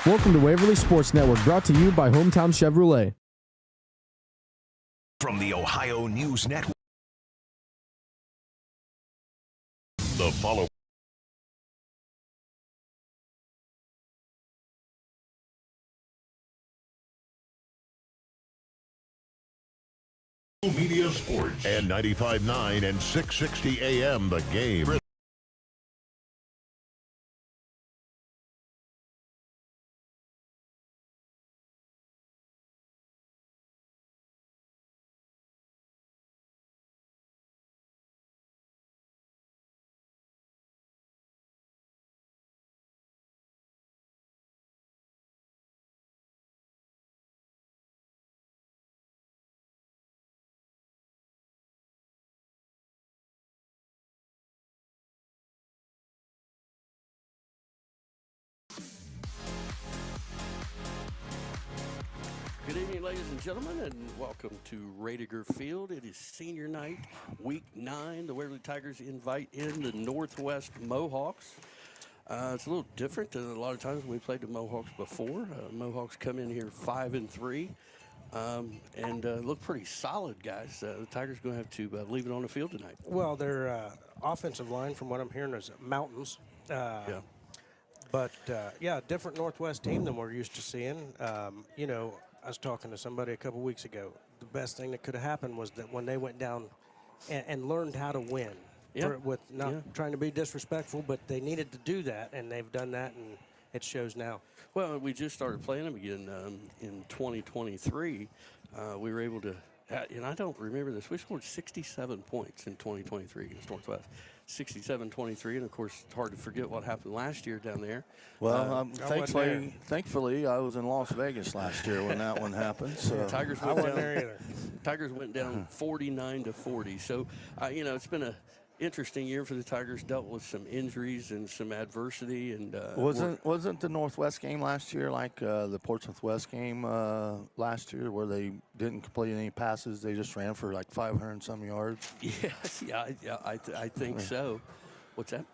Welcome to Waverly Sports Network, brought to you by Hometown Chevrolet. From the Ohio News Network, the follow Media Sports and 95.9 and 660 AM The Game. Good evening, ladies and gentlemen, and welcome to Radiger Field. It is senior night, week 9. The Waverly Tigers invite in the Northwest Mohawks. It's a little different than a lot of times we played the Mohawks before. Mohawks come in here 5-3 and look pretty solid, guys. The Tigers are going to have to leave it on the field tonight. Well, their offensive line, from what I'm hearing, is mountains. Yeah. But, different Northwest team than we're used to seeing. I was talking to somebody a couple weeks ago. The best thing that could have happened was that when they went down and learned how to win, with not trying to be disrespectful, but they needed to do that, and they've done that, and it shows now. Well, we just started playing them again in 2023. We were able to, and I don't remember this, we scored 67 points in 2023 against Northwest. 67-23, and of course, it's hard to forget what happened last year down there. Well, thankfully, I was in Las Vegas last year when that one happened. So Tigers went down there either. Tigers went down 49-40. So, it's been an interesting year for the Tigers. Dealt with some injuries and some adversity, and wasn't the Northwest game last year like the Portsmouth West game last year, where they didn't complete any passes? They just ran for like 500 and some yards. Yes, I think so. What's that?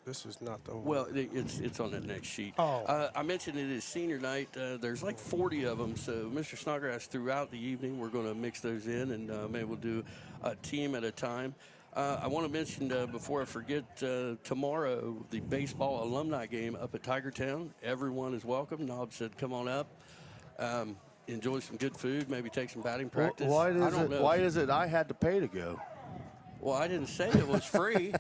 This is not the one. Well, it's on the next sheet. Oh. I mentioned it is senior night. There's like 40 of them. So Mr. Snodgrass, throughout the evening, we're going to mix those in, and maybe we'll do a team at a time. I want to mention, before I forget, tomorrow, the baseball alumni game up at Tigertown. Everyone is welcome. Nob said, come on up. Enjoy some good food, maybe take some batting practice. Why is it I had to pay to go? Well, I didn't say it was free.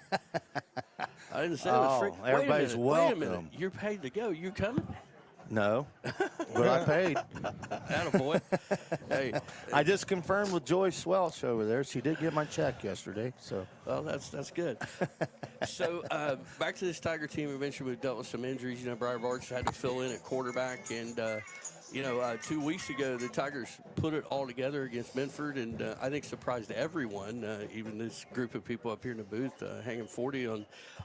I didn't say it was free. Everybody's welcome. Wait a minute. You're paid to go. You coming? No, but I paid. Attaboy. Hey, I just confirmed with Joyce Welch over there. She did get my check yesterday. So. Well, that's good. So back to this Tiger team. Eventually, we've dealt with some injuries. Briar Barch had to fill in at quarterback, and 2 weeks ago, the Tigers put it all together against Medford, and I think surprised everyone, even this group of people up here in the booth, hanging 40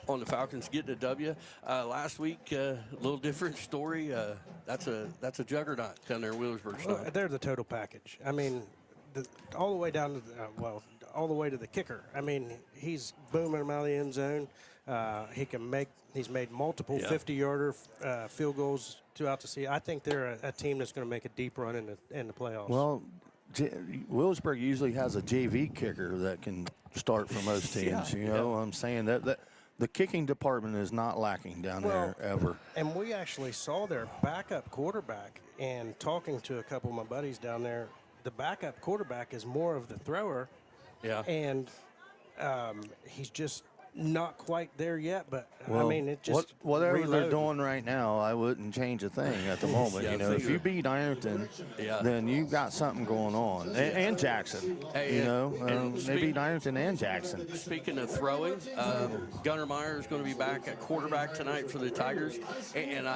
on the Falcons, getting a W. Last week, a little different story. That's a juggernaut down there in Wheelersburg. Well, they're the total package. I mean, all the way down to all the way to the kicker. I mean, he's booming them out of the end zone. He's made multiple 50-yarder field goals throughout the season. I think they're a team that's going to make a deep run in the playoffs. Well, Wheelersburg usually has a JV kicker that can start for most teams. I'm saying that the kicking department is not lacking down there ever. And we actually saw their backup quarterback, and talking to a couple of my buddies down there, the backup quarterback is more of the thrower. Yeah. And he's just not quite there yet, but well, I mean, it just whatever they're doing right now, I wouldn't change a thing at the moment. If you beat Ironton, then you got something going on, and Jackson. Hey, they beat Ironton and Jackson. Speaking of throwing, Gunnar Meyer is going to be back at quarterback tonight for the Tigers, and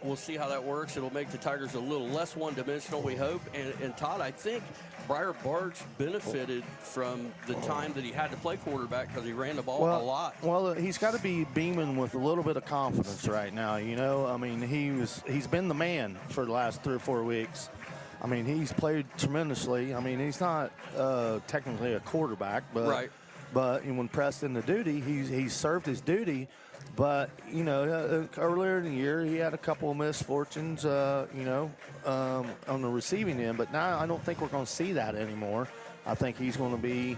we'll see how that works. It'll make the Tigers a little less one-dimensional, we hope. And Todd, I think Briar Barch benefited from the time that he had to play quarterback because he ran the ball a lot. Well, he's got to be beaming with a little bit of confidence right now. I mean, he's been the man for the last 3 or 4 weeks. I mean, he's played tremendously. I mean, he's not technically a quarterback, but when pressed into duty, he's served his duty. But, you know, earlier in the year, he had a couple of misfortunes, on the receiving end. But now I don't think we're going to see that anymore. I think he's going to be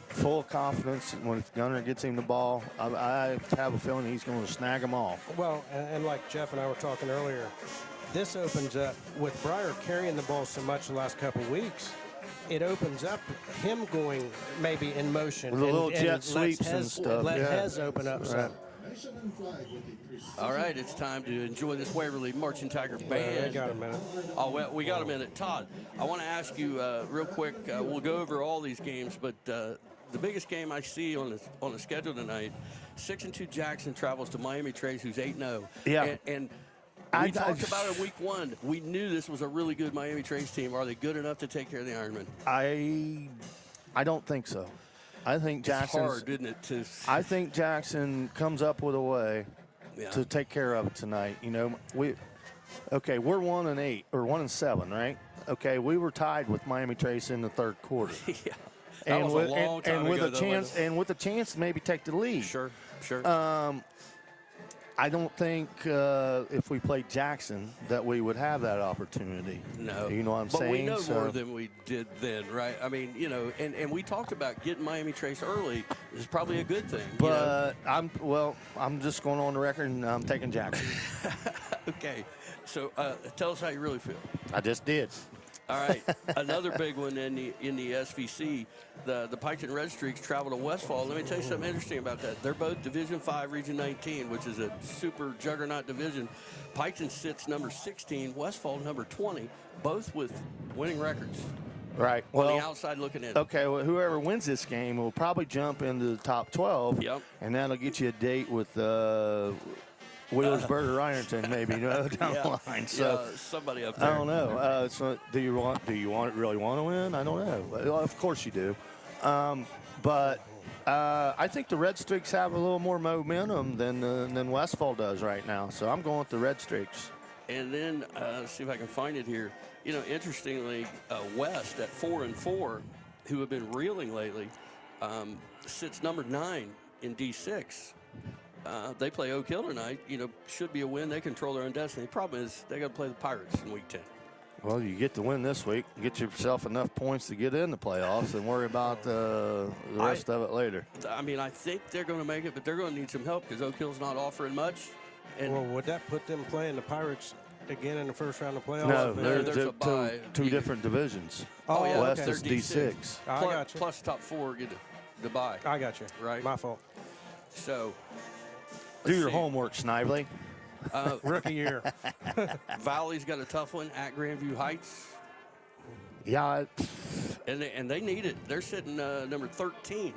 full of confidence when Gunner gets him the ball. I have a feeling he's going to snag them all. Well, and like Jeff and I were talking earlier, this opens up, with Breyer carrying the ball so much the last couple of weeks, it opens up him going maybe in motion. With a little jet sweeps and stuff. Let Hez open up some. All right, it's time to enjoy this Waverly Marching Tiger band. We got a minute. Oh, well, we got a minute. Todd, I want to ask you real quick. We'll go over all these games, but the biggest game I see on the schedule tonight, 6-2 Jackson travels to Miami Trace, who's 8-0. Yeah. And we talked about it in week 1. We knew this was a really good Miami Trace team. Are they good enough to take care of the Ironman? I don't think so. I think Jackson. It's hard, isn't it? I think Jackson comes up with a way to take care of it tonight. You know, we're 1-8 or 1-7, right? Okay, we were tied with Miami Trace in the third quarter. Yeah. That was a long time with ago, a chance, and with a chance to maybe take the lead. Sure. I don't think if we played Jackson that we would have that opportunity. No. You know what I'm but saying? we know more than we did then, right? I mean, you know, and we talked about getting Miami Trace early is probably a good thing. But I'm just going on the record and I'm taking Jackson. Okay. So tell us how you really feel. I just did. All right, another big one in the SVC, the Piketon Red Streaks travel to Westfall. Let me tell you something interesting about that. They're both Division 5, Region 19, which is a super juggernaut division. Piketon sits number 16, Westfall number 20, both with winning records. Right. On the outside looking in. Okay, well, whoever wins this game will probably jump into the top 12. Yep. And that'll get you a date with Wheelersburg or Ironton, maybe, down the line. So somebody up there. I don't know. So do you really want to win? I don't know. Well, of course you do. But I think the Red Streaks have a little more momentum than Westfall does right now. So I'm going with the Red Streaks. And then let's see if I can find it here. You know, interestingly, West at 4-4, who have been reeling lately, sits number 9 in D6. They play Oak Hill tonight. You know, should be a win. They control their own destiny. The problem is they got to play the Pirates in week 10. Well, you get the win this week, get yourself enough points to get in the playoffs, and worry about the rest of it later. I mean, I think they're going to make it, but they're going to need some help because Oak Hill's not offering much. And Well, would that put them playing the Pirates again in the first round of playoffs? No, there's a bye. two different divisions. Oh, yeah, West okay. is They're D6. I got you. Plus top 4 get the bye. I got you. Right. My fault. So Do your see. homework, Snively. Rookie year. Valley's got a tough one at Grandview Heights. Yeah. And they need it. They're sitting number 13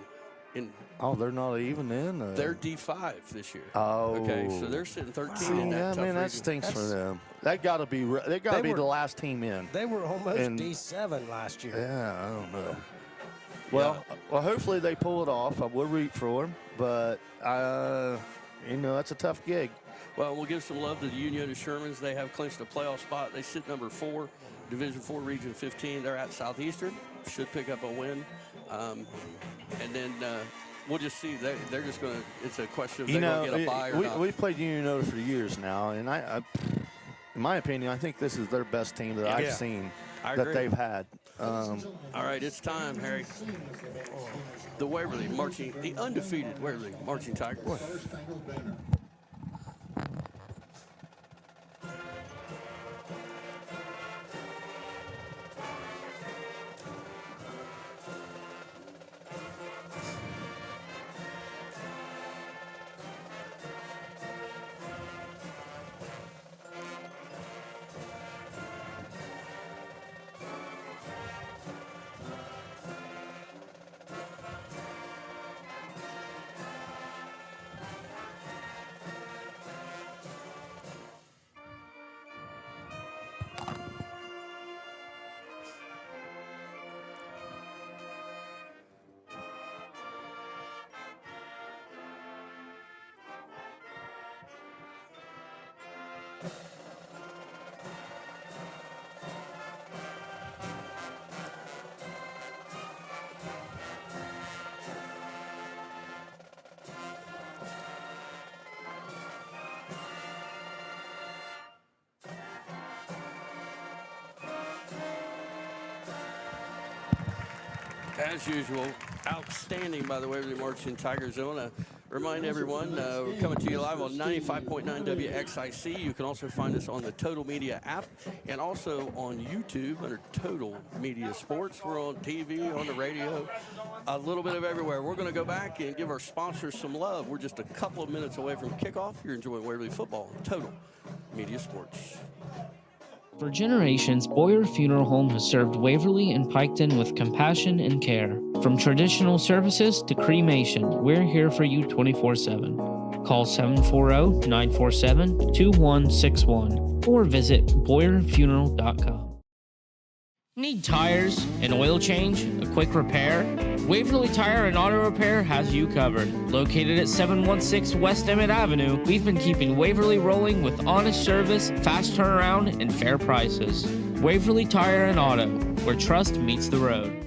in. Oh, they're not even in. They're D5 this year. Oh. Okay, so they're sitting 13 See, in that yeah, tough man, that region. stinks for them. That got to be. They got to be were- the last team in. They were almost And- D7 last year. Yeah, I don't know. Well, hopefully they pull it off. I will root for them, but that's a tough gig. Well, we'll give some love to the Union of Shermans. They have clinched a playoff spot. They sit number 4, Division 4, Region 15. They're at Southeastern. Should pick up a win. And then we'll just see. They're just going to – it's a question of they're going to get a bye or not. We've played Union for years now, and I, in my opinion, I think this is their best team that I've seen I that agree. they've had. All right, it's time, Harry. The undefeated Waverly Marching Tigers. As usual, outstanding by the Waverly Marching Tigers. I want to remind everyone, we're coming to you live on 95.9 WXIC. You can also find us on the Total Media app and also on YouTube under Total Media Sports. We're on TV, on the radio, a little bit of everywhere. We're going to go back and give our sponsors some love. We're just a couple of minutes away from kickoff. You're enjoying Waverly football on Total Media Sports. For generations, Boyer Funeral Home has served Waverly and Piketon with compassion and care. From traditional services to cremation, we're here for you 24/7. Call 740-947-2161 or visit BoyerFuneral.com. Need tires, an oil change, a quick repair? Waverly Tire and Auto Repair has you covered. Located at 716 West Emmett Avenue, we've been keeping Waverly rolling with honest service, fast turnaround, and fair prices. Waverly Tire and Auto, where trust meets the road.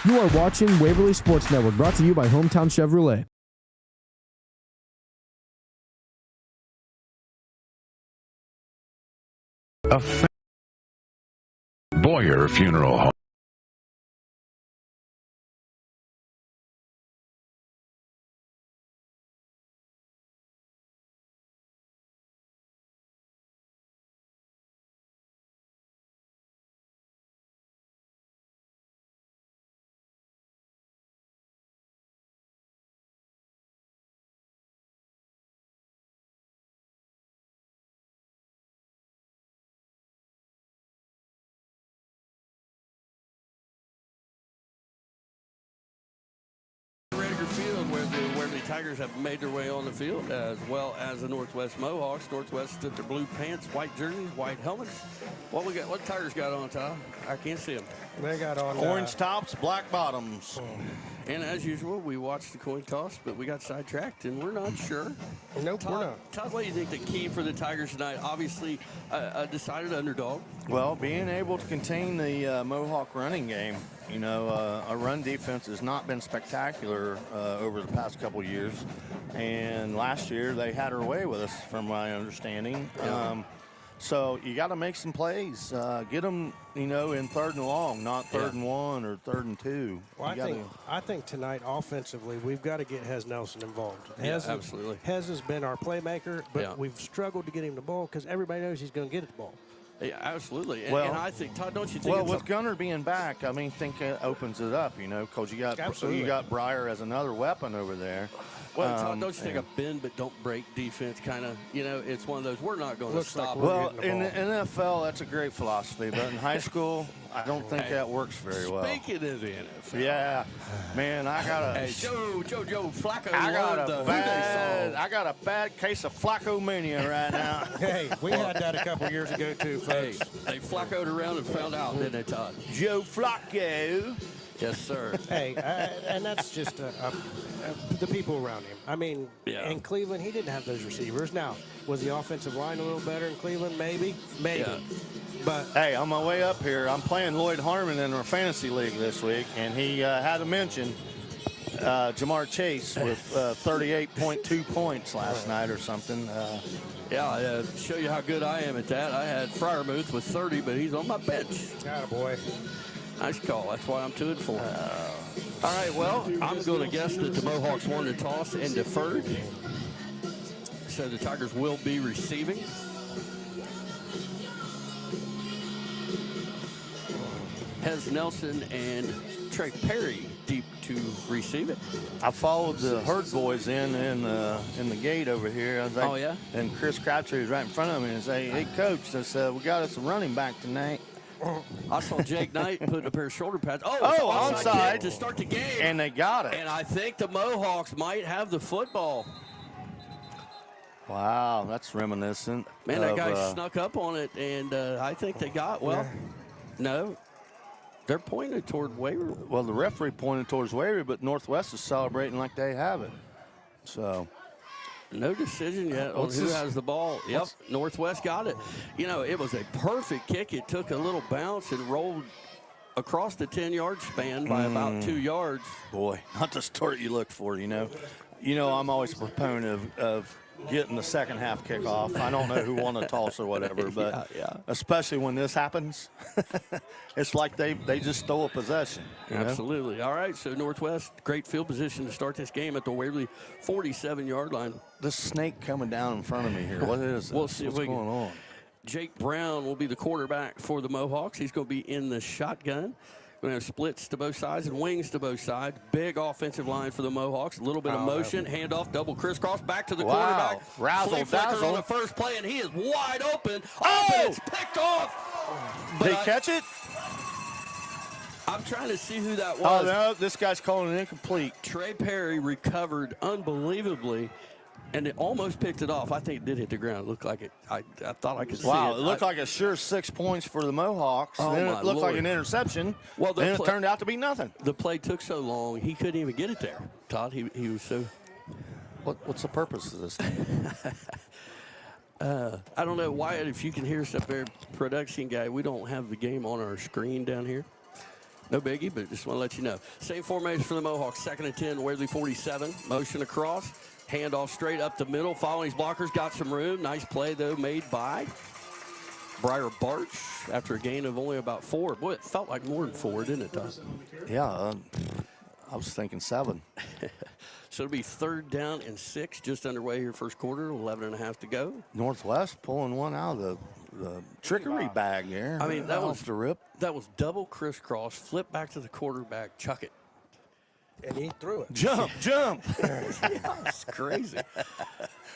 You are watching Waverly Sports Network, brought to you by Hometown Chevrolet. Boyer Funeral Home. Field where the Waverly Tigers have made their way on the field, as well as the Northwest Mohawks. Northwest in their blue pants, white jerseys, white helmets. What we got? What Tigers got on, Ty? I can't see them. They got on Orange tops, black bottoms. And as usual, we watched the coin toss, but we got sidetracked, and we're not sure. Nope, we're not. Todd, what do you think the key for the Tigers tonight? Obviously, a decided underdog. Well, being able to contain the Mohawk running game. You know, our run defense has not been spectacular over the past couple of years. And last year, they had her way with us, from my understanding. Yeah. So you got to make some plays. Get them, you know, in 3rd and long, not 3rd and 1 or 3rd and 2. Well, I think tonight offensively we've got to get Hez Nelson involved. Absolutely. Hez has been our playmaker, but we've struggled to get him the ball because everybody knows he's going to get at the ball. Yeah, absolutely. And, Well- and I think, Todd, don't you think? Well, it's with Gunner being back, I mean, think it opens it up, you know, because you got Breyer as another weapon over there. Well, Todd, don't you think a bend but don't break defense kind of, you know, it's one of those, we're not going to Looks like stop. we're Well, getting the in the NFL, that's a great philosophy, but in high school, I don't think that works very well. Speaking of the NFL. Yeah, man, I got a Hey, Joe Flacco I got loved a the bad, Who Dey I got a bad case of Flacco mania right now. Hey, we had that a couple years ago too, song. Hey, folks. they Flaccoed around and found out, didn't they, Todd? Joe Flacco. Yes, sir. Hey, and that's just the people around him. I mean, Yeah. in Cleveland, he didn't have those receivers. Now, was the offensive line a little better in Cleveland? Maybe. Yeah. But Hey, on my way up here, I'm playing Lloyd Harmon in our fantasy league this week, and he had to mention Jamar Chase with 38.2 points last night or something. Show you how good I am at that. I had Fryermuth with 30, but he's on my bench. attaboy. Nice call. That's why I'm 2-4. All right, well, I'm going to guess that the Mohawks won the toss and deferred. So the Tigers will be receiving. Hez Nelson and Trey Perry deep to receive it. I followed the Herd boys in the gate over here. I was like, Oh, yeah? And Chris Crabtree was right in front of me and say, "Hey, coach, I said, we got us a running back tonight." I saw Jake Knight putting a pair of shoulder pads. Oh, onside kick to start the game. And they got it. And I think the Mohawks might have the football. Wow, that's reminiscent. Man, that of, guy snuck up on it, and I think they got, no. They're pointed toward Waverly. Well, the referee pointed towards Waverly, but Northwest is celebrating like they have it. So, No decision yet on What's who this? has the ball. Yep, Northwest got it. You know, it was a perfect kick. It took a little bounce and rolled across the 10-yard span by about 2 yards. boy, not the start you look for, you know. You know, I'm always a proponent of getting the second half kickoff. I don't know who won the toss or whatever, but Yeah. especially when this happens, it's like they just stole a possession. You know? Absolutely. All right, so Northwest, great field position to start this game at the Waverly 47-yard line. This snake coming down in front of me here. What is this? We'll see if What's we can- going on? Jake Brown will be the quarterback for the Mohawks. He's going to be in the shotgun. Going to have splits to both sides and wings to both sides. Big offensive line for the Mohawks. A little bit of motion, handoff, double crisscross, back to the quarterback. Razzle Flea flicker dazzle. on the first play, and he is wide open. Oh! And it's picked off. Did he catch it? I'm trying to see who that Oh, was. no, this guy's calling it incomplete. Trey Perry recovered unbelievably, and it almost picked it off. I think it did hit the ground. It looked like it. I thought I could see it. Wow, it looked like a sure 6 points for the Mohawks. Oh, Then my it looked like Lord. an interception. Well, the then it play- turned out to be nothing. The play took so long, he couldn't even get it there. Todd, he was so. What's the purpose of this thing? I don't know, Wyatt, if you can hear us up there, production guy, we don't have the game on our screen down here. No biggie, but just want to let you know. Same formation for the Mohawks, 2nd and 10, Waverly 47. Motion across, handoff straight up the middle. Following his blockers, got some room. Nice play, though, made by Briar Barch after a gain of only about 4. Boy, it felt like more than 4, didn't it, Todd? Yeah, I was thinking 7. So it'll be 3rd down and 6, just underway here first quarter, 11.5 to go. Northwest pulling one out of the trickery bag there. I mean, that off was the rip. That was double crisscross, flip back to the quarterback, chuck it. And he threw it. Jump. It's crazy.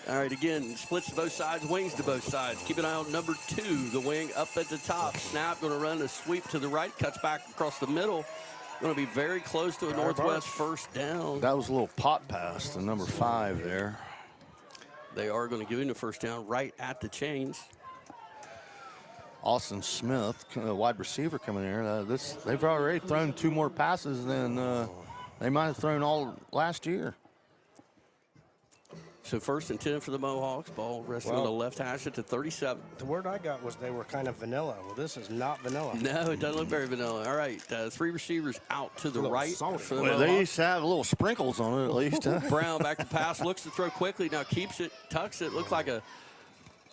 All right, again, splits to both sides, wings to both sides. Keep an eye on number 2, the wing up at the top. Snap, going to run a sweep to the right, cuts back across the middle. Going to be very close to a Northwest first down. That was a little pot pass to number 5 there. They are going to give him the first down right at the chains. Austin Smith, wide receiver, coming here. They've already thrown 2 more passes than they might have thrown all last year. So 1st and 10 for the Mohawks. Ball resting on the left hash at the 37. The word I got was they were kind of vanilla. Well, this is not vanilla. No, it doesn't look very vanilla. All right, 3 receivers out to the little right salty. for the Well, they Mohawks. used to have little sprinkles on it at least. Huh? Brown back to pass, looks to throw quickly, now keeps it, tucks it. Looked like a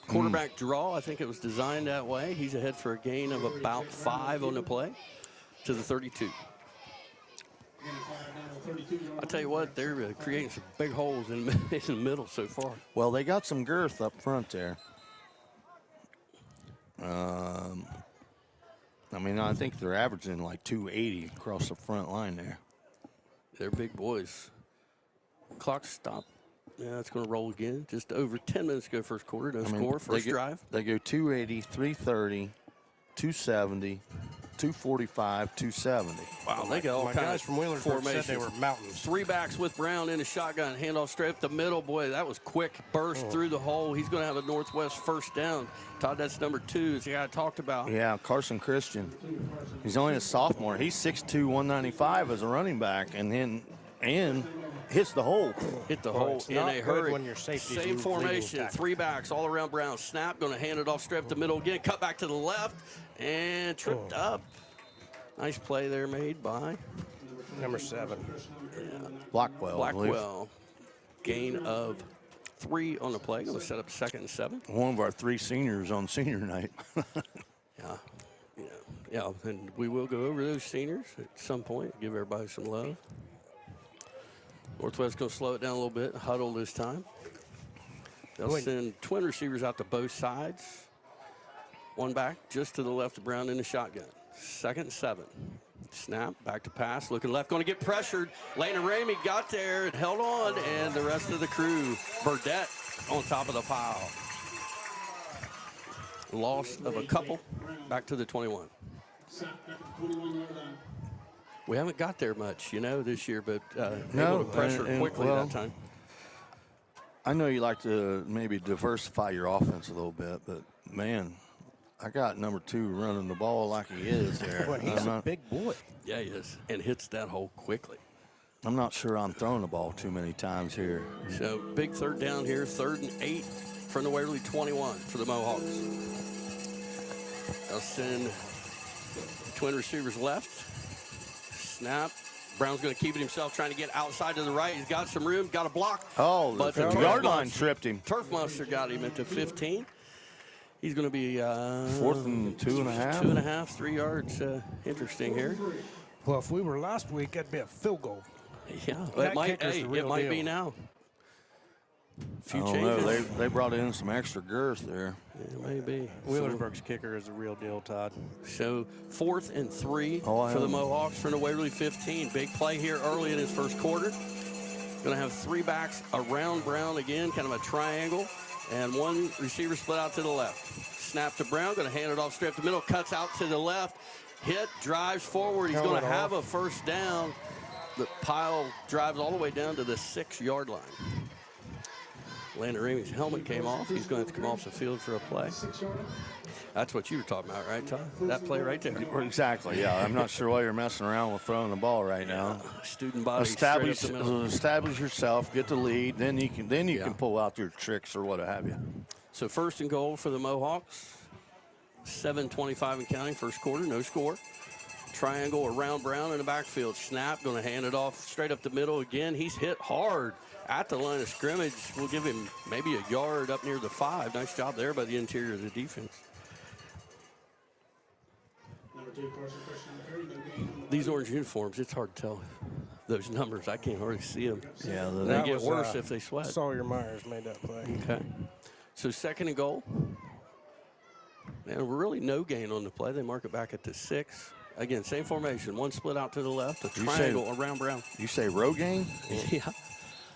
quarterback draw. I think it was designed that way. He's ahead for a gain of about 5 on the play to the 32. I'll tell you what, they're creating some big holes in the middle so far. Well, they got some girth up front there. I mean, I think they're averaging like 280 across the front line there. They're big boys. Clock stopped. Yeah, it's going to roll again. Just over 10 minutes to go first quarter. No score, first drive. They go 280, 330, 270, 245, 270. Wow, they got all My kinds guys of from Wheelerford said formations. they were mountains. 3 backs with Brown in a shotgun, handoff straight up the middle. Boy, that was quick burst through the hole. He's going to have a Northwest first down. Todd, that's number 2, as the guy I talked about. Yeah, Carson Christian. He's only a sophomore. He's 6'2", 195 as a running back, and hits the hole. Hit the Well, hole it's in not a good hurry. when your safety's Same leading formation, tackle. 3 backs all around Brown. Snap, going to hand it off straight up the middle again. Cut back to the left and tripped up. Nice play there made by Number 7. Blackwell. I believe. Blackwell. Gain of 3 on the play. Going to set up 2nd and 7. One of our 3 seniors on senior night. Yeah, and we will go over those seniors at some point, give everybody some love. Northwest going to slow it down a little bit, huddle this time. They'll send twin receivers out to both sides. 1 back just to the left of Brown in the shotgun. 2nd and 7. Snap, back to pass, looking left, going to get pressured. Lana Ramey got there and held on, and the rest of the crew, Burdette on top of the pile. Loss of a couple, back to the 21. We haven't got there much, this year, but able to pressure and quickly that time. I know you like to maybe diversify your offense a little bit, but, man, I got number 2 running the ball like he is there. Well, he's a big boy. Yeah, he is, and hits that hole quickly. I'm not sure I'm throwing the ball too many times here. So big 3rd down here, 3rd and 8 from the Waverly 21 for the Mohawks. They'll send twin receivers left. Snap, Brown's going to keep it himself, trying to get outside to the right. He's got some room, got a block. Oh, but the turf yard line monster- tripped him. Turf Monster got him at the 15. He's going to be 4th and 2.5. 2.5, 3 yards. Interesting here. Well, if we were last week, that'd be a field goal. Yeah, That it might, kicker's the it real might be deal. now. A few I don't changes. know. They brought in some extra girth there. It may be. Wheelersburg's kicker is a real deal, Todd. So 4th and 3 Oh, for the Mohawks from the Waverly 15. Big play here early in his first quarter. Going to have 3 backs around Brown again, kind of a triangle, and 1 receiver split out to the left. Snap to Brown, going to hand it off straight up the middle, cuts out to the left, hit, drives forward. He's going to have a first down. The pile drives all the way down to the 6-yard line. Landon Ramey's helmet came off. He's going to have to come off the field for a play. That's what you were talking about, right, Todd? That play right there. Exactly, yeah. I'm not sure why you're messing around with throwing the ball right now. Student body straight up the middle. Establish yourself, get the lead, then you can pull out your tricks or what have you. So 1st and goal for the Mohawks. 7:25 and counting, first quarter, no score. Triangle around Brown in the backfield. Snap, going to hand it off straight up the middle again. He's hit hard at the line of scrimmage. We'll give him maybe a yard up near the 5. Nice job there by the interior of the defense. These orange uniforms, it's hard to tell those numbers. I can't hardly see them. Yeah, They get worse if they sweat. Sawyer Myers made that play. Okay. So 2nd and goal. And really no gain on the play. They mark it back at the 6. Again, same formation. 1 split out to the left, a triangle around Brown. You say Rogaine? Yeah.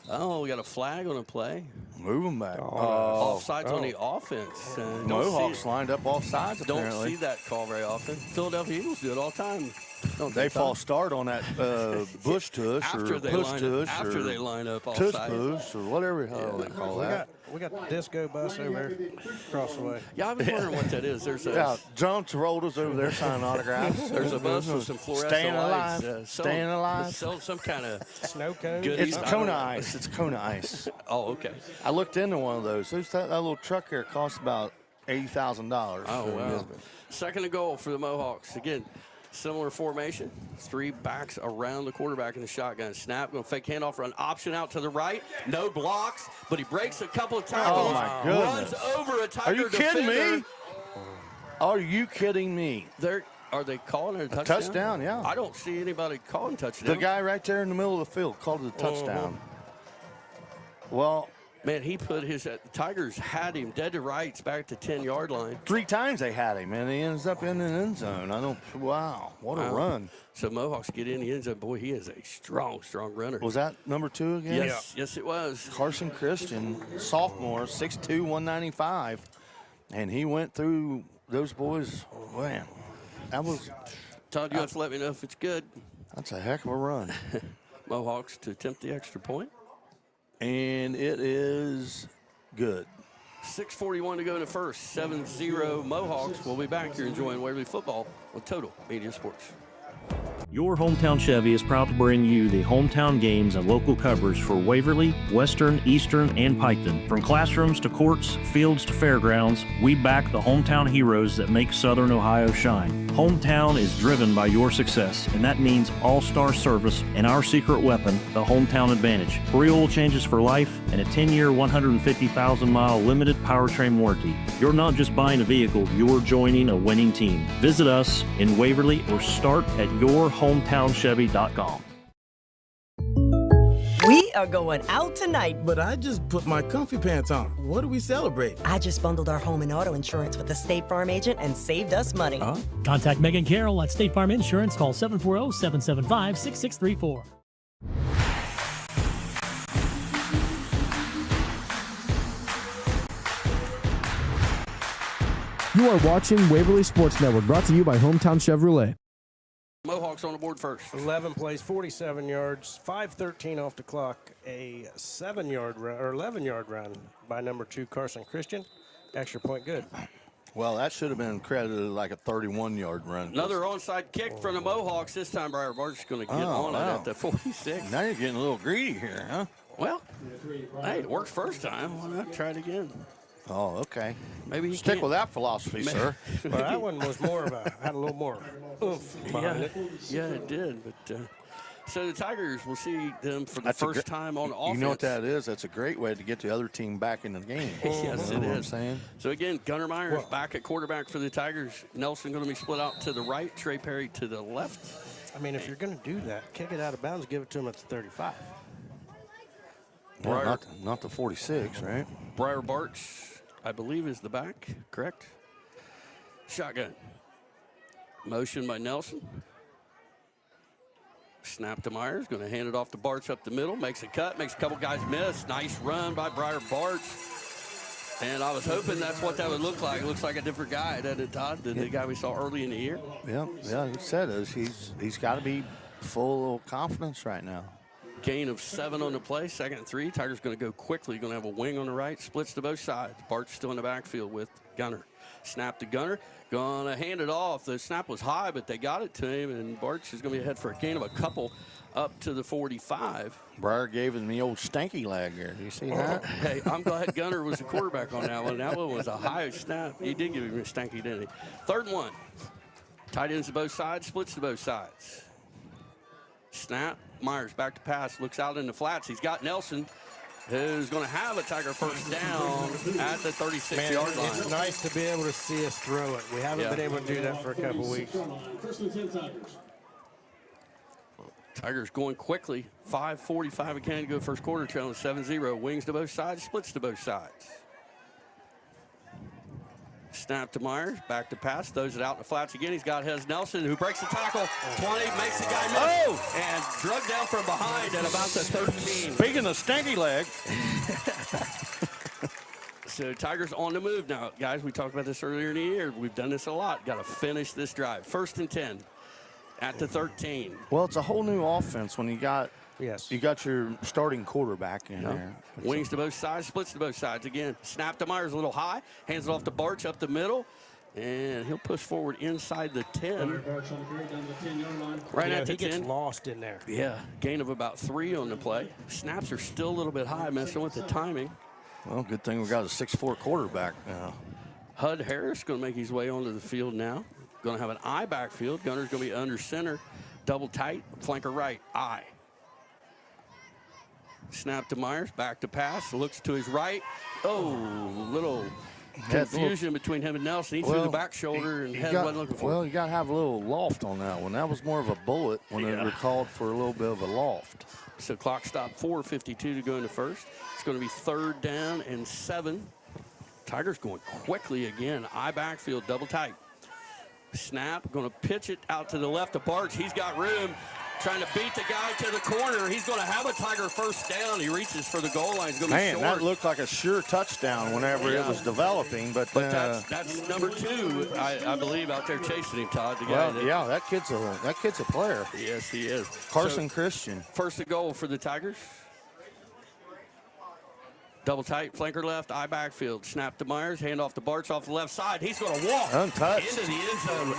Oh, we got a flag on a play. Move them back. Offsides on the offense. Mohawks lined up off sides, Don't apparently. see that call very often. Philadelphia Eagles do it all the time. Don't They false start on that bush tush after or they push line tush up, after or they line up tush offside. push or whatever the hell they call that. We got the disco bus over here across the way. Yeah, I was wondering what that is. There's a Yeah, John Travolta's over there signing autographs. there's a bus with some fluorescent Staying lights. alive. Staying alive. Some kind of Snow cone. good. It's Kona Ice. It's Kona Ice. Oh, okay. I looked into one of those. That little truck here costs about $80,000. Oh, wow. 2nd and goal for the Mohawks. Again, similar formation. 3 backs around the quarterback in the shotgun. Snap, going to fake handoff, run option out to the right. No blocks, but he breaks a couple of tackles. Oh, my goodness. Runs over a Tiger Are you kidding defender. me? Are you kidding me? Are they calling it a touchdown? Touchdown, yeah. I don't see anybody calling touchdown. The guy right there in the middle of the field called it a touchdown. Well, Man, he put his the Tigers had him dead to rights back to 10-yard line. 3 times they had him, and he ends up in an end zone. Wow, what a run. So Mohawks get in the end zone. Boy, he is a strong runner. Was that number 2 again? Yes, it was. Carson Christian, sophomore, 6'2", 195. And he went through those boys. Man, Todd, you have to let me know if it's good. that's a heck of a run. Mohawks to attempt the extra point. And it is good. 6:41 to go in the first. 7-0 Mohawks. We'll be back here enjoying Waverly football on Total Media Sports. Your Hometown Chevy is proud to bring you the hometown games and local coverage for Waverly, Western, Eastern, and Piketon. From classrooms to courts, fields to fairgrounds, we back the hometown heroes that make Southern Ohio shine. Hometown is driven by your success, and that means all-star service and our secret weapon, the Hometown Advantage. Free oil changes for life and a 10-year, 150,000-mile limited powertrain warranty. You're not just buying a vehicle, you're joining a winning team. Visit us in Waverly or start at yourhometownchevy.com. We are going out tonight. But I just put my comfy pants on. What do we celebrate? I just bundled our home and auto insurance with a State Farm agent and saved us money. Huh? Contact Megan Carroll at State Farm Insurance. Call 740-775-6634. You are watching Waverly Sports Network, brought to you by Hometown Chevrolet. Mohawks on the board first. 11 plays, 47 yards, 5:13 off the clock. A 7-yard run or 11-yard run by number 2 Carson Christian. Extra point good. Well, that should have been credited like a 31-yard run. Another onside kick from the Mohawks. This time, Briar Bart's going to get on it at the 46. Now you're getting a little greedy here, huh? Well, hey, it worked first time. Why not try it again? Oh, okay. Maybe he Stick can't. with that philosophy, sir. Well, that one was more of had a little more oomph behind it. Yeah, it did. But So the Tigers will see them for the first time on offense. You know what that is? That's a great way to get the other team back in the game. Yes, you it know what I'm is. saying? So again, Gunnar Myers back at quarterback for the Tigers. Nelson going to be split out to the right. Trey Perry to the left. I mean, if you're going to do that, kick it out of bounds, give it to him at the 35. Well, not the 46, right? Briar Barch, I believe, is the back, correct? Shotgun. Motion by Nelson. Snap to Myers, going to hand it off to Barch up the middle, makes a cut, makes a couple guys miss. Nice run by Briar Barch. And I was hoping that's what that would look like. It looks like a different guy, doesn't it, Todd, than the guy we saw early in the year. Yeah, he said it. He's got to be full of confidence right now. Gain of 7 on the play, 2nd and 3. Tigers going to go quickly, going to have a wing on the right, splits to both sides. Barch still in the backfield with Gunnar. Snap to Gunnar, going to hand it off. The snap was high, but they got it to him, and Barch is going to be ahead for a gain of a couple up to the 45. Briar gave him the old stanky leg there. Do you see that? Hey, I'm glad Gunnar was the quarterback on that one. That one was a high snap. He did give him a stanky, didn't he? 3rd and 1. Tight ends to both sides, splits to both sides. Snap. Myers back to pass, looks out in the flats. He's got Nelson, who's going to have a Tiger first down at the 36-yard line. It's nice to be able to see us throw it. We haven't been able to do that for a couple weeks. Tigers going quickly. 5:45 again to go first quarter, trailing 7-0. Wings to both sides, splits to both sides. Snap to Myers, back to pass, throws it out in the flats again. He's got his Nelson, who breaks the tackle. 20, makes the guy miss, and drugged down from behind at about the 13. Speaking of stanky leg. So Tigers on the move now. Guys, we talked about this earlier in the year. We've done this a lot. Got to finish this drive. 1st and 10 at the 13. Well, it's a whole new offense when you got Yes. you got your starting quarterback in there. Wings to both sides, splits to both sides. Again, snap to Myers a little high, hands it off to Barch up the middle, and he'll push forward inside the 10. Right at the 10. He gets lost in there. Yeah, gain of about 3 on the play. Snaps are still a little bit high, messing with the timing. Well, good thing we got a 6'4" quarterback now. Hud Harris going to make his way onto the field now. Going to have an I backfield. Gunner's going to be under center, double tight, flanker right, I. Snap to Myers, back to pass, looks to his right. Oh, little confusion between him and Nelson. He threw the back shoulder and head wasn't looking for it. Well, you got to have a little loft on that one. That was more of a bullet when they were called for a little bit of a loft. So clock stop, 4:52 to go in the first. It's going to be 3rd down and 7. Tigers going quickly again. I backfield, double tight. Snap, going to pitch it out to the left of Barch. He's got room. Trying to beat the guy to the corner. He's going to have a Tiger first down. He reaches for the goal line. He's going to be short. That looked like a sure touchdown whenever it was developing. But that's number 2, I believe, out there chasing him, Todd. The guy that kid's a player. Yes, he is. Carson Christian. First and goal for the Tigers. Double tight, flanker left, I backfield. Snap to Myers, hand off to Barch off the left side. He's going to walk untouched into the end zone.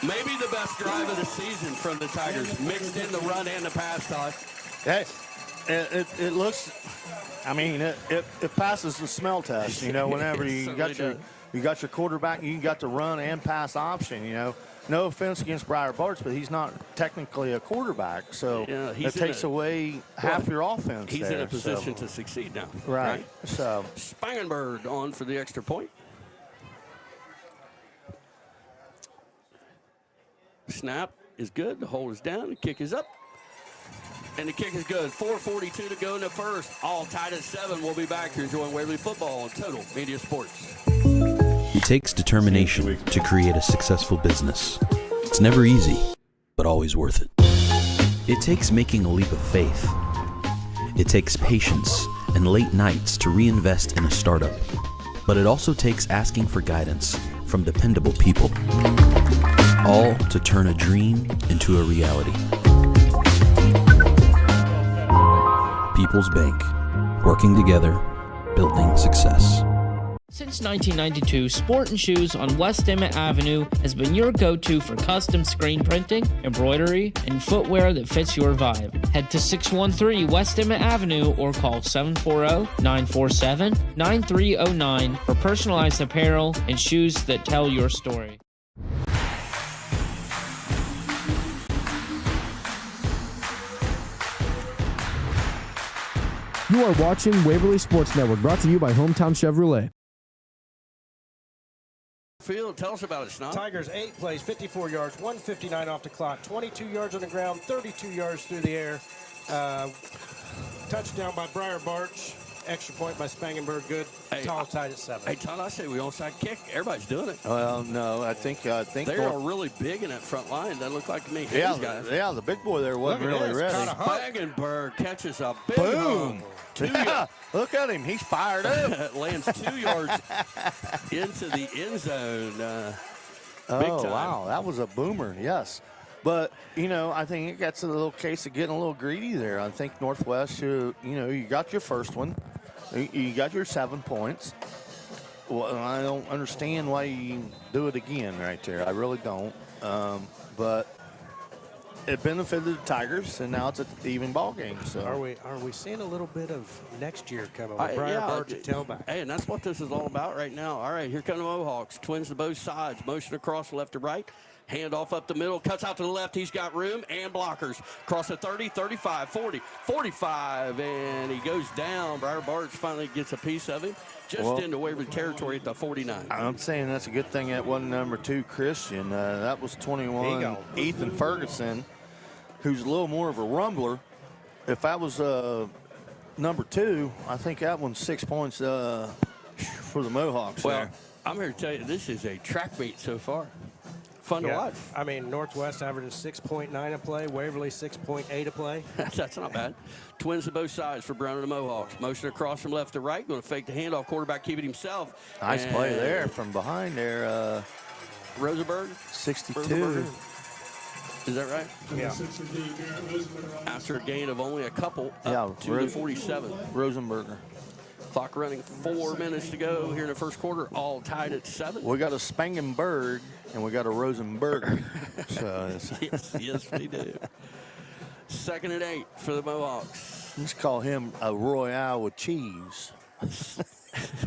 Maybe the best drive of the season from the Tigers. Mixed in the run and the pass, Todd. Hey, it looks, I mean, it passes the smell test. You know, whenever you got your quarterback, you got the run and pass option. You know, no offense against Briar Barch, but he's not technically a quarterback, so that takes away half your offense. He's in a position to succeed now. Right. So Spangenberg on for the extra point. Snap is good. The hold is down. The kick is up. And the kick is good. 4:42 to go in the first. All tied at 7. We'll be back here enjoying Waverly football on Total Media Sports. It takes determination to create a successful business. It's never easy, but always worth it. It takes making a leap of faith. It takes patience and late nights to reinvest in a startup. But it also takes asking for guidance from dependable people. All to turn a dream into a reality. People's Bank. Working together, building success. Since 1992, Sport & Shoes on West Emmett Avenue has been your go-to for custom screen printing, embroidery, and footwear that fits your vibe. Head to 613 West Emmett Avenue or call 740-947-9309 for personalized apparel and shoes that tell your story. You are watching Waverly Sports Network, brought to you by Hometown Chevrolet. Field, tell us about it, Snob. Tigers 8 plays, 54 yards, 159 off the clock, 22 yards on the ground, 32 yards through the air. Touchdown by Briar Barch. Extra point by Spangenberg. Good. Tall tied at 7. Hey, Todd, I say we onside kick. Everybody's doing it. Well, no, I think they are really big in that front line. That look like to me. Yeah, guys. yeah, the big boy there wasn't really ready. Spangenberg catches a big boom. Yeah, look at him. He's fired up. Lands 2 yards into the end zone. Big time. Wow, that was a boomer. Yes. But, you know, I think it gets a little case of getting a little greedy there. I think Northwest, you got your first one. You got your 7 points. Well, I don't understand why you do it again right there. I really don't. But it benefited the Tigers, and now it's an even ball game. So are we seeing a little bit of next year coming with Briar Barch at tailback? Hey, and that's what this is all about right now. All right, here come the Mohawks. Twins to both sides. Motion across left to right. Handoff up the middle, cuts out to the left. He's got room and blockers. Cross the 30, 35, 40, 45, and he goes down. Briar Barch finally gets a piece of him, just into Waverly territory at the 49. I'm saying that's a good thing that wasn't number 2 Christian. That was 21 Ethan Ferguson, who's a little more of a rumbler. If that was number 2, I think that one's 6 points for the Mohawks. Well, I'm here to tell you, this is a track meet so far. Fun to watch. I mean, Northwest averaging 6.9 a play, Waverly 6.8 a play. That's not bad. Twins to both sides for Brown and the Mohawks. Motion across from left to right. Going to fake the handoff. Quarterback keep it himself. Nice play there from behind there. Rosenberg? 62. Rosenberger. Is that right? Yeah. After a gain of only a couple up to the 47. Rosenberger. Clock running, 4 minutes to go here in the first quarter, all tied at 7. We got a Spangenberg and we got a Rosenberger. So yes, we do. 2nd and 8 for the Mohawks. Let's call him a Royale with cheese.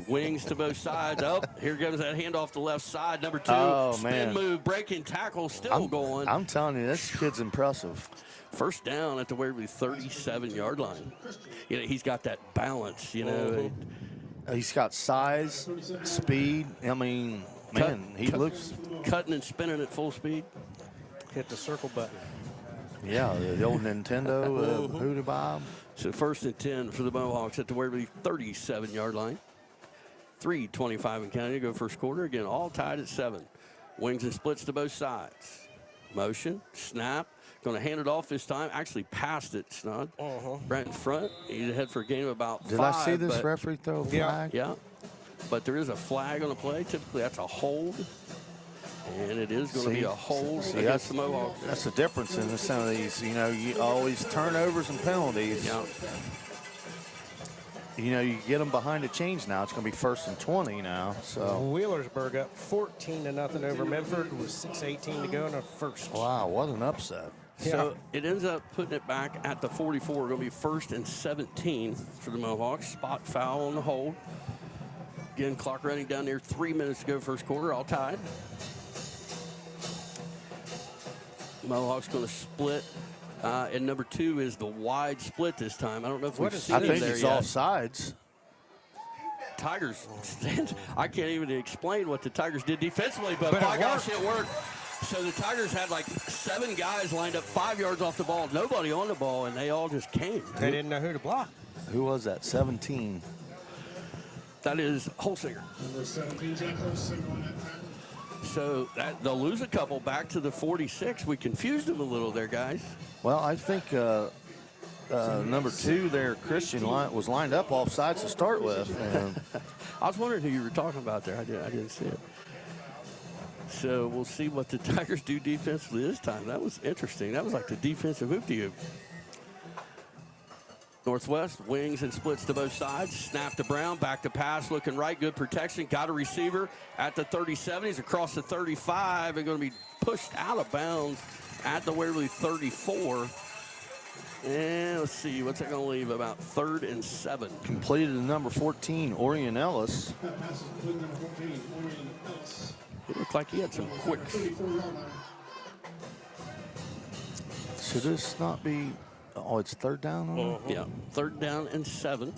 Wings to both sides. Oh, here goes that handoff to left side. Number 2, spin move, breaking tackle, still going. I'm telling you, this kid's impressive. First down at the Waverly 37-yard line. You know, he's got that balance, you know. He's got size, speed. I mean, he looks... Cutting and spinning at full speed. Hit the circle button. Yeah, the old Nintendo Hootie Bob. So 1st and 10 for the Mohawks at the Waverly 37-yard line. 3:25 in counting to go first quarter. Again, all tied at 7. Wings and splits to both sides. Motion, snap. Going to hand it off this time. Actually passed it, Snod. Right in front. He's ahead for a gain of about 5. Did I see this referee throw a flag? Yeah. But there is a flag on the play. Typically, that's a hold. And it is going to be a hold against the Mohawks. That's the difference in some of these. You know, you always turnovers and penalties. Yeah. You know, you get them behind the chains now. It's going to be 1st and 20 now. So Wheelersburg up 14-0 over Medford with 6:18 to go in the first. Wow, what an upset. So it ends up putting it back at the 44. Going to be 1st and 17 for the Mohawks. Spot foul on the hold. Again, clock running down there. 3 minutes to go first quarter. All tied. Mohawks going to split. And number 2 is the wide split this time. I don't know if we've seen it there yet. I think it's all sides. Tigers, I can't even explain what the Tigers did defensively, but my gosh, it worked. So the Tigers had like 7 guys lined up 5 yards off the ball, nobody on the ball, and they all just came. They didn't know who to block. Who was that? 17. That is Holsinger. So they'll lose a couple back to the 46. We confused them a little there, guys. Well, I think number 2 there, Christian, was lined up off sides to start with. And I was wondering who you were talking about there. I didn't see it. So we'll see what the Tigers do defensively this time. That was interesting. That was like the defensive hoop-de-hoop. Northwest, wings and splits to both sides. Snap to Brown, back to pass, looking right, good protection. Got a receiver at the 37. He's across the 35 and going to be pushed out of bounds at the Waverly 34. And let's see, what's that going to leave? About 3rd and 7. Completed the number 14, Orion Ellis. It looked like he had some quicks. Should this not be Oh, it's third down? Yeah, 3rd down and 7.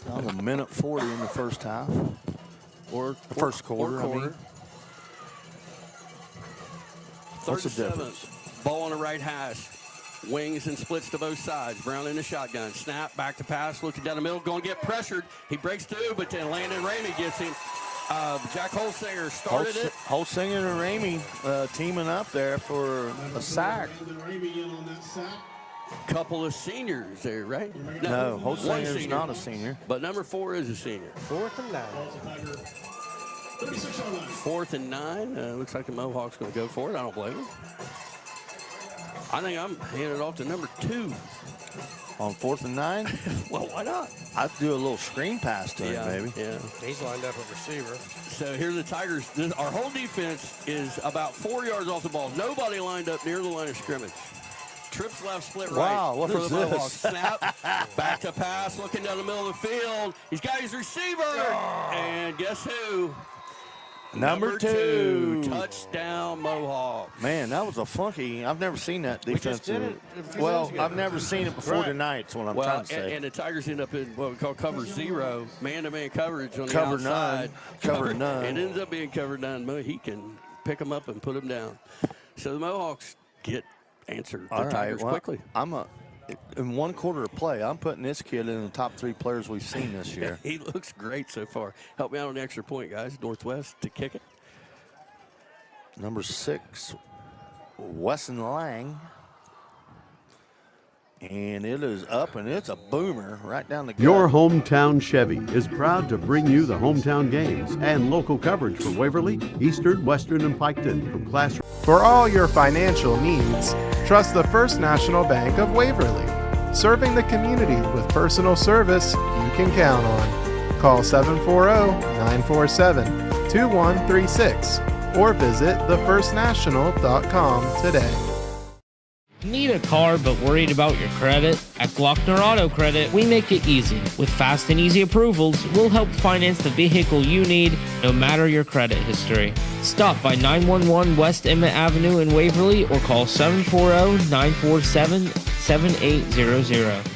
That was a minute 40 in the first half. Or the first quarter, I mean. What's the difference? Ball on the right hash. Wings and splits to both sides. Brown in the shotgun. Snap, back to pass, looking down the middle, going to get pressured. He breaks through, but then Landon Ramey gets him. Jack Holsinger started it. Holsinger and Ramey teaming up there for a sack. Couple of seniors there, right? No, Holsinger's not a senior. But number 4 is a senior. 4th and 9. 4th and 9. Looks like the Mohawks going to go for it. I don't blame them. I think I'm handing it off to number 2. On 4th and 9? Well, why not? I'd do a little screen pass to him, maybe. Yeah. He's lined up at receiver. So here the Tigers. Our whole defense is about 4 yards off the ball. Nobody lined up near the line of scrimmage. Trips left, split right. Wow, what for is the this? Mohawks. Snap, back to pass, looking down the middle of the field. He's got his receiver. And guess who? Number 2. Touchdown, Mohawks. Man, that was a funky. I've never seen that defense. We just did it a few well, days ago. I've never seen it before tonight. That's what I'm trying to say. And the Tigers end up in what we call cover 0, man-to-man coverage on the Cover outside. 9. Cover 9. It ends up being cover 9. He can pick them up and put them down. So the Mohawks answer the Tigers quickly. In 1 quarter of play, I'm putting this kid in the top 3 players we've seen this year. He looks great so far. Help me out on the extra point, guys. Northwest to kick it. Number 6, Wesson Lang. And it is up, and it's a boomer right down the gut. Your hometown Chevy is proud to bring you the hometown games and local coverage for Waverly, Eastern, Western, and Piketon from classroom. For all your financial needs, trust the First National Bank of Waverly. Serving the community with personal service you can count on. Call 740-947-2136 or visit thefirstnational.com today. Need a car but worried about your credit? At Glockner Auto Credit, we make it easy. With fast and easy approvals, we'll help finance the vehicle you need, no matter your credit history. Stop by 911 West Emmett Avenue in Waverly or call 740-947-7800.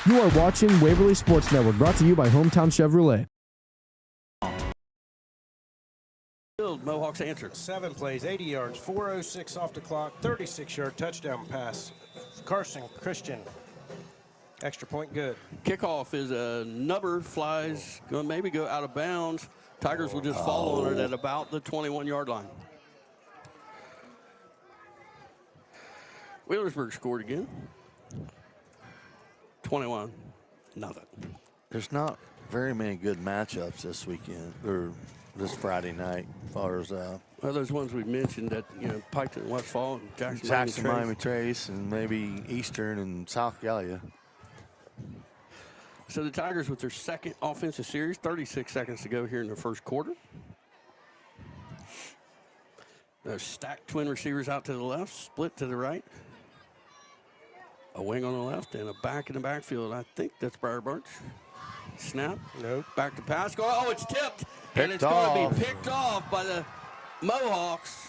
You are watching Waverly Sports Network, brought to you by Hometown Chevrolet. Mohawks answer. 7 plays, 80 yards, 4:06 off the clock, 36-yard touchdown pass. Carson Christian. Extra point good. Kickoff is a number, flies, going to maybe go out of bounds. Tigers will just fall on it at about the 21-yard line. Wheelersburg scored again. 21-0. There's not very many good matchups this weekend or this Friday night as far as well, those ones we mentioned that, Piketon, Westfall, and Jackson Miami Trace, and maybe Eastern and South Gallia. So the Tigers with their second offensive series, 36 seconds to go here in the first quarter. Those stacked twin receivers out to the left, split to the right. A wing on the left and a back in the backfield. I think that's Briar Birch. Snap. Nope. Back to pass. Oh, it's tipped. And it's off. going to be picked off by the Mohawks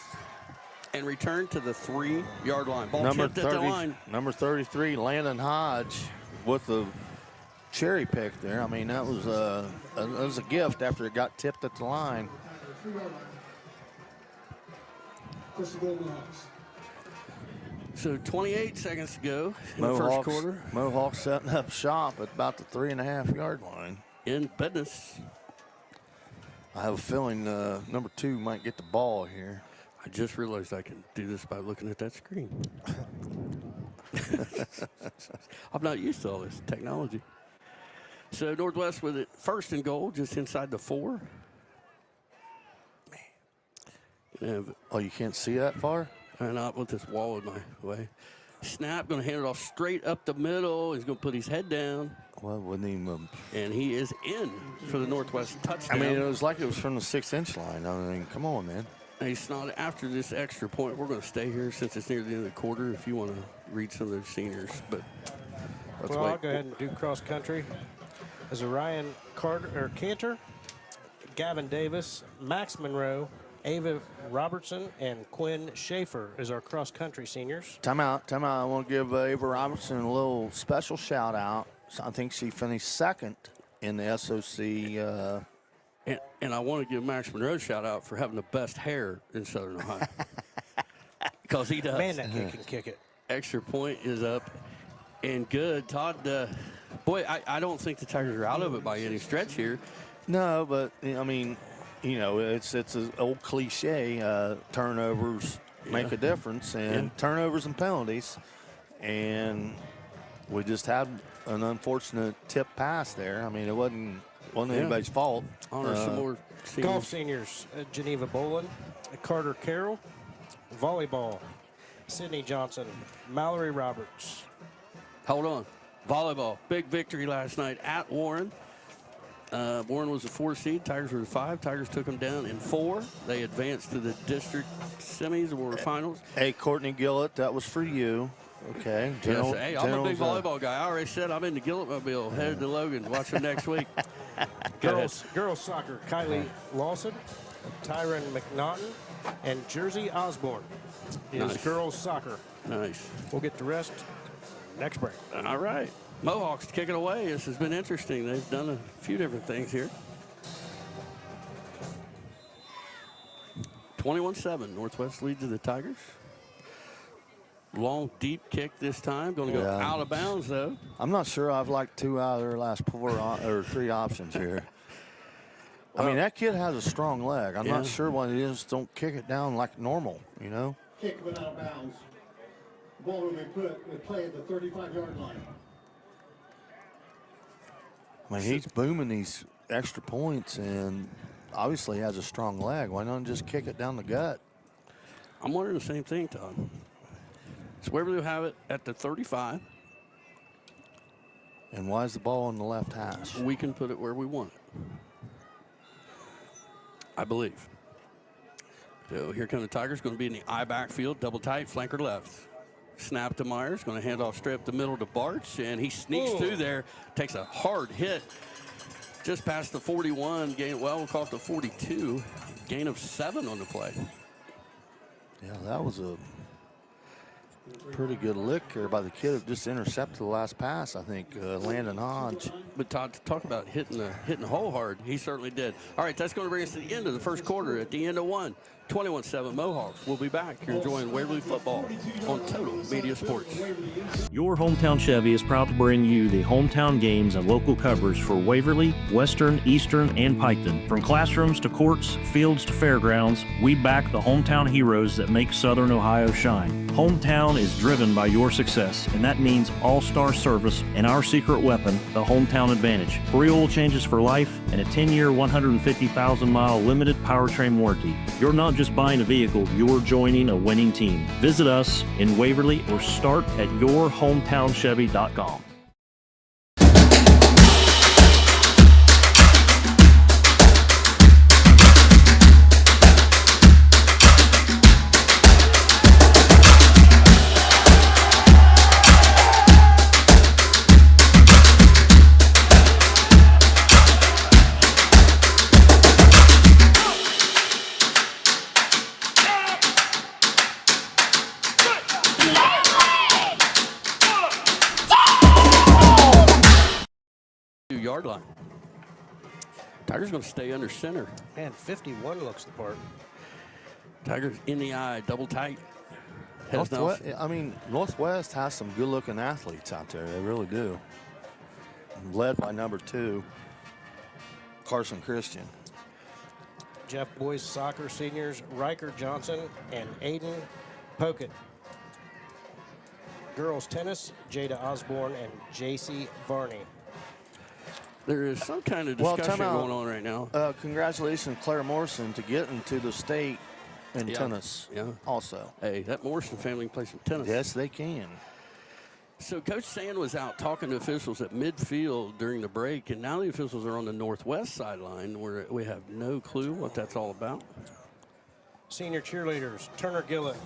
and returned to the 3-yard line. Ball tipped at the line. Number 33, Landon Hodge, with the cherry pick there. I mean, that was a gift after it got tipped at the line. So 28 seconds to go in the first quarter. Mohawks setting up shop at about the 3.5-yard line. In business. I have a feeling number 2 might get the ball here. I just realized I can do this by looking at that screen. I'm not used to all this technology. So Northwest with it first and goal, just inside the 4. Man. Oh, you can't see that far? Not with this wall in my way. Snap, going to hand it off straight up the middle. He's going to put his head down. Well, wouldn't even. And he is in for the Northwest touchdown. I mean, it was like it was from the 6-inch line. I mean, come on, man. Hey, Snod, after this extra point, we're going to stay here since it's near the end of the quarter if you want to read some of those seniors. But let's wait. I'll go ahead and do cross country. As a Ryan Cantor Gavin Davis, Max Monroe, Ava Robertson, and Quinn Schaefer is our cross-country seniors. Time out. I want to give Ava Robertson a little special shout-out. I think she finished second in the SOC. And I want to give Max Monroe a shout-out for having the best hair in Southern Ohio. Because he does. Man, that kid can kick it. Extra point is up and good. Todd, boy, I don't think the Tigers are out of it by any stretch here. No, but, I mean, you know, it's an old cliche, turnovers make a difference, and turnovers and penalties. And we just had an unfortunate tip pass there. I mean, it wasn't anybody's fault. Honor some more seniors. Golf seniors, Geneva Bolin, Carter Carroll, volleyball, Sydney Johnson, Mallory Roberts. Hold on. Volleyball, big victory last night at Warren. Warren was a 4 seed. Tigers were the 5. Tigers took them down in 4. They advanced to the district semis or finals. Hey, Courtney Gillett, that was for you. Okay. Yes, hey, I'm a big volleyball guy. I already said I'm in the Gillett-mobile, headed to Logan. Watch them next week. Girls soccer, Kylie Lawson, Tyron McNaughton, and Jersey Osborne is girls soccer. Nice. We'll get the rest next break. All right. Mohawks kick it away. This has been interesting. They've done a few different things here. 21-7. Northwest leads the Tigers. Long, deep kick this time. Going to go out of bounds, though. I'm not sure I've liked 2 out of their last 4 or 3 options here. I mean, that kid has a strong leg. I'm not sure why they just don't kick it down like normal, you know? Kick went out of bounds. The ball will be play at the 35-yard line. I mean, he's booming these extra points, and obviously has a strong leg. Why not just kick it down the gut? I'm wondering the same thing, Todd. So Waverly will have it at the 35. And why is the ball on the left hash? We can put it where we want it, I believe. So here come the Tigers. Going to be in the I backfield, double tight, flanker left. Snap to Myers, going to hand off straight up the middle to Bartz, and he sneaks through there, takes a hard hit just past the 41, we'll call it the 42, gain of 7 on the play. Yeah, that was a pretty good lick there by the kid who just intercepted the last pass, I think, Landon Hodge. But Todd, to talk about hitting the hole hard, he certainly did. All right, that's going to bring us to the end of the first quarter. At the end of 1, 21-7 Mohawks. We'll be back. You're enjoying Waverly football on Total Media Sports. Your Hometown Chevy is proud to bring you the hometown games and local coverage for Waverly, Western, Eastern, and Piketon. From classrooms to courts, fields to fairgrounds, we back the hometown heroes that make Southern Ohio shine. Hometown is driven by your success, and that means all-star service and our secret weapon, the Hometown Advantage. Free oil changes for life and a 10-year, 150,000-mile limited powertrain warranty. You're not just buying a vehicle, you're joining a winning team. Visit us in Waverly or start at yourhometownchevy.com. Yard line. Tigers going to stay under center. And 51 looks the part. Tigers in the eye, double tight. Northwest has some good-looking athletes out there. They really do. Led by number 2, Carson Christian. Jeff Boys soccer seniors, Riker Johnson and Aiden Pokett. Girls tennis, Jada Osborne and JC Varney. There is some kind of discussion going on right now. Congratulations, Claire Morrison, to get into the state in tennis. Yeah. Also. Hey, that Morrison family can play some tennis. Yes, they can. So Coach Sand was out talking to officials at midfield during the break, and now the officials are on the Northwest sideline where we have no clue what that's all about. Senior cheerleaders, Turner Gillett,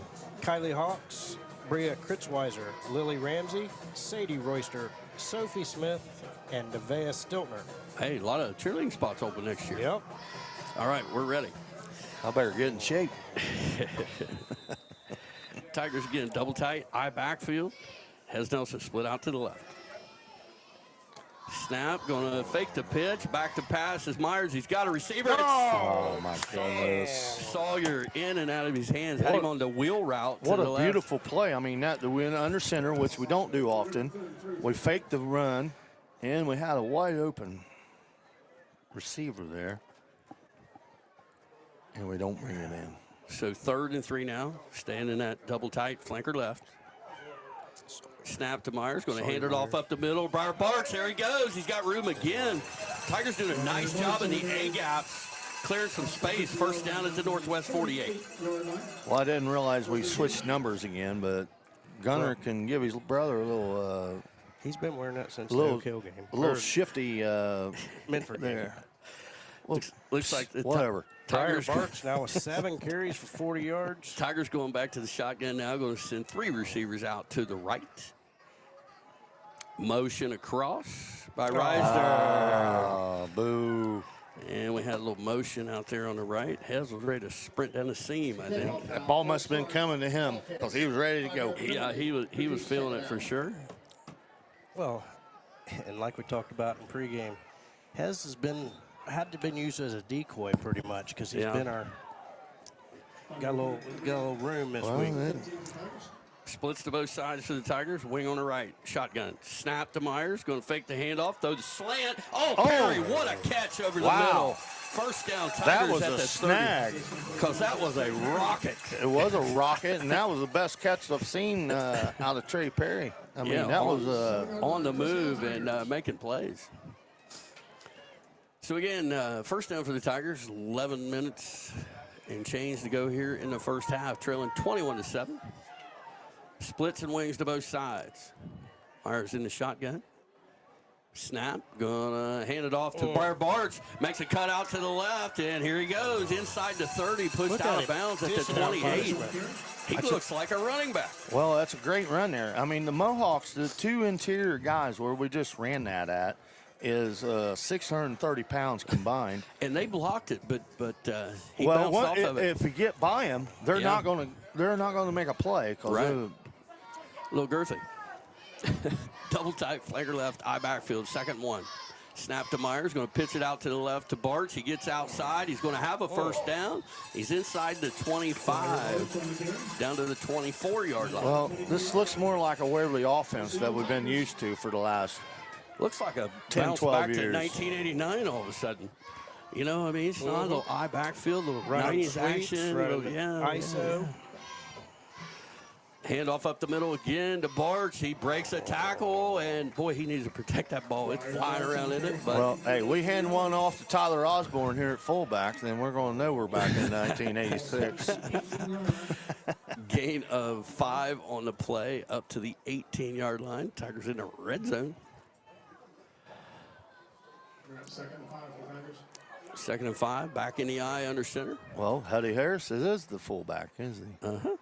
Kylie Hawks, Bria Kritzweiser, Lily Ramsey, Sadie Royster, Sophie Smith, and Nevaeh Stiltner. Hey, a lot of cheerleading spots open next year. Yep. All right, we're ready. I better get in shape. Tigers again, double tight, eye backfield. Has Nelson split out to the left. Snap, going to fake the pitch. Back to pass is Myers. He's got a receiver. Oh, my goodness. Sawyer in and out of his hands. Had him on the wheel route to What the a left. beautiful play. I mean, that we went under center, which we don't do often. We faked the run, and we had a wide open receiver there. And we don't bring it in. So 3rd and 3 now. Staying in that double tight, flanker left. Snap to Myers, going to hand it off up the middle. Briar Barks, there he goes. He's got room again. Tigers doing a nice job in the A-gaps, clearing some space. First down at the Northwest 48. Well, I didn't realize we switched numbers again, but Gunner can give his brother a little. He's been wearing that since the little game. A little shifty Minford there. Well, looks like the whatever. Tigers Barks now with 7 carries for 40 yards. Tigers going back to the shotgun now, going to send 3 receivers out to the right. Motion across by Reisner. Boo. And we had a little motion out there on the right. Hez was ready to sprint down the seam, I think. That ball must have been coming to him because he was ready to go. Yeah, he was feeling it for sure. Well, and like we talked about in pregame, Hez has been used as a decoy pretty much because he's been got a little room this week. Splits to both sides for the Tigers. Wing on the right. Shotgun. Snap to Myers. Going to fake the handoff. Throw the slant. Oh, Perry, what a catch over the middle. First down, Tigers that was at a the snag. Because that was a rocket. It was a rocket, and that was the best catch I've seen out of Trey Perry. I mean, that was on the move and making plays. So again, first down for the Tigers. 11 minutes and change to go here in the first half, trailing 21-7. Splits and wings to both sides. Myers in the shotgun. Snap. Gonna hand it off to Briar Barts. Makes a cut out to the left, and here he goes. Inside the 30, pushed out of bounds at the 28. He looks like a running back. Well, that's a great run there. I mean, the Mohawks, the 2 interior guys where we just ran that at, is 630 pounds combined. And they blocked it, but he bounced off of it. If we get by him, they're not going to make a play. Right. Little girthy. Double tight, flanker left, eye backfield, 2nd 1. Snap to Myers, going to pitch it out to the left to Barts. He gets outside. He's going to have a first down. He's inside the 25, down to the 24-yard line. Well, this looks more like a Waverly offense that we've been used to for the last looks like a 10, bounce 12 back years. to 1989 all of a sudden. You know, I mean, it's not a little eye backfield, a little Running 90s sweeps, action. running ISO. Yeah. Handoff up the middle again to Barts. He breaks a tackle, and boy, he needs to protect that ball. It's flying around in it. But well, hey, we hand one off to Tyler Osborne here at fullback, then we're going to know we're back in 1986. Gain of 5 on the play up to the 18-yard line. Tigers in the red zone. 2nd and 5, back in the eye under center. Well, Huddy Harris is the fullback, isn't he? Uh-huh.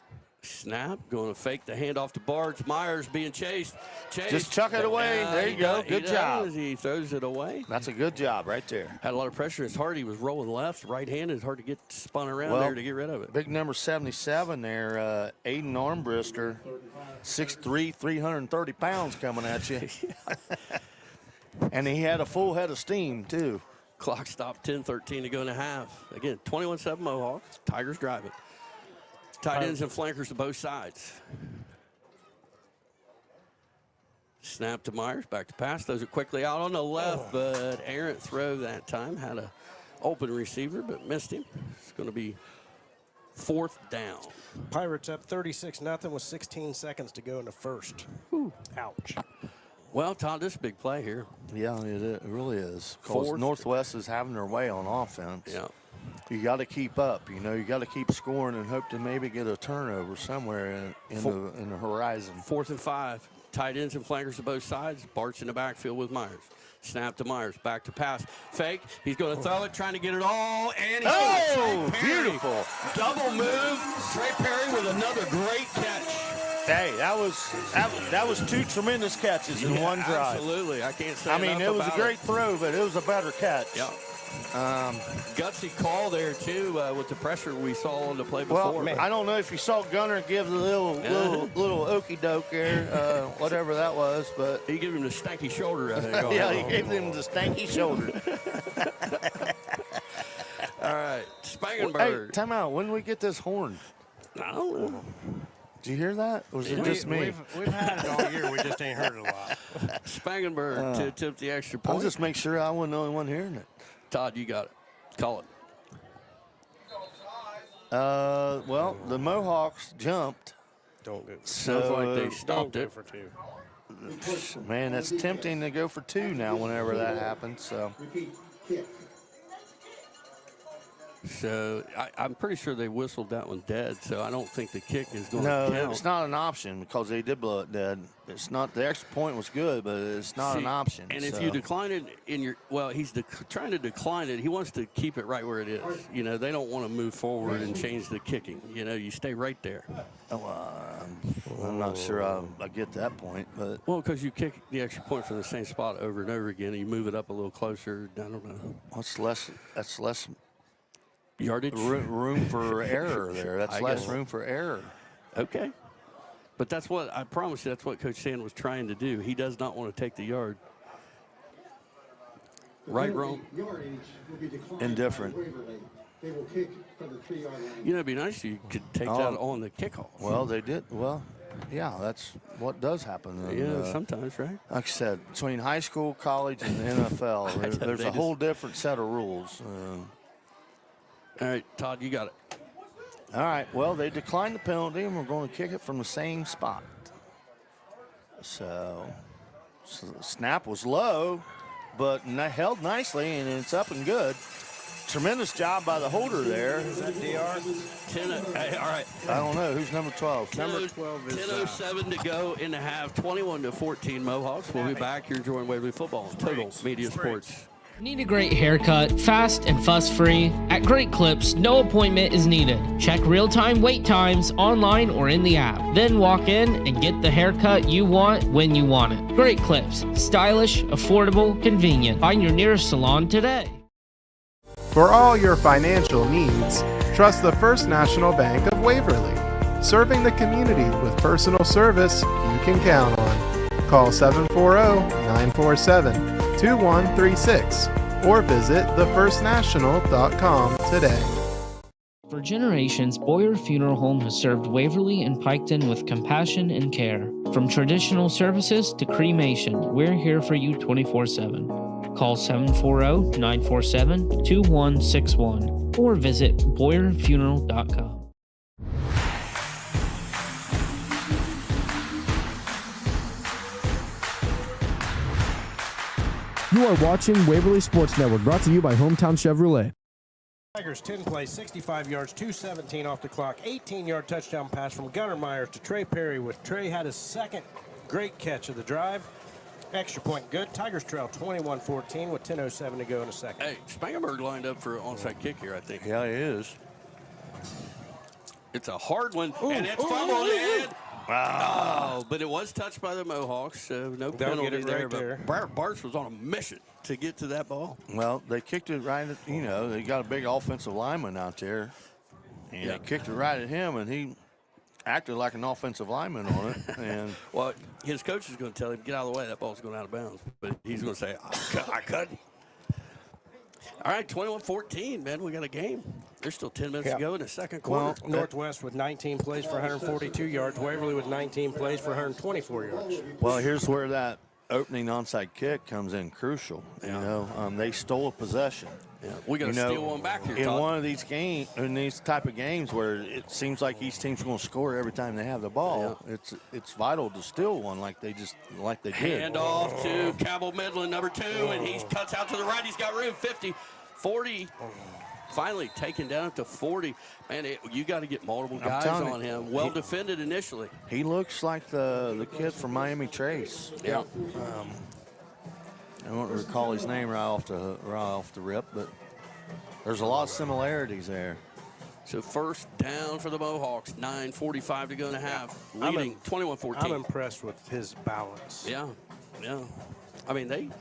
Snap, going to fake the handoff to Barts. Myers being chased. Just chuck it away. There you go. Good job. He throws it away. That's a good job right there. Had a lot of pressure. It's hard. He was rolling left, right-handed. It's hard to get spun around there to get rid of it. Big number 77 there, Aiden Armbrister, 6'3", 330 pounds coming at you. And he had a full head of steam, too. Clock stopped, 10:13 to go in the half. Again, 21-7 Mohawks. Tigers driving. Tight ends and flankers to both sides. Snap to Myers, back to pass. Throws it quickly out on the left, but errant throw that time. Had an open receiver, but missed him. It's going to be 4th down. Pirates up 36-0 with 16 seconds to go in the first. Ouch. Well, Todd, this is a big play here. Yeah, it really is. Because Northwest is having their way on offense. Yeah. You got to keep up. You know, you got to keep scoring and hope to maybe get a turnover somewhere in the horizon. 4th and 5. Tight ends and flankers to both sides. Bart's in the backfield with Myers. Snap to Myers. Back to pass. Fake. He's going to throw it, trying to get it all. And he's beautiful. Double move. Trey Perry with another great catch. Hey, that was 2 tremendous catches in one drive. Absolutely. I can't say I mean, enough it was a about great throw, but it was a better catch. Yeah. Gutsy call there, too, with the pressure we saw on the play before. Well, I don't know if you saw Gunner give the little okey doke there, whatever that was, but he gave him the stanky shoulder, I think. Yeah, he gave him the stanky shoulder. All right, Spangenberg. Hey, time out. When do we get this horn? I don't know. Did you hear that? Or was it just me? We've had it all year. We just ain't heard it a lot. Spangenberg to attempt the extra point. I'll just make sure I wasn't the only one hearing it. Todd, you got it. Call it. Well, the Mohawks jumped. Don't go. Sounds like they stopped it. For 2. Man, that's tempting to go for 2 now whenever that happens. So. So I'm pretty sure they whistled that one dead, so I don't think the kick is going to count. No, it's not an option because they did blow it dead. It's not, the extra point was good, but it's not an option. And if you decline it he's trying to decline it. He wants to keep it right where it is. You know, they don't want to move forward and change the kicking. You know, you stay right there. I'm not sure I get that point, but well, because you kick the extra point from the same spot over and over again, and you move it up a little closer. I don't know. That's less yardage, room for error there. That's less room for error. Okay, but that's what I promise you. That's what Coach Sand was trying to do. He does not want to take the yard. Right, Rome? Indifferent. They will kick from the 3-yard line. You know, it'd be nice if you could take that on the kickoff. Well, they did. Well, yeah, that's what does happen. And, sometimes, right? Like I said, between high school, college, and the NFL, there's a whole different set of rules. All right, Todd, you got it. All right, well, they declined the penalty, and we're going to kick it from the same spot. So the snap was low, but held nicely, and it's up and good. Tremendous job by the holder there. Is that DR? 10, all right. I don't know. Who's number 12? Number 12 is 10:07 to go in the half. 21-14 Mohawks. We'll be back. You're enjoying Waverly Football on Total Media Sports. Need a great haircut, fast and fuss-free? At Great Clips, no appointment is needed. Check real-time wait times online or in the app. Then walk in and get the haircut you want when you want it. Great Clips. Stylish, affordable, convenient. Find your nearest salon today. For all your financial needs, trust the First National Bank of Waverly. Serving the community with personal service you can count on. Call 740-947-2136 or visit thefirstnational.com today. For generations, Boyer Funeral Home has served Waverly and Piketon with compassion and care. From traditional services to cremation, we're here for you 24/7. Call 740-947-2161 or visit BoyerFuneral.com. You are watching Waverly Sports Network, brought to you by Hometown Chevrolet. Tigers 10 plays, 65 yards, 2:17 off the clock, 18-yard touchdown pass from Gunnar Myers to Trey Perry, with Trey had his second great catch of the drive. Extra point good. Tigers trail 21-14 with 10:07 to go in the second. Hey, Spangenberg lined up for an onside kick here, I think. Yeah, he is. It's a hard one, and it's fumbled in. Wow. But it was touched by the Mohawks, so no penalty there. But Bartz was on a mission to get to that ball. Well, they kicked it right at, they got a big offensive lineman out there, and they kicked it right at him, and he acted like an offensive lineman on it. And well, his coach is going to tell him, get out of the way, that ball's going out of bounds. But he's going to say, I couldn't. All right, 21-14, man, we got a game. There's still 10 minutes to go in the second quarter. Well, Northwest with 19 plays for 142 yards. Waverly with 19 plays for 124 yards. Well, here's where that opening onside kick comes in crucial. They stole a possession. Yeah, we got to steal one back here. In one of these games, in these type of games where it seems like each team's going to score every time they have the ball, it's vital to steal one like they did. Hand off to Cabell Midland, number 2, and he cuts out to the right. He's got room, 50, 40. Finally taken down at the 40. Man, you got to get multiple guys on him. Well defended initially. He looks like the kid from Miami Trace. Yeah. I don't recall his name right off the rip, but there's a lot of similarities there. So first down for the Mohawks, 9:45 to go in the half, leading 21-14. I'm impressed with his balance. Yeah. I mean,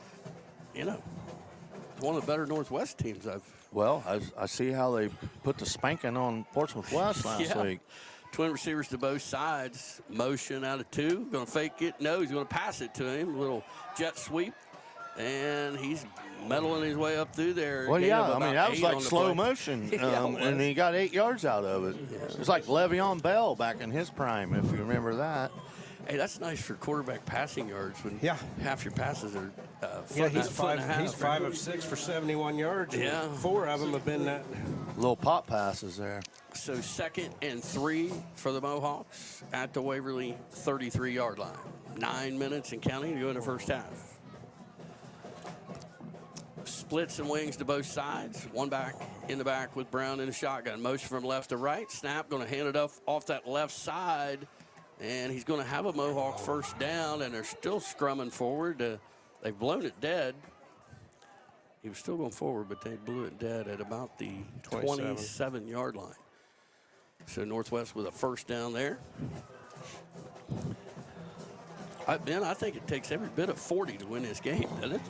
one of the better Northwest teams Well, I see how they put the spanking on Portsmouth West last week. Twin receivers to both sides. Motion out of 2. Going to fake it. No, he's going to pass it to him. A little jet sweep. And he's meddling his way up through there. Well, yeah, I mean, that was like slow motion, and he got 8 yards out of it. Yeah. It was like Le'Veon Bell back in his prime, if you remember that. Hey, that's nice for quarterback passing yards when half your passes are he's 5 of 6 for 71 yards. Yeah. 4 of them have been that. Little pop passes there. So 2nd and 3 for the Mohawks at the Waverly 33-yard line. 9 minutes and counting to go in the first half. Splits and wings to both sides. One back in the back with Brown in the shotgun. Motion from left to right. Snap, going to hand it off that left side. And he's going to have a Mohawk first down, and they're still scrumming forward. They've blown it dead. He was still going forward, but they blew it dead at about the 27-yard line. So Northwest with a first down there. Ben, I think it takes every bit of 40 to win this game, doesn't it?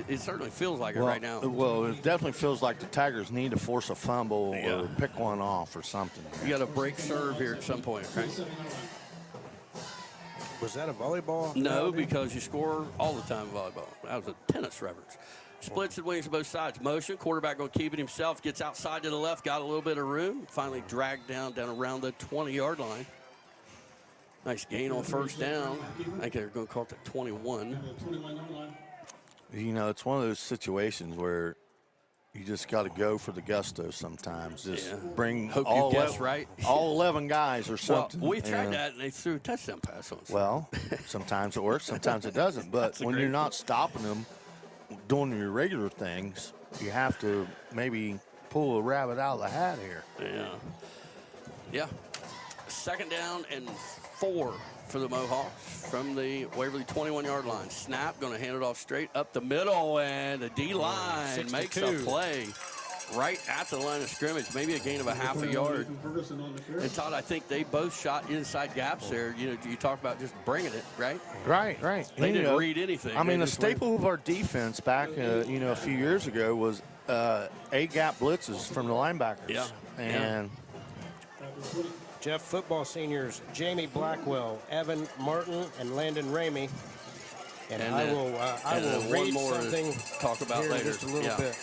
It certainly feels like it right now. Well, it definitely feels like the Tigers need to force a fumble or pick one off or something. You got to break serve here at some point, right? Was that a volleyball? No, because you score all the time in volleyball. That was a tennis reference. Splits and wings to both sides. Motion. Quarterback going to keep it himself. Gets outside to the left. Got a little bit of room. Finally dragged down around the 20-yard line. Nice gain on first down. I think they're going to call it the 21. You know, it's one of those situations where you just got to go for the gusto sometimes. Just bring all 11 guys or something. Well, we tried that, and they threw a touchdown pass on us. Well, sometimes it works, sometimes it doesn't. But when you're not stopping them doing your regular things, you have to maybe pull a rabbit out of the hat here. Yeah. 2nd down and 4 for the Mohawks from the Waverly 21-yard line. Snap, going to hand it off straight up the middle, and the D-line makes a play right at the line of scrimmage, maybe a gain of a half a yard. And Todd, I think they both shot inside gaps there. You know, you talk about just bringing it, right? Right. They didn't read anything. I mean, the staple of our defense back, a few years ago was A-gap blitzes from the linebackers. Yeah. And Jeff football seniors Jamie Blackwell, Evan Martin, and Landon Ramey. And I will read something to talk about later. Just a little bit.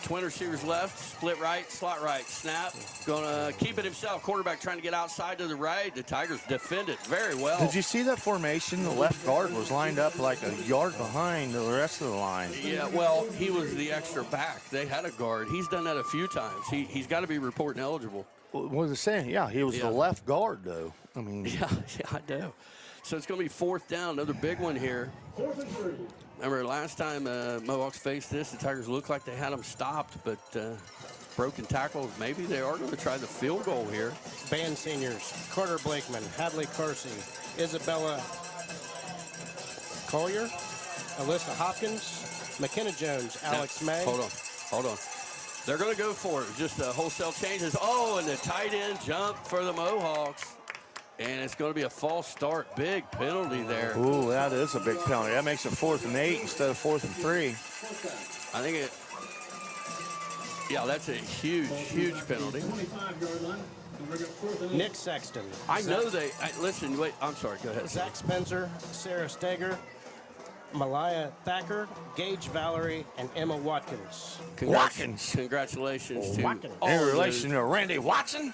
Twin receivers left, split right, slot right, snap. Going to keep it himself. Quarterback trying to get outside to the right. The Tigers defend it very well. Did you see that formation? The left guard was lined up like a yard behind the rest of the line. Yeah, well, he was the extra back. They had a guard. He's done that a few times. He's got to be reporting eligible. What was it saying? Yeah, he was the left guard, though. I mean, yeah, I know. So it's going to be 4th down, another big one here. 4th and 3. Remember last time Mohawks faced this, the Tigers looked like they had them stopped, but broken tackles. Maybe they are going to try the field goal here. Band seniors: Carter Blakeman, Hadley Carsey, Isabella Collier, Alyssa Hopkins, McKenna Jones, Alex May. Hold on. They're going to go for it. Just wholesale changes. Oh, and the tight end jump for the Mohawks. And it's going to be a false start. Big penalty there. Ooh, that is a big penalty. That makes it 4th and 8 instead of 4th and 3. I think it. Yeah, that's a huge penalty. Nick Sexton. I know they. Listen, wait. I'm sorry. Go ahead. Zach Spencer, Sarah Steger, Malaya Thacker, Gage Valerie, and Emma Watkins. Congratulations to all in relation to Randy Watson.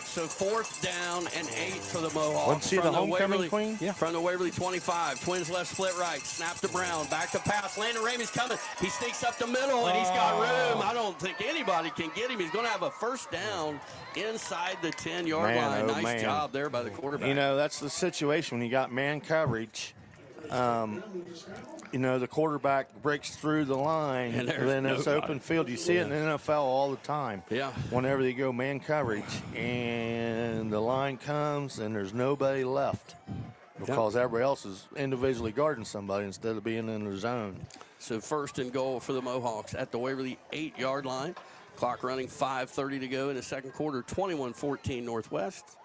So 4th down and 8 for the Mohawks. Let's see the homecoming queen? Yeah. From the Waverly 25. Twins left, split right. Snap to Brown. Back to pass. Landon Ramey's coming. He sneaks up the middle, and he's got room. I don't think anybody can get him. He's going to have a first down inside the 10-yard line. Nice job there by the quarterback. You know, that's the situation when you got man coverage. The quarterback breaks through the line, and then it's open field. You see it in the NFL all the time. Yeah. Whenever they go man coverage, and the line comes, and there's nobody left because everybody else is individually guarding somebody instead of being in the zone. So 1st and goal for the Mohawks at the Waverly 8-yard line. Clock running, 5:30 to go in the second quarter. 21-14 Northwest.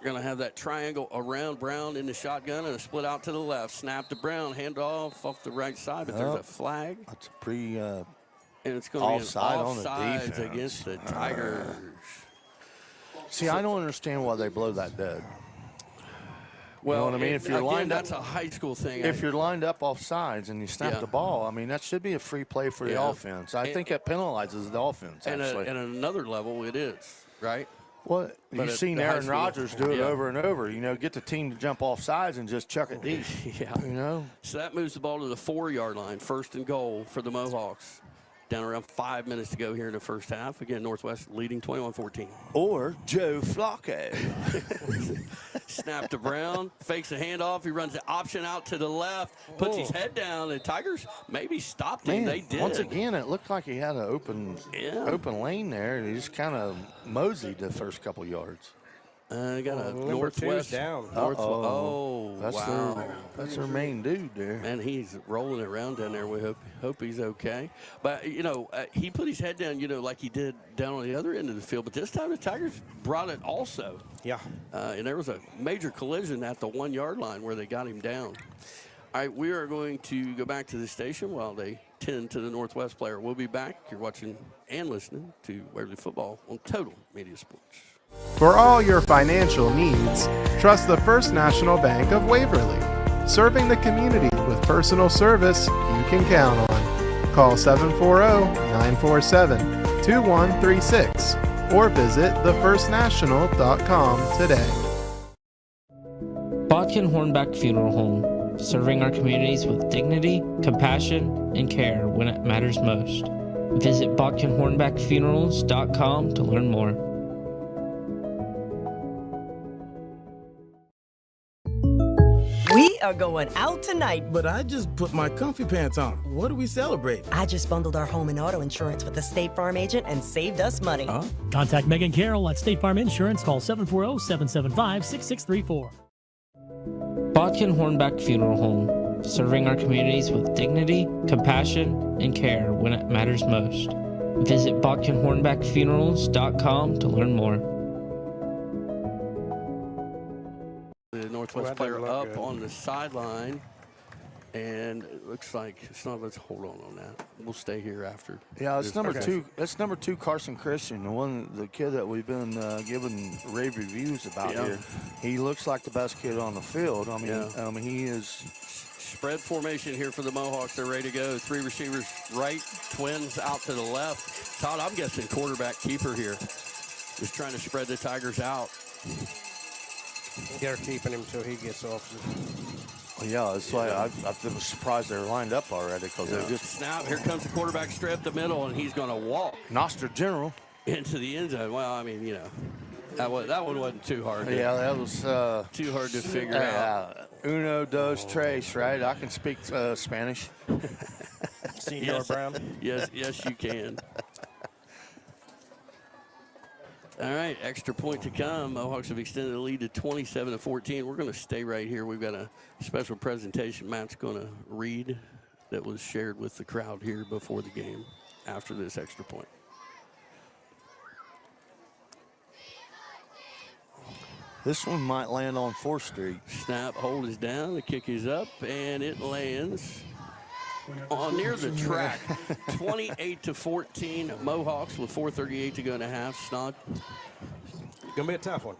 We're going to have that triangle around Brown in the shotgun and a split out to the left. Snap to Brown, hand off the right side, but there's a flag. That's a pretty and it's going to be an offside on the offsides defense against the Tigers. See, I don't understand why they blow that dead. Well, you know what I mean? If you're lined that's up, a high school thing. If you're lined up off sides and you snap the ball, I mean, that should be a free play for the offense. I think that penalizes the offense, actually. And at another level, it is, right? Well, you've seen Aaron Rodgers do it over and over. You know, get the team to jump off sides and just chuck it deep. You know? So that moves the ball to the 4-yard line, 1st and goal for the Mohawks. Down around 5 minutes to go here in the first half. Again, Northwest leading 21-14. Or Joe Flacco. Snap to Brown, fakes a handoff. He runs the option out to the left, puts his head down. The Tigers maybe stopped him. They did. Once again, it looked like he had an open lane there. He just kind of moseyed the first couple yards. Got a Northwest down. That's their main dude there. And he's rolling it around down there. We hope he's okay. But, you know, he put his head down, you know, like he did down on the other end of the field. But this time the Tigers brought it also. Yeah. And there was a major collision at the 1-yard line where they got him down. All right, we are going to go back to the station while they tend to the Northwest player. We'll be back. You're watching and listening to Waverly Football on Total Media Sports. For all your financial needs, trust the First National Bank of Waverly, serving the community with personal service you can count on. Call 740-947-2136 or visit thefirstnational.com today. Bodkin Hornback Funeral Home, serving our communities with dignity, compassion, and care when it matters most. Visit bodkinhornbackfunerals.com to learn more. We are going out tonight. But I just put my comfy pants on. What are we celebrating? I just bundled our home and auto insurance with the State Farm agent and saved us money. Huh? Contact Megan Carroll at State Farm Insurance. Call 740-775-6634. Bodkin Hornback Funeral Home, serving our communities with dignity, compassion, and care when it matters most. Visit bodkinhornbackfunerals.com to learn more. The Northwest player up on the sideline, and it looks like it's not. Let's hold on that. We'll stay here after. Yeah, it's number two. That's number 2, Carson Christian, the kid that we've been giving rave reviews about here. He looks like the best kid on the field. I mean, he is. Spread formation here for the Mohawks. They're ready to go. 3 receivers right, twins out to the left. Todd, I'm guessing quarterback keeper here. Just trying to spread the Tigers out. They're keeping him until he gets off. Yeah, that's why I was surprised they're lined up already because they just snap. Here comes the quarterback straight up the middle, and he's going to walk. Nostra General into the end zone. Well, I mean, you know, that one wasn't too hard. Yeah, that was too hard to figure out. Uno, dos, tres, right? I can speak Spanish. Senor Brown. Yes, you can. All right, extra point to come. Mohawks have extended the lead to 27-14. We're going to stay right here. We've got a special presentation Matt's going to read that was shared with the crowd here before the game after this extra point. This one might land on 4th Street. Snap, hold is down, the kick is up, and it lands on near the track. 28-14, Mohawks with 4:38 to go in a half. Snod. Gonna be a tough one.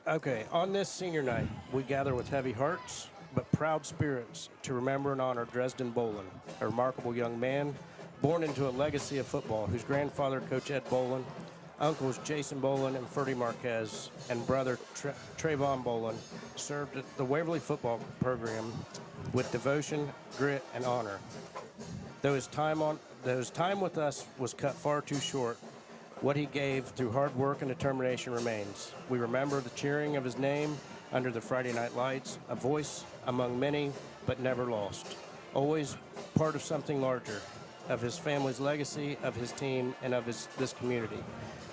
Okay, on this senior night, we gather with heavy hearts but proud spirits to remember and honor Dresden Bolin, a remarkable young man born into a legacy of football, whose grandfather, Coach Ed Bolin, uncles Jason Bolin and Ferdy Marquez, and brother Trayvon Bolin served at the Waverly football program with devotion, grit, and honor. Though his time with us was cut far too short, what he gave through hard work and determination remains. We remember the cheering of his name under the Friday night lights, a voice among many, but never lost. Always part of something larger, of his family's legacy, of his team, and of this community.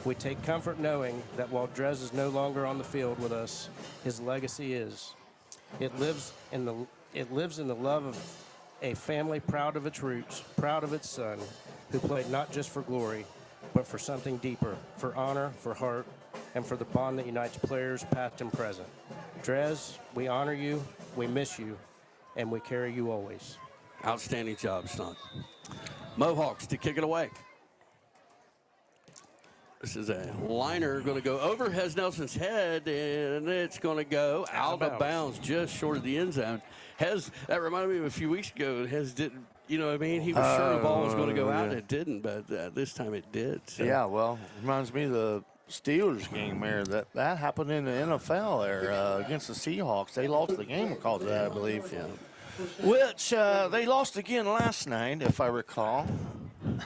We take comfort knowing that while Drez is no longer on the field with us, his legacy is. It lives in the love of a family proud of its roots, proud of its son, who played not just for glory, but for something deeper, for honor, for heart, and for the bond that unites players past and present. Drez, we honor you, we miss you, and we carry you always. Outstanding job, son. Mohawks to kick it away. This is a liner going to go over Hez Nelson's head, and it's going to go out of bounds just short of the end zone. Hez, that reminded me of a few weeks ago. Hez didn't, you know what I mean? He was sure the ball was going to go out, and it didn't, but this time it did. So. Yeah, well, reminds me of the Steelers game there. That happened in the NFL there against the Seahawks. They lost the game because of that, I believe. Yeah. Which they lost again last night, if I recall.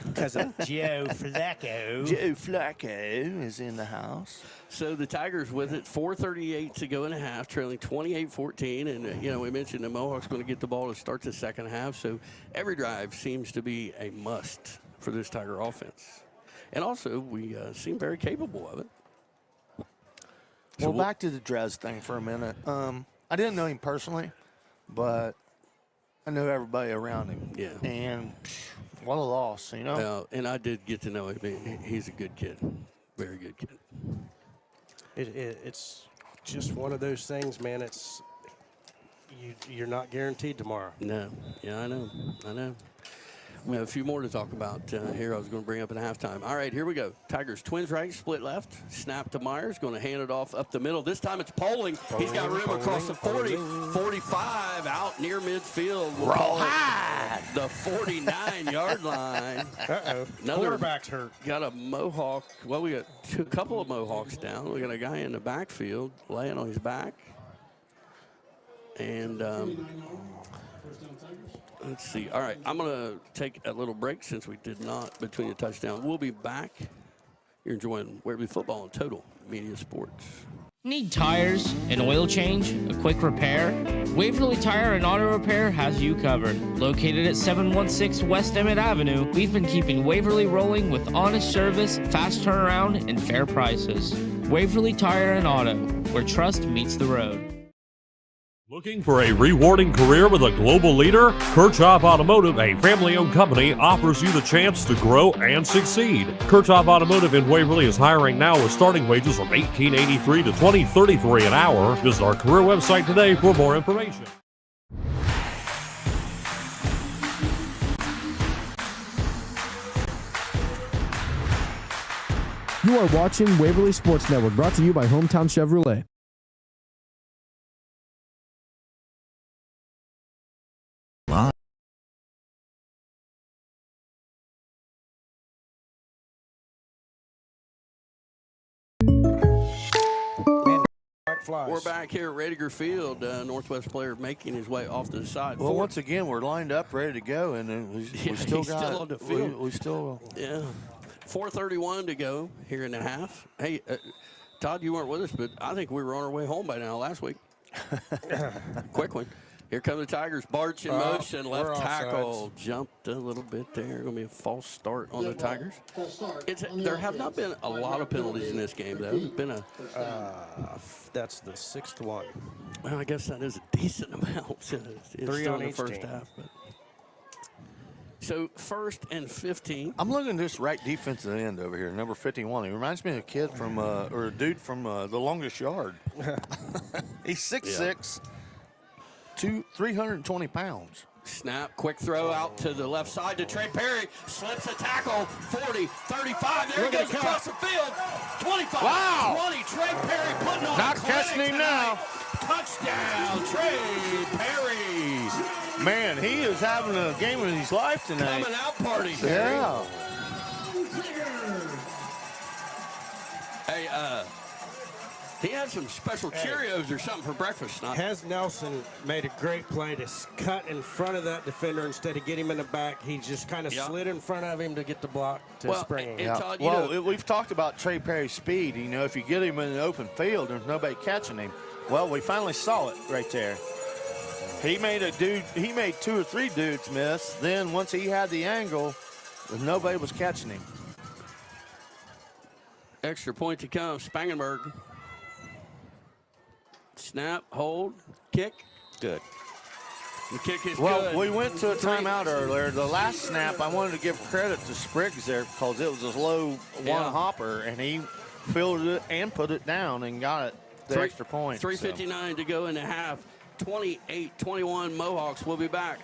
Because of Joe Flacco. Joe Flacco is in the house. So the Tigers with it, 4:38 to go in a half, trailing 28-14. And, you know, we mentioned the Mohawks going to get the ball to start the second half. So every drive seems to be a must for this Tiger offense. And also, we seem very capable of it. Well, back to the Drez thing for a minute. I didn't know him personally, but I know everybody around him. Yeah. And what a loss, you know? And I did get to know him. He's a good kid. Very good kid. It's just one of those things, man. It's you're not guaranteed tomorrow. No. Yeah, I know. We have a few more to talk about here. I was going to bring up at halftime. All right, here we go. Tigers twins right, split left. Snap to Myers. Going to hand it off up the middle. This time it's Poling. He's got room across the 40. 45 out near midfield. We'll call it the 49-yard line. Uh-oh. Quarterback's hurt. Got a Mohawk. Well, we got a couple of Mohawks down. We got a guy in the backfield laying on his back. And let's see. All right, I'm going to take a little break since we did not between the touchdown. We'll be back. You're enjoying Waverly Football and Total Media Sports. Need tires, an oil change, a quick repair? Waverly Tire and Auto Repair has you covered. Located at 716 West Emmett Avenue, we've been keeping Waverly rolling with honest service, fast turnaround, and fair prices. Waverly Tire and Auto, where trust meets the road. Looking for a rewarding career with a global leader? Kirchhoff Automotive, a family-owned company, offers you the chance to grow and succeed. Kirchhoff Automotive in Waverly is hiring now with starting wages from $18.83 to $20.33 an hour. Visit our career website today for more information. You are watching Waverly Sports Network, brought to you by Hometown Chevrolet. We're back here at Radiger Field. Northwest player making his way off to the side. Well, once again, we're lined up, ready to go, and we still got still on the field. We still. Yeah. 4:31 to go here in the half. Hey, Todd, you weren't with us, but I think we were on our way home by now last week. Quick one. Here come the Tigers. Barch in motion. Left tackle jumped a little bit there. Going to be a false start on the Tigers. There have not been a lot of penalties in this game, though. It's been that's the sixth one. Well, I guess that is a decent amount. It's Three on the each first team. half. But. So 1st and 15. I'm looking at this right defensive end over here, number 51. He reminds me of a kid from, or a dude from The Longest Yard. He's 6'6", 320 pounds. Snap, quick throw out to the left side to Trey Perry. Slips a tackle, 40, 35. There he goes across the field. 25, wow. 20. Trey Perry putting on Not catching him now. Touchdown, Trey Perry. Man, he is having a game of his life tonight. Coming out party. Yeah. Hey, he had some special Cheerios or something for breakfast. Hez Nelson made a great play to cut in front of that defender instead of getting him in the back. He just kind of slid in front of him to get the block to spring him. Todd, we've talked about Trey Perry's speed. You know, if you get him in the open field, there's nobody catching him. Well, we finally saw it right there. He made 2 or 3 dudes miss. Then once he had the angle, nobody was catching him. Extra point to come, Spangenberg. Snap, hold, kick. Good. The kick is good. Well, we went to a timeout earlier. The last snap, I wanted to give credit to Spriggs there because it was a low one hopper, and he fielded it and put it down and got it the extra point. 3:59 to go in the half. 28-21 Mohawks. We'll be back.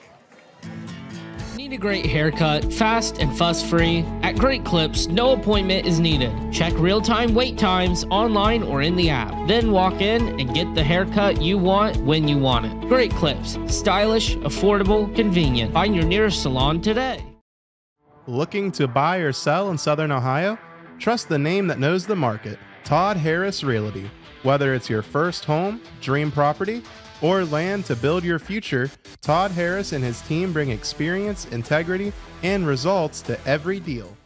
Need a great haircut, fast and fuss-free? At Great Clips, no appointment is needed. Check real-time wait times online or in the app. Then walk in and get the haircut you want when you want it. Great Clips. Stylish, affordable, convenient. Find your nearest salon today. Looking to buy or sell in Southern Ohio? Trust the name that knows the market, Todd Harris Realty. Whether it's your first home, dream property, or land to build your future, Todd Harris and his team bring experience, integrity, and results to every deal.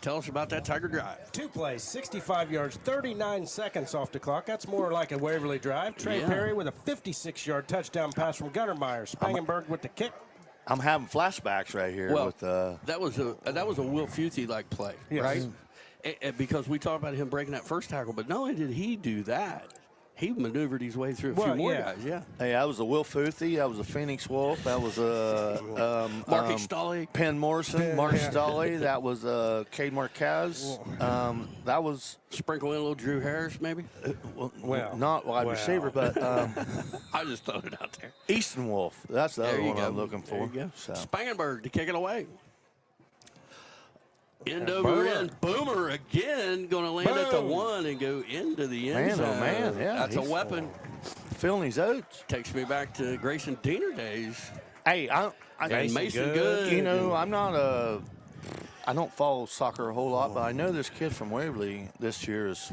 Tell us about that Tiger Drive. 2 plays, 65 yards, 39 seconds off the clock. That's more like a Waverly Drive. Trey Perry with a 56-yard touchdown pass from Gunnermeyer. Spangenberg with the kick. I'm having flashbacks right here. Well, with that was a Will Futhi-like play, right? Because we talked about him breaking that first tackle, but not only did he do that, he maneuvered his way through a few more guys. Yeah. Hey, that was a Will Futhi. That was a Phoenix Wolf. That was a Mark Stolle. Penn Morrison. Mark Stolle. That was Cade Marquez. That was sprinkle in a little Drew Harris, maybe. Well, not wide receiver, but I just thrown it out there. Easton Wolf. That's the other one I'm looking for. There you go. So. Spangenberg to kick it away. End over end. Boomer again going to land at the 1 and go into the end zone. Man, yeah. That's a weapon. Filling his oats. Takes me back to Grayson Diener days. Hey, and Mason Good. You know, I don't follow soccer a whole lot, but I know this kid from Waverly this year is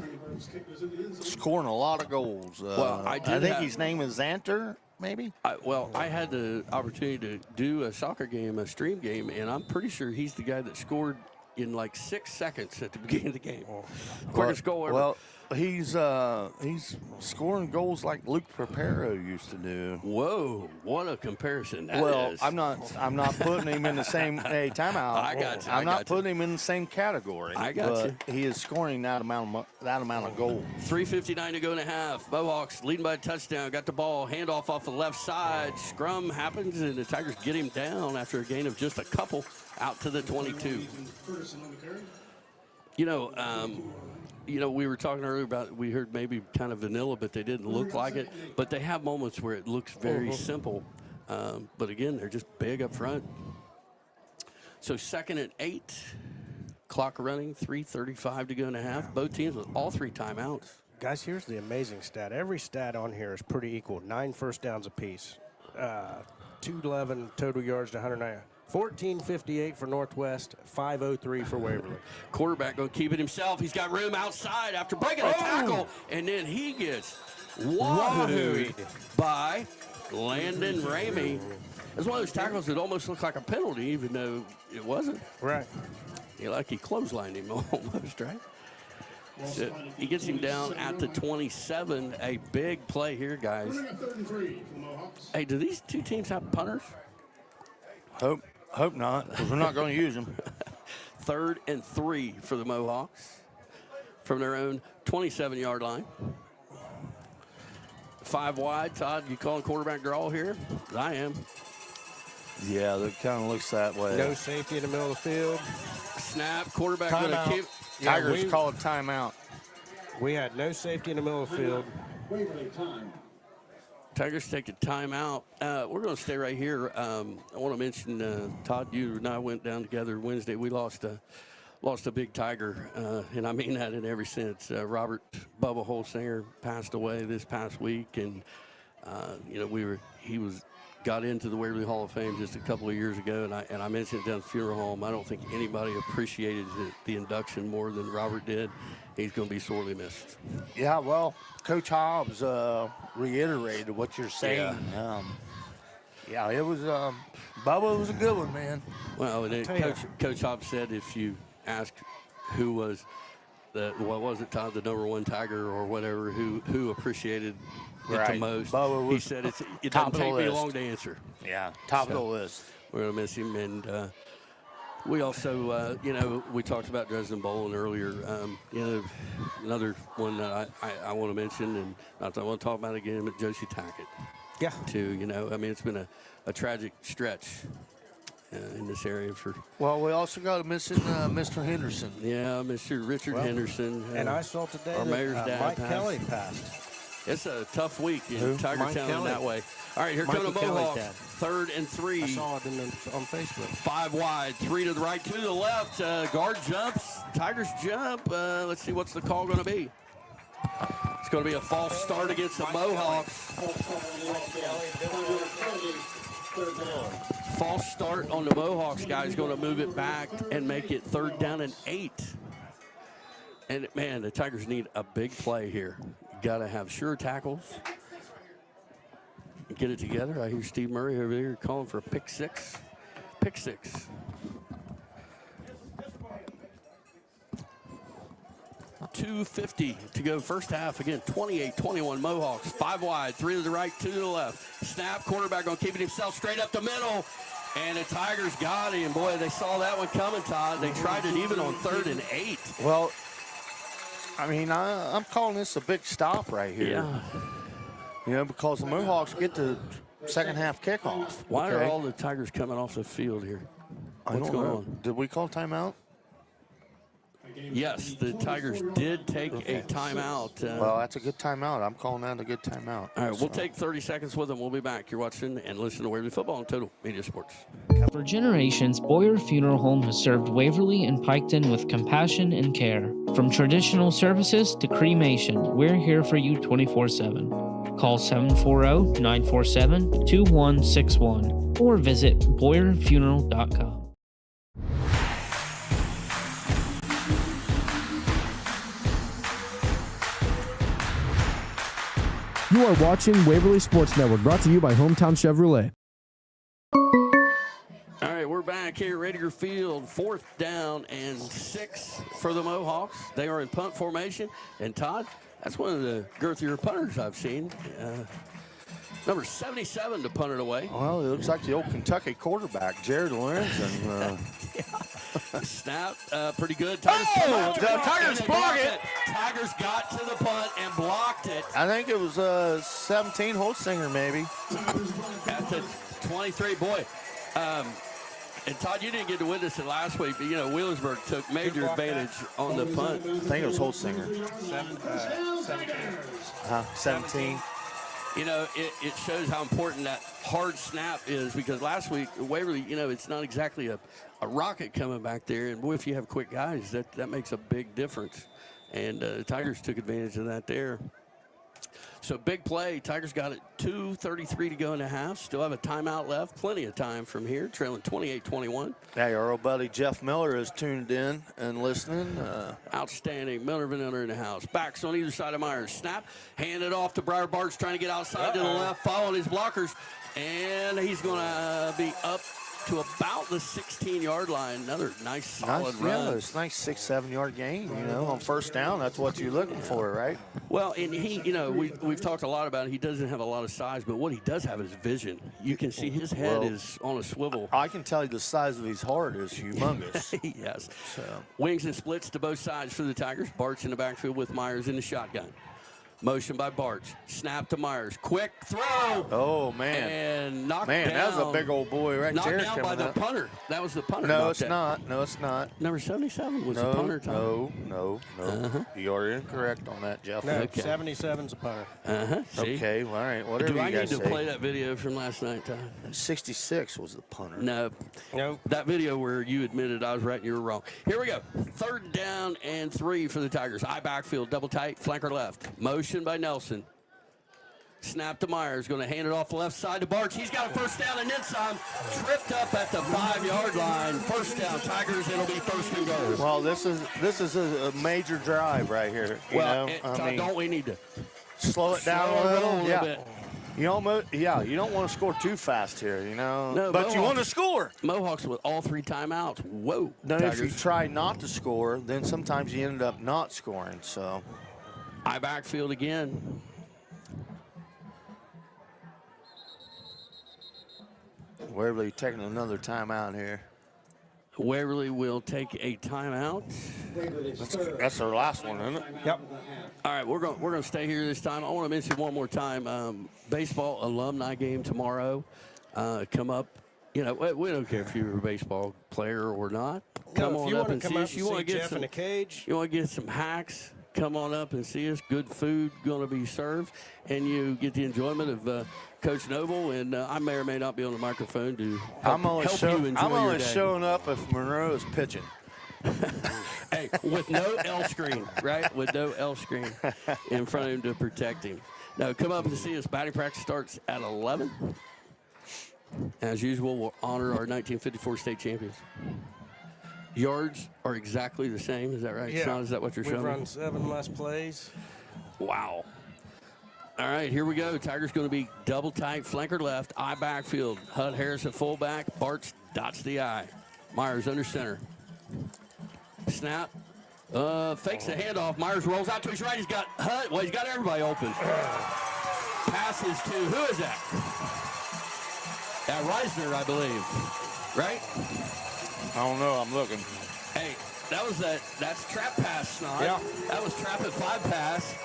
scoring a lot of goals. I think his name is Xanter, maybe? I had the opportunity to do a soccer game, a stream game, and I'm pretty sure he's the guy that scored in like 6 seconds at the beginning of the game. Quickest goal ever. Well, he's scoring goals like Luke Preparo used to do. Whoa, what a comparison that is. I'm not putting him in the same timeout. I got you. I'm not putting him in the same category. I got you. He is scoring that amount of goals. 3:59 to go in a half. Mohawks leading by a touchdown. Got the ball. Handoff off the left side. Scrum happens, and the Tigers get him down after a gain of just a couple out to the 22. You know, we were talking earlier about, we heard maybe kind of vanilla, but they didn't look like it. But they have moments where it looks very simple. But again, they're just big up front. So 2nd and 8. Clock running, 3:35 to go in a half. Both teams with all 3 timeouts. Guys, here's the amazing stat. Every stat on here is pretty equal. 9 first downs apiece. 211 total yards to 109. 14:58 for Northwest, 5:03 for Waverly. Quarterback going to keep it himself. He's got room outside after breaking a tackle, and then he gets wahooed by Landon Ramey. It's one of those tackles that almost looked like a penalty, even though it wasn't. Right. He clotheslined him almost, right? So he gets him down at the 27. A big play here, guys. Hey, do these two teams have punters? Hope not, because we're not going to use them. 3rd and 3 for the Mohawks from their own 27-yard line. 5 wide. Todd, you calling quarterback draw here? I am. Yeah, it kind of looks that way. No safety in the middle of the field. Snap. Quarterback going to keep. Tigers call it timeout. We had no safety in the middle of the field. Tigers take a timeout. We're going to stay right here. I want to mention, Todd, you and I went down together Wednesday. We lost a big Tiger, and I mean that in every sense. Robert Bubba Holsinger passed away this past week, and he got into the Waverly Hall of Fame just a couple of years ago, and I mentioned it down at the funeral home. I don't think anybody appreciated the induction more than Robert did. He's going to be sorely missed. Yeah, well, Coach Hobbs reiterated what you're saying. Yeah, it was Bubba was a good one, man. Well, Coach Hobbs said if you ask who was what was it, Todd, the #1 Tiger or whatever, who appreciated it the most, he said it doesn't take me long to answer. Yeah, top of the list. We're going to miss him, and we also, we talked about Dresden Bowling earlier. Another one that I want to mention, and I want to talk about it again, but Josie Tackett. Yeah. Too, it's been a tragic stretch. in this area for. Well, we also got a missing Mr. Henderson. Yeah, Mr. Richard Henderson. And I saw today our mayor's that dad Mike passed. Kelly passed. It's a tough week in Tiger Mike Town Kelly. that way. All right, here come the Mikey Mohawks. Kelly's dad. 3rd and 3. I saw it on Facebook. 5 wide, 3 to the right, 2 to the left. Guard jumps. Tigers jump. Let's see what's the call going to be. It's going to be a false start against the Mohawks. False start on the Mohawks, guys. Going to move it back and make it 3rd down and 8. And, man, the Tigers need a big play here. Got to have sure tackles. Get it together. I hear Steve Murray over there calling for a pick 6. Pick 6. .250 to go first half. Again, 28-21 Mohawks. 5 wide, 3 to the right, 2 to the left. Snap, quarterback going to keep it himself straight up the middle. And the Tigers got him. Boy, they saw that one coming, Todd. They tried it even on 3rd and 8. Well, I mean, I'm calling this a big stop right here. Yeah. You know, because the Mohawks get the second half kickoff. Why are all the Tigers coming off the field here? What's going on? Did we call timeout? Yes, the Tigers did take a timeout. Well, that's a good timeout. I'm calling that a good timeout. All right, we'll take 30 seconds with them. We'll be back. You're watching and listening to Waverly Football on Total Media Sports. For generations, Boyer Funeral Home has served Waverly and Piketon with compassion and care. From traditional services to cremation, we're here for you 24/7. Call 740-947-2161 or visit BoyerFuneral.com. You are watching Waverly Sports Network, brought to you by Hometown Chevrolet. All right, we're back here at Edgar Field. 4th down and 6 for the Mohawks. They are in punt formation. And Todd, that's one of the girthier punters I've seen. Number 77 to punt it away. Well, it looks like the old Kentucky quarterback, Jared Lorenzen. Snap, pretty good. Tigers Tigers block it. Tigers got to the punt and blocked it. I think it was 17 Holtzinger, maybe. At the 23, boy. And Todd, you didn't get to witness it last week, but, you know, Wheelersburg took major advantage on the punt. I think it was Holtzinger. 17. You know, it shows how important that hard snap is, because last week, Waverly, you know, it's not exactly a rocket coming back there. And, boy, if you have quick guys, that makes a big difference. And the Tigers took advantage of that there. So, big play. Tigers got it 2:33 to go in the half. Still have a timeout left. Plenty of time from here, trailing 28-21. Hey, our old buddy Jeff Miller is tuned in and listening. Outstanding. Miller Vanilla in the house. Backs on either side of Myers. Snap. Hand it off to Briar Bartz, trying to get outside to the left, following his blockers. And he's going to be up to about the 16-yard line. Another nice, solid run. Yeah, it's a nice 6-7 yard gain, you know, on first down. That's what you're looking for, right? Well, and he, you know, we've talked a lot about it. He doesn't have a lot of size, but what he does have is vision. You can see his head is on a swivel. I can tell you the size of his heart is humongous. Yes. So. Wings and splits to both sides for the Tigers. Bartz in the backfield with Myers in the shotgun. Motion by Bartz. Snap to Myers. Quick throw. Oh, man. And knocked down. Man, that was a big old boy right there. Knocked down by the punter. That was the punter. No, it's not. No, it's not. Number 77 was the punter, Tom. No. You are incorrect on that, Jeff. No, Okay. 77's a punter. See? Okay, well, all right. Whatever Do I you need guys to say. play that video from last night, Tom? 66 was the punter. No. No. That video where you admitted I was right and you were wrong. Here we go. 3rd down and 3 for the Tigers. I backfield, double tight, flanker left. Motion by Nelson. Snap to Myers. Going to hand it off the left side to Bartz. He's got a first down and then some. Tripped up at the 5-yard line. First down, Tigers. It'll be 1st and goal. Well, this is a major drive right here. You know? Don't we need to slow it down slow a little? roll Yeah. bit? You don't want to score too fast here, you know. No, but you want to score. Mohawks with all 3 timeouts. Whoa. Then if you Tigers. try not to score, then sometimes you end up not scoring. So I backfield again. Waverly taking another timeout here. Waverly will take a timeout. That's our last one, isn't it? Yep. All right, we're going to stay here this time. I want to mention one more time, baseball alumni game tomorrow. Come up You know, we don't care if you're a baseball player or not. Come No, if on you up wanna and come see out us. and You want see to get Jeff some in a cage? You want to get some hacks? Come on up and see us. Good food going to be served, and you get the enjoyment of Coach Noble. And I may or may not be on the microphone to help you enjoy I'm your only day. showing up if Monroe is pitching. Hey, with no L screen, right? With no L screen in front of him to protect him. Now, come up and see us. Batting practice starts at 11. As usual, we'll honor our 1954 state champions. Yards are exactly the same. Is that right? Yeah. Son, is that what you're showing We've me? run 7 less plays. Wow. All right, here we go. Tigers going to be double tight, flanker left, I backfield. Hud Harris at fullback. Bartz dots the I. Myers under center. Snap. Fakes the handoff. Myers rolls out to his right. He's got Hud. Well, he's got everybody open. Passes to, who is that? Reisner, I believe. Right? I don't know. I'm looking. Hey, that's trap pass, Snod. Yeah. That was trap at 5 pass.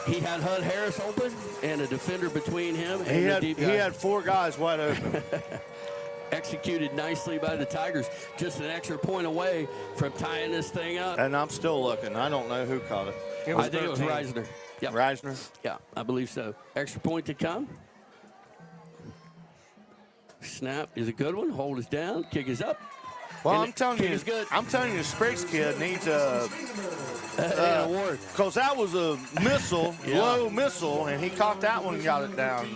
He had Hud Harris open and a defender between him and the deep guy. He had 4 guys wide open. Executed nicely by the Tigers. Just an extra point away from tying this thing up. And I'm still looking. I don't know who caught it. I think it was Reisner. Yep. Reisner? Yeah, I believe so. Extra point to come. Snap is a good one. Hold is down. Kick is up. Well, And I'm telling kick you, is good. the Spriggs kid needs a award. Because that was a missile, Yeah. low missile, and he caught that one and got it down.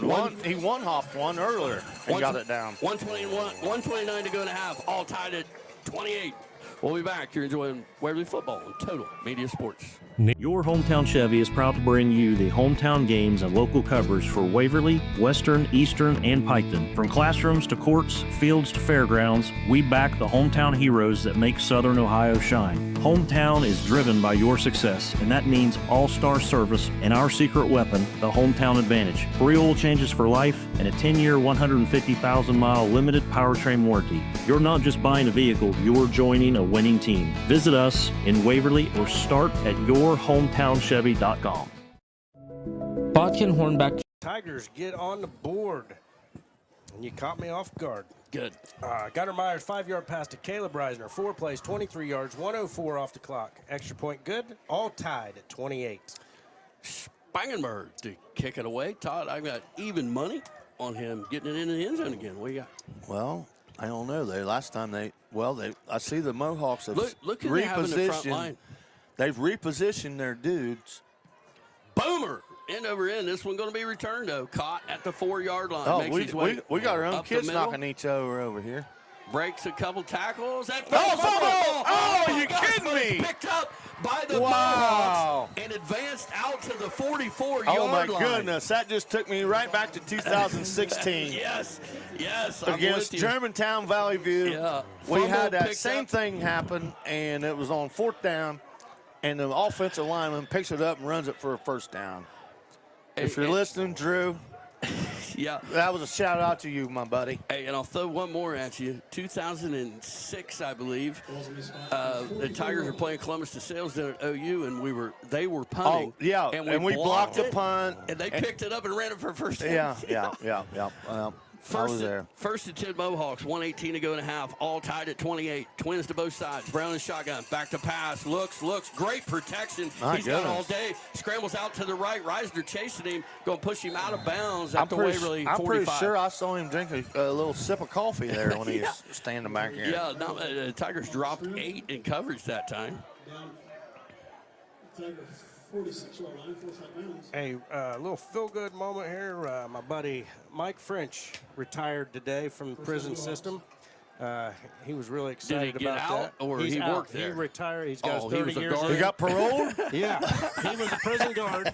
He one-hopped one earlier and got it down. 129 to go and a half. All tied at 28. We'll be back. You're enjoying Waverly football on Total Media Sports. Your Hometown Chevy is proud to bring you the hometown games and local coverage for Waverly, Western, Eastern, and Piketon. From classrooms to courts, fields to fairgrounds, we back the hometown heroes that make Southern Ohio shine. Hometown is driven by your success, and that means all-star service and our secret weapon, the Hometown Advantage. Free oil changes for life and a 10-year, 150,000-mile limited powertrain warranty. You're not just buying a vehicle, you're joining a winning team. Visit us in Waverly or start at yourhometownchevy.com. Bodkin Hornback. Tigers get on the board. And you caught me off guard. Good. Gunnar Myers, 5-yard pass to Caleb Reisner. 4 plays, 23 yards, 104 off the clock. Extra point good. All tied at 28. Spangenberg to kick it away. Todd, I've got even money on him getting it into the end zone again. What do you got? Well, I don't know. Last time I see the Mohawks have Look who they have in the front line. They've repositioned their dudes. Boomer. End over end. This one going to be returned, though. Caught at the 4-yard line. Oh, Makes his way we got our own up the kids middle. knocking each other over here. Breaks a couple tackles. That fumble! Oh, you kidding me? Picked up by the Wow. Mohawks and advanced out to the 44-yard line. Oh, my goodness. That just took me right back to 2016. Yes. Against Germantown Valley View. Yeah. We Fumble had that picked same up. thing happen, and it was on 4th down, and the offensive lineman picks it up and runs it for a first down. If you're listening, Drew, yeah, that was a shout out to you, my buddy. Hey, and I'll throw one more at you. 2006, I believe, the Tigers are playing Columbus to Sales down at OU, and they were punting. Oh, yeah, and we blocked the it, punt. and they picked it up and ran it for a first down. Yeah. I was there. First and 10 Mohawks, 1:18 to go and a half, all tied at 28. Twins to both sides. Brown and shotgun, back to pass. Looks, great protection. He's got all day. Scrambles out to the right. Reisner chasing him, going to push him out of bounds at the Waverly 45. I'm pretty sure I saw him drink a little sip of coffee there when he was standing back here. Yeah, no, Tigers dropped 8 in coverage that time. Hey, a little feel-good moment here. My buddy Mike French retired today from the prison system. He was really excited Did he get about out, that. or He's he out. worked there? He retired. He's got Oh, his he 30 was a years. guard? He got paroled? Yeah, he was a prison guard.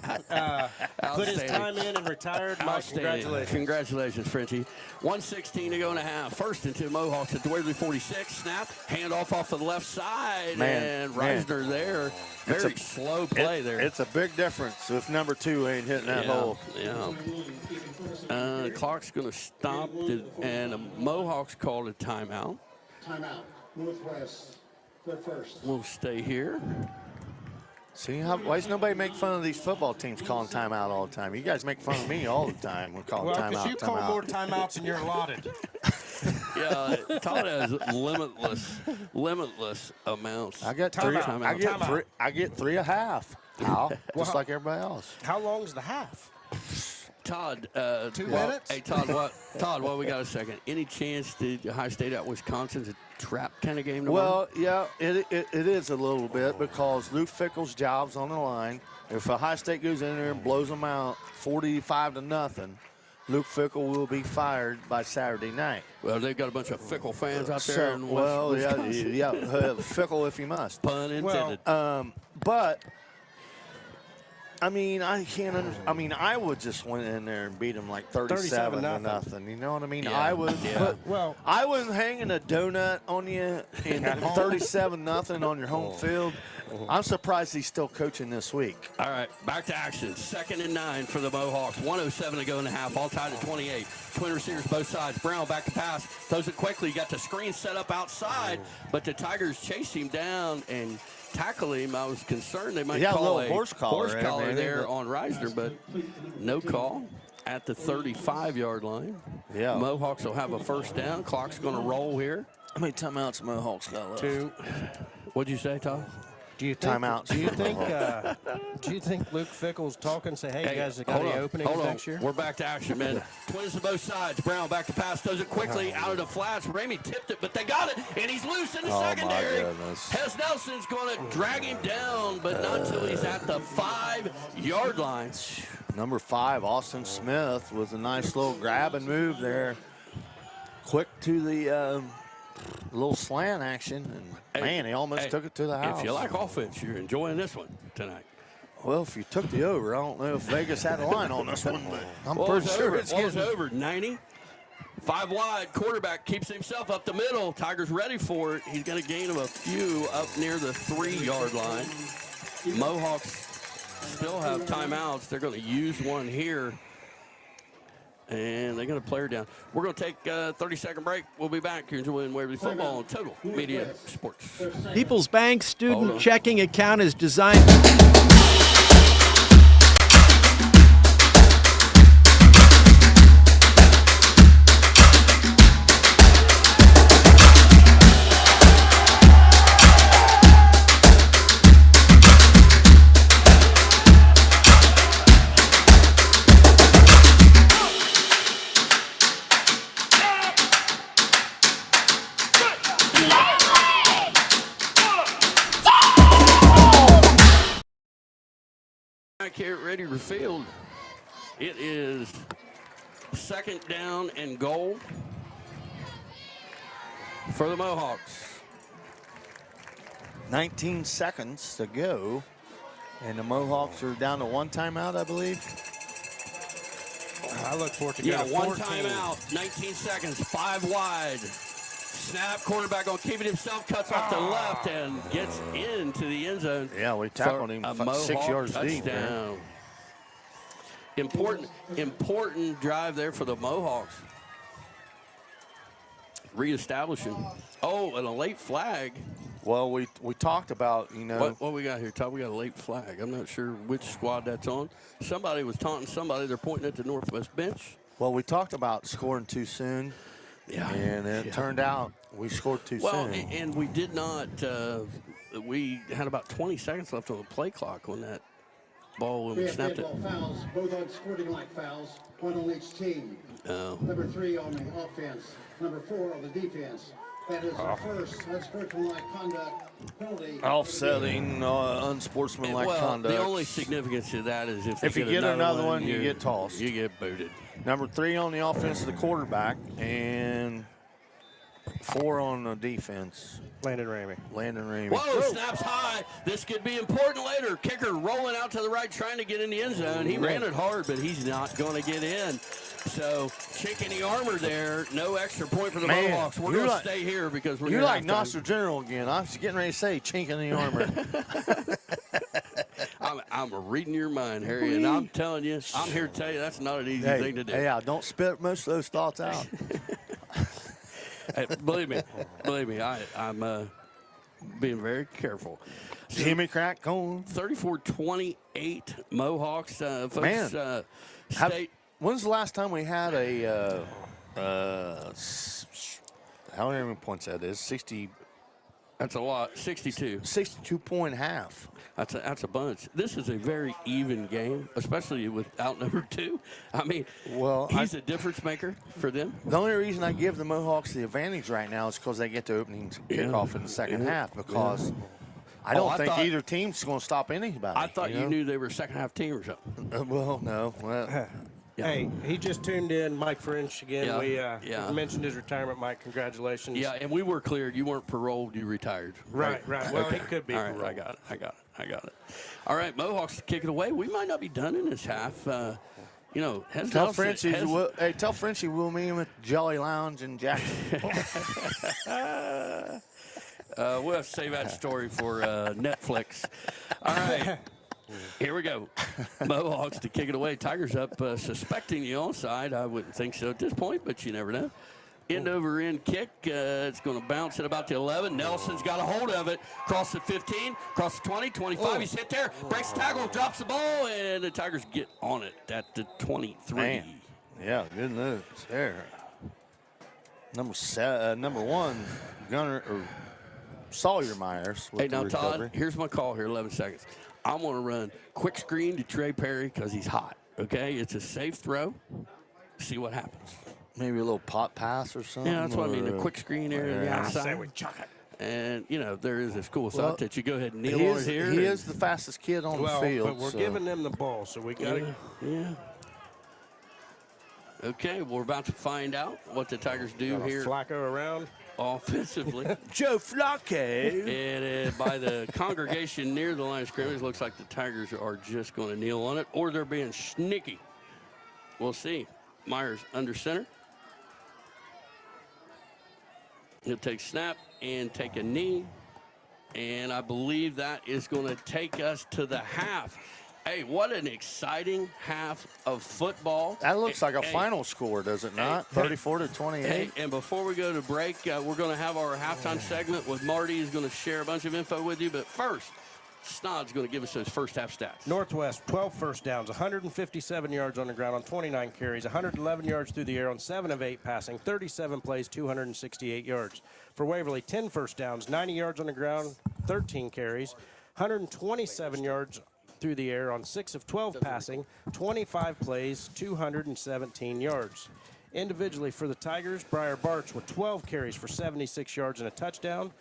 Put his time in and retired. Mike, congratulations. Congratulations, Frenchie. 1:16 to go and a half. First and 10 Mohawks at the Waverly 46. Snap, handoff off to the left side, and Reisner there. Very slow play there. It's a big difference if number 2 ain't hitting that hole. Yeah. The clock's going to stop, and the Mohawks called a timeout. Timeout. Northwest. They're first. We'll stay here. See, why does nobody make fun of these football teams calling timeout all the time? You guys make fun of me all the time. We're calling Well, timeout. because you call more timeouts than you're allotted. Yeah, Todd has limitless amounts. I get three. I get 3.5. How? Just like everybody else. How long is the half? Todd, 2 minutes? Hey, Todd, what we got a second. Any chance that Ohio State at Wisconsin's a trap kind of game tomorrow? Well, yeah, it is a little bit because Luke Fickell's job's on the line. If Ohio State goes in there and blows them out 45-0, Luke Fickell will be fired by Saturday night. Well, they've got a bunch of Fickell fans out there in Wisconsin. yeah, Fickell if you must. Pun intended. But I mean, I can't. I mean, Iowa just went in there and beat them like 37-0. You know what I mean? Yeah. Iowa. Yeah. Well, Iowa hanging a donut on you and 37-0 on your home field. I'm surprised he's still coaching this week. All right, back to action. 2nd and 9 for the Mohawks. 1:07 to go in the half. All tied at 28. Twin receivers both sides. Brown back to pass. Throws it quickly. Got the screen set up outside, but the Tigers chased him down and tackle him. I was concerned they might call a horse collar there on Reisner, but no call at the 35-yard line. Yeah. Mohawks will have a first down. Clock's going to roll here. How many timeouts Mohawks got left? 2. What'd you say, Todd? Do you think, timeouts? Do you think Luke Fickell's talking? Say, hey, you guys got any openings next year? We're back to action, man. Twins to both sides. Brown back to pass. Throws it quickly out of the flats. Ramey tipped it, but they got it, and he's loose in the secondary. Hes Nelson's going to drag him down, but not until he's at the 5-yard line. Number 5, Austin Smith, with a nice little grab and move there. Quick to the little slant action, and man, he almost took it to the house. If you like offense, you're enjoying this one tonight. Well, if you took the over, I don't know if Vegas had a line on this one, but I'm pretty sure it's getting over. 90. 5 wide. Quarterback keeps himself up the middle. Tigers ready for it. He's going to gain him a few up near the 3-yard line. Mohawks still have timeouts. They're going to use one here. And they're going to play her down. We're going to take a 30-second break. We'll be back. You're enjoying Waverly Football on Total Media Sports. People's Bank student checking account is designed. Here, ready to field. It is 2nd down and goal for the Mohawks. 19 seconds to go, and the Mohawks are down to 1 timeout, I believe. I look forward to getting 1 14. timeout. 19 seconds. 5 wide. Snap. Quarterback on keeping himself. Cuts off the left and gets into the end zone. Yeah, we tackled him 6 yards deep. Important drive there for the Mohawks. Reestablishing. Oh, and a late flag. Well, we talked about, you know. What we got here, Todd? We got a late flag. I'm not sure which squad that's on. Somebody was taunting somebody. They're pointing at the Northwest bench. Well, we talked about scoring too soon. Yeah. And it turned out we scored too soon. Well, and we did not. We had about 20 seconds left on the play clock on that ball when we snapped it. Fouls, both unsporting-like fouls, 1 on each team. Number 3 on the offense, number 4 on the defense. That is the first unsportsmanlike conduct penalty. Offsetting unsportsmanlike conduct. The only significance to that is if you get another one, you get tossed. You get booted. Number 3 on the offense, the quarterback, and 4 on the defense. Landon Ramey. Whoa, snaps high. This could be important later. Kicker rolling out to the right, trying to get in the end zone. He ran it hard, but he's not going to get in. So, chink in the armor there. No extra point for the Mohawks. We're going to stay here because we're You're like Nostra General again. I was getting ready to say chink in the armor. I'm reading your mind, Harry, and I'm telling you, I'm here to tell you that's not an easy thing to do. Yeah, don't spit most of those thoughts out. Hey, believe me, I'm being very careful. Jimmy Crack going. 34-28 Mohawks. Folks, when's the last time we had a how many points that is? 60. That's a lot. 62. 62-point half. That's a bunch. This is a very even game, especially without number 2. I mean, he's a difference maker for them. The only reason I give the Mohawks the advantage right now is because they get the opening kickoff in the second half, because I don't think either team's going to stop anybody. I thought you knew they were a second-half team or something. Well, no. Well, Hey, he just tuned in, Mike French again. We mentioned his retirement, Mike. Congratulations. Yeah, and we were cleared. You weren't paroled. You retired. Right. Well, he could be paroled. Right, I got it. All right, Mohawks kick it away. We might not be done in this half. tell Frenchie we'll meet him at Jolly Lounge in Jackson. We'll have to save that story for Netflix. All right. Here we go. Mohawks to kick it away. Tigers up, suspecting the onside. I wouldn't think so at this point, but you never know. End-over-end kick. It's going to bounce at about the 11. Nelson's got a hold of it. Cross the 15, cross the 20, 25. He's hit there. Breaks the tackle, drops the ball, and the Tigers get on it at the 23. Man. Yeah, good news there. Number 1, Gunner or Sawyer Myers. Hey, now, Todd, here's my call here, 11 seconds. I'm going to run quick screen to Trey Perry because he's hot, okay? It's a safe throw. See what happens. Maybe a little pot pass or something. Yeah, that's what I mean, a quick screen area on the outside. I say we chuck it. And, there is a school thought that you go ahead and kneel on it here. He is the fastest kid on the field. But we're giving them the ball, so we got to. Yeah. Okay, we're about to find out what the Tigers do here. Flacco around. Offensively. Joe Flacco. And by the congregation near the line of scrimmage, looks like the Tigers are just going to kneel on it, or they're being sneaky. We'll see. Myers under center. He'll take snap and take a knee. And I believe that is going to take us to the half. Hey, what an exciting half of football. That looks like a final score, does it not? 34-28. Hey, and before we go to break, we're going to have our halftime segment with Marty. He's going to share a bunch of info with you. But first, Snod's going to give us those first half stats. Northwest, 12 first downs, 157 yards on the ground on 29 carries, 111 yards through the air on 7 of 8 passing, 37 plays, 268 yards. For Waverly, 10 first downs, 90 yards on the ground, 13 carries, 127 yards through the air on 6 of 12 passing, 25 plays, 217 yards. Individually for the Tigers, Briar Barch with 12 carries for 76 yards and a touchdown.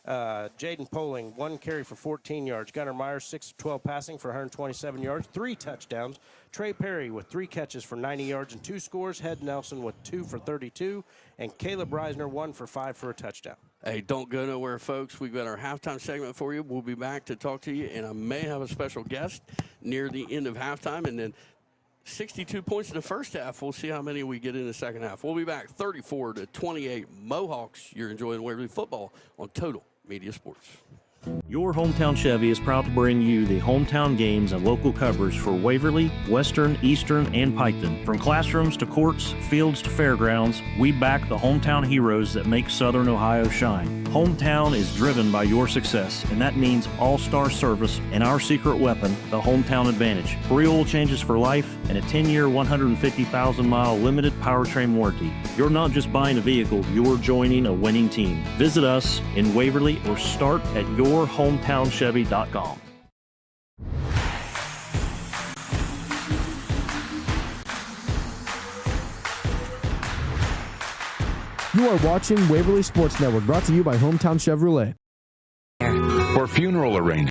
Jaden Poling, 1 carry for 14 yards. Gunnar Myers, 6 of 12 passing for 127 yards, 3 touchdowns. Trey Perry with 3 catches for 90 yards and 2 scores. Head Nelson with 2 for 32. And Caleb Reisner, 1 for 5 for a touchdown. Hey, don't go nowhere, folks. We've got our halftime segment for you. We'll be back to talk to you, and I may have a special guest near the end of halftime. And then 62 points in the first half. We'll see how many we get in the second half. We'll be back 34-28. Mohawks, you're enjoying Waverly football on Total Media Sports. Your Hometown Chevy is proud to bring you the hometown games and local coverage for Waverly, Western, Eastern, and Piketon. From classrooms to courts, fields to fairgrounds, we back the hometown heroes that make Southern Ohio shine. Hometown is driven by your success, and that means all-star service and our secret weapon, the Hometown Advantage. Free oil changes for life and a 10-year, 150,000-mile limited powertrain warranty. You're not just buying a vehicle, you're joining a winning team. Visit us in Waverly or start at yourhometownchevy.com. You are watching Waverly Sports Network, brought to you by Hometown Chevrolet. For funeral arrangements.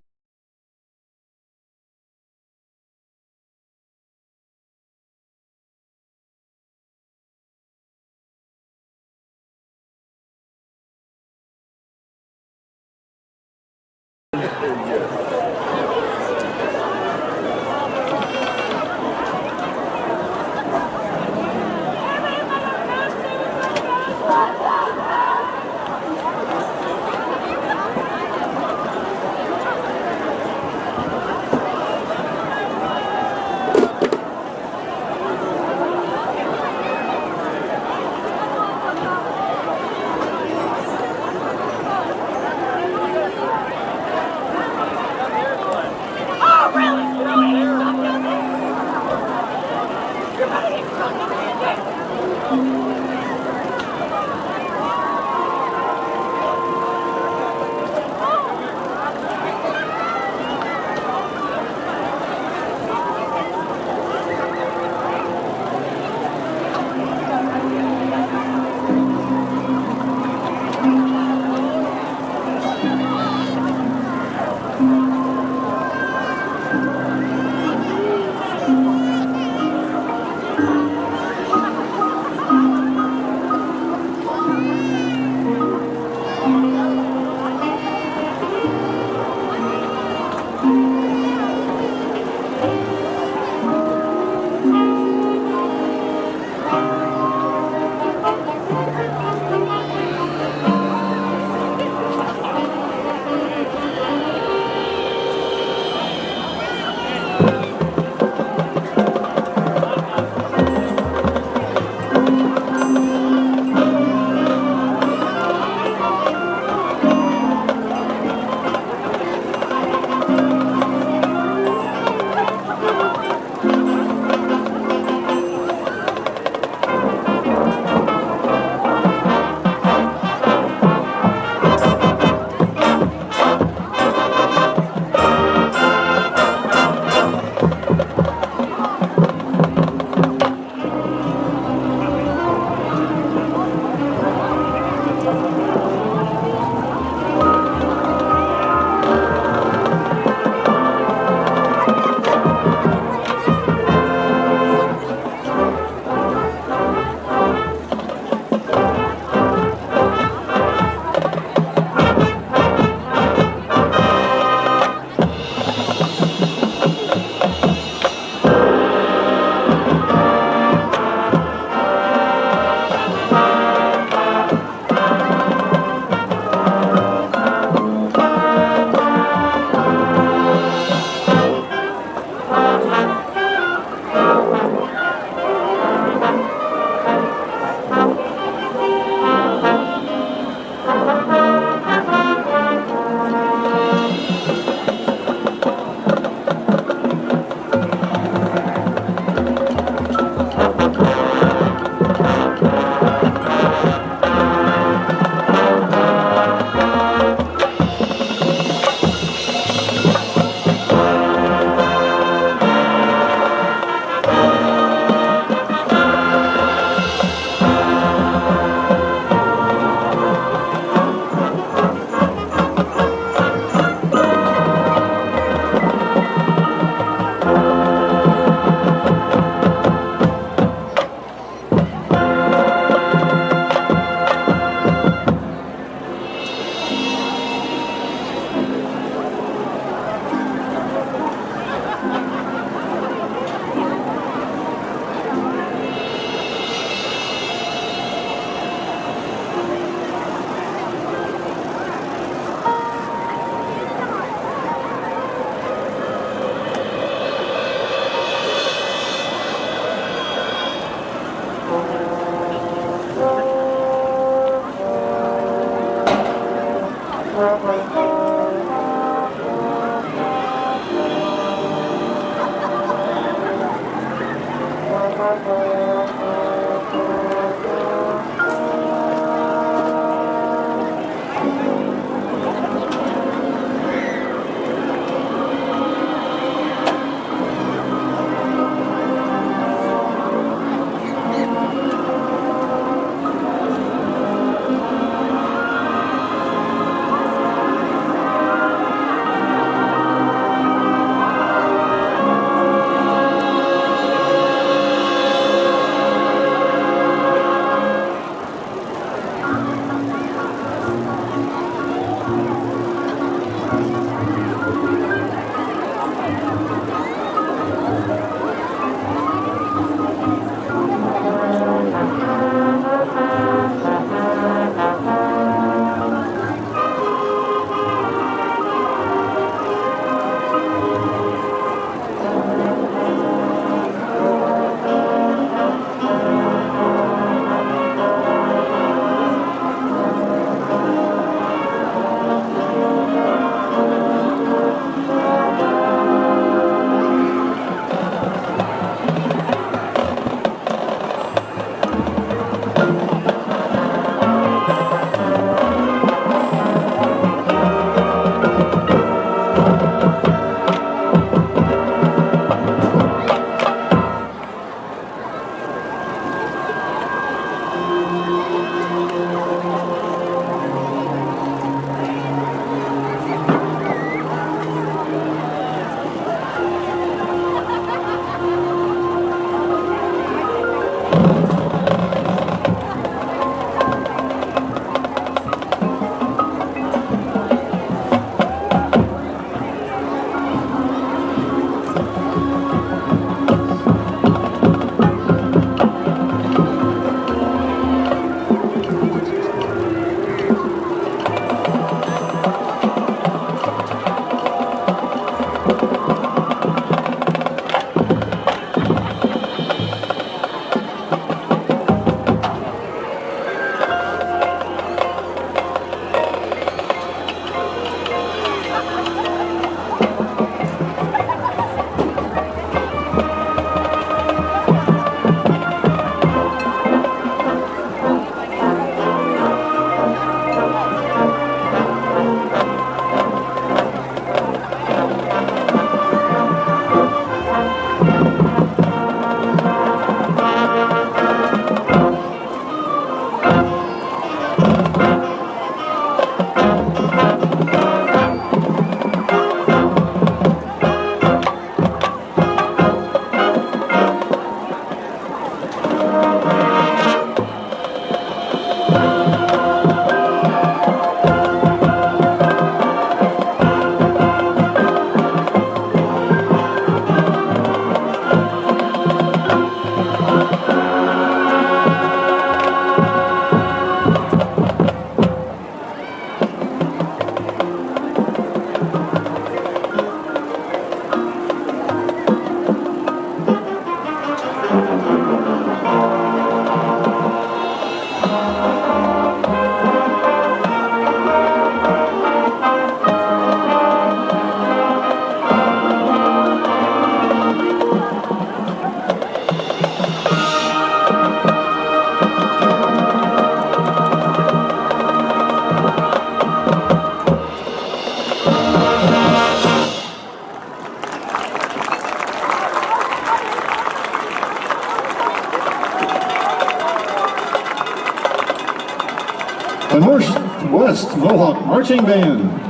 the Northwest Mohawk Marching Band.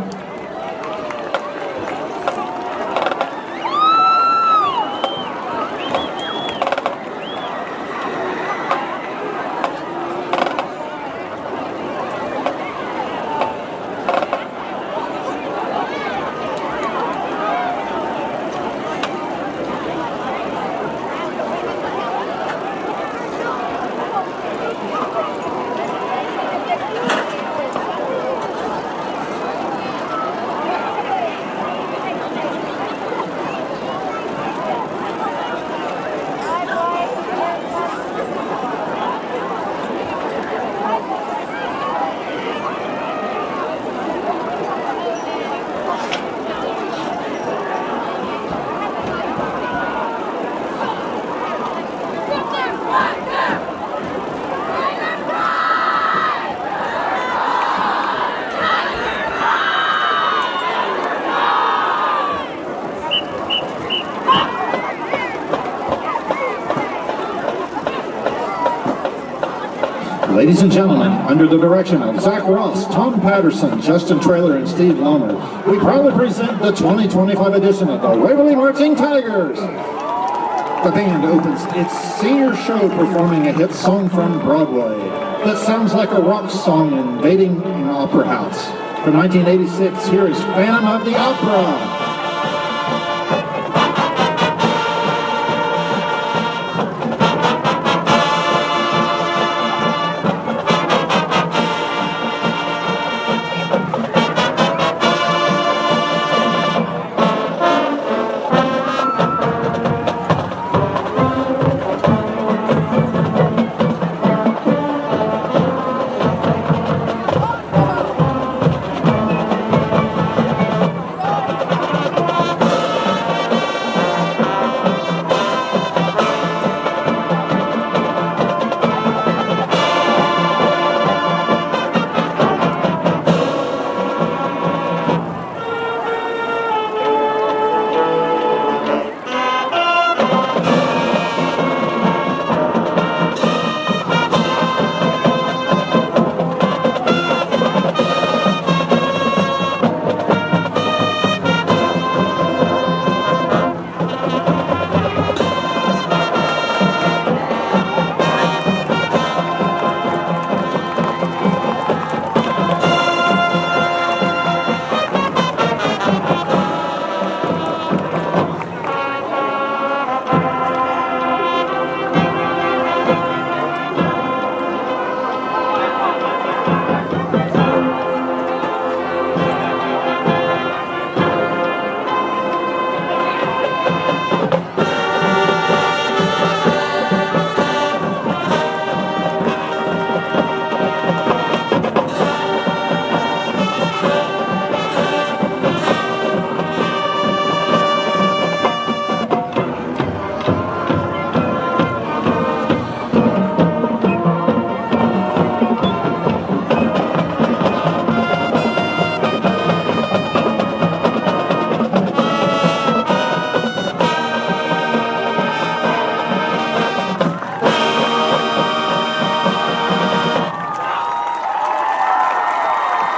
Ladies and gentlemen, under the direction of Zach Ross, Tom Patterson, Justin Traylor, and Steve Lomer, we proudly present the 2025 edition of the Waverly Marching Tigers. The band opens its senior show performing a hit song from Broadway that sounds like a rock song invading an opera house. From 1986, here is Phantom of the Opera.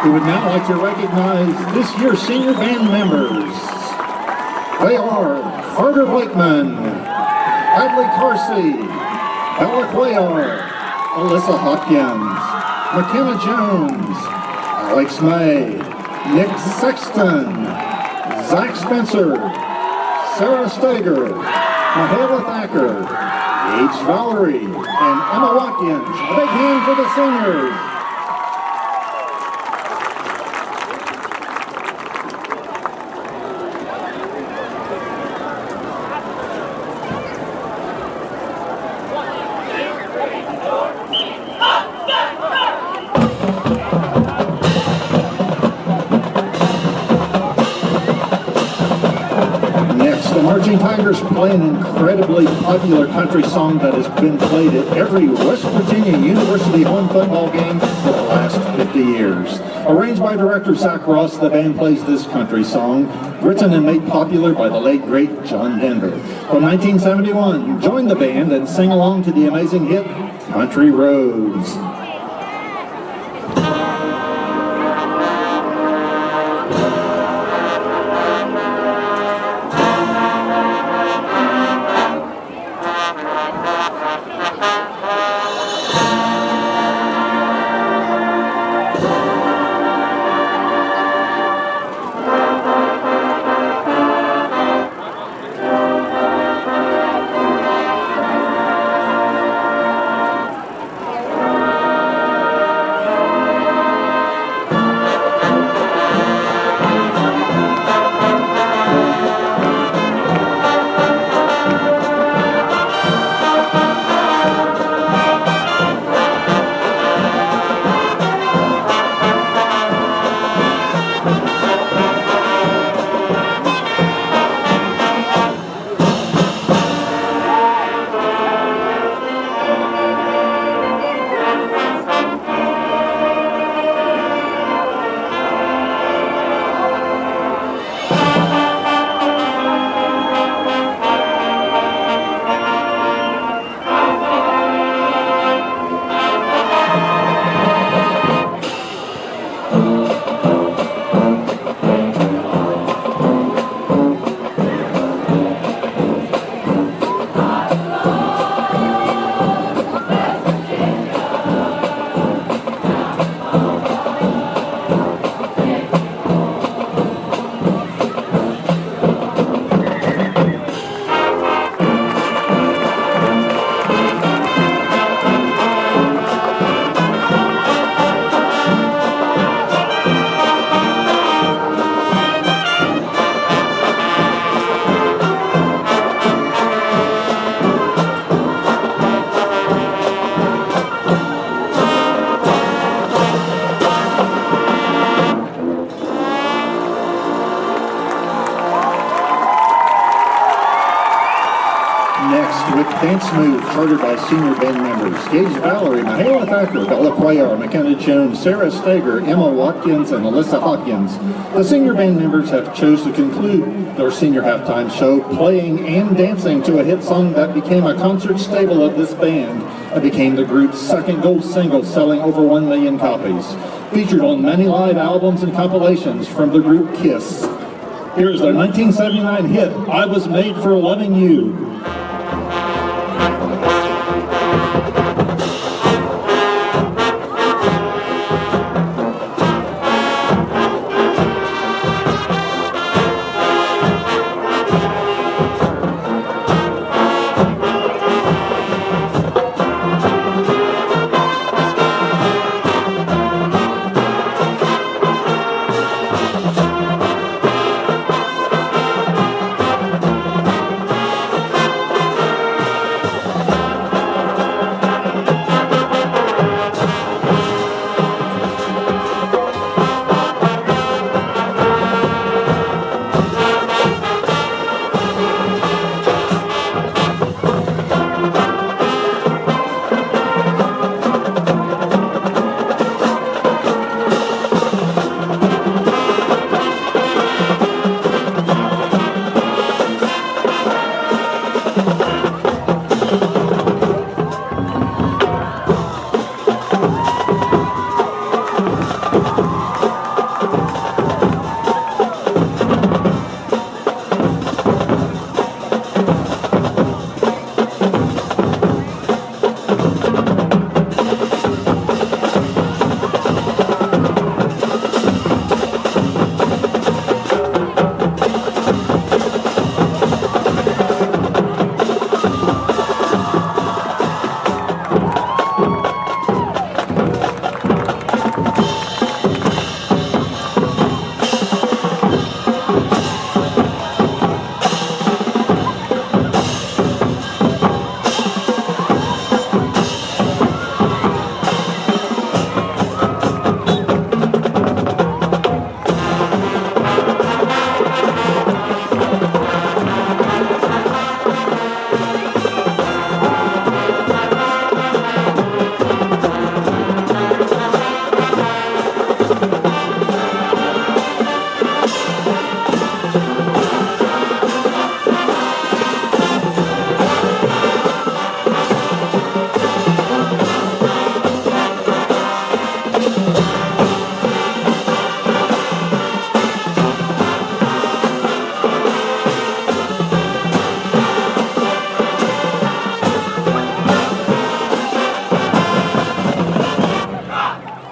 We would now like to recognize this year's senior band members. They are Carter Blakeman, Adley Carsey, Bella Cuellar, Alyssa Hopkins, McKenna Jones, Alex May, Nick Sexton, Zach Spencer, Sarah Steger, Mahala Thacker, Gage Valerie, and Emma Watkins. A big hand for the seniors. The Marching Tigers play an incredibly popular country song that has been played at every West Virginia University home football game for the last 50 years. Arranged by director Zach Ross, the band plays this country song, written and made popular by the late, great John Denver. From 1971, join the band and sing along to the amazing hit, Country Roads. chartered by senior band members Gage Valerie, Mahala Thacker, Bella Cuellar, McKenna Jones, Sarah Steger, Emma Watkins, and Alyssa Hawkins. The senior band members have chose to conclude their senior halftime show playing and dancing to a hit song that became a concert staple of this band and became the group's second gold single, selling over 1 million copies. Featured on many live albums and compilations from the group Kiss. Here's their 1979 hit, I Was Made for Loving You.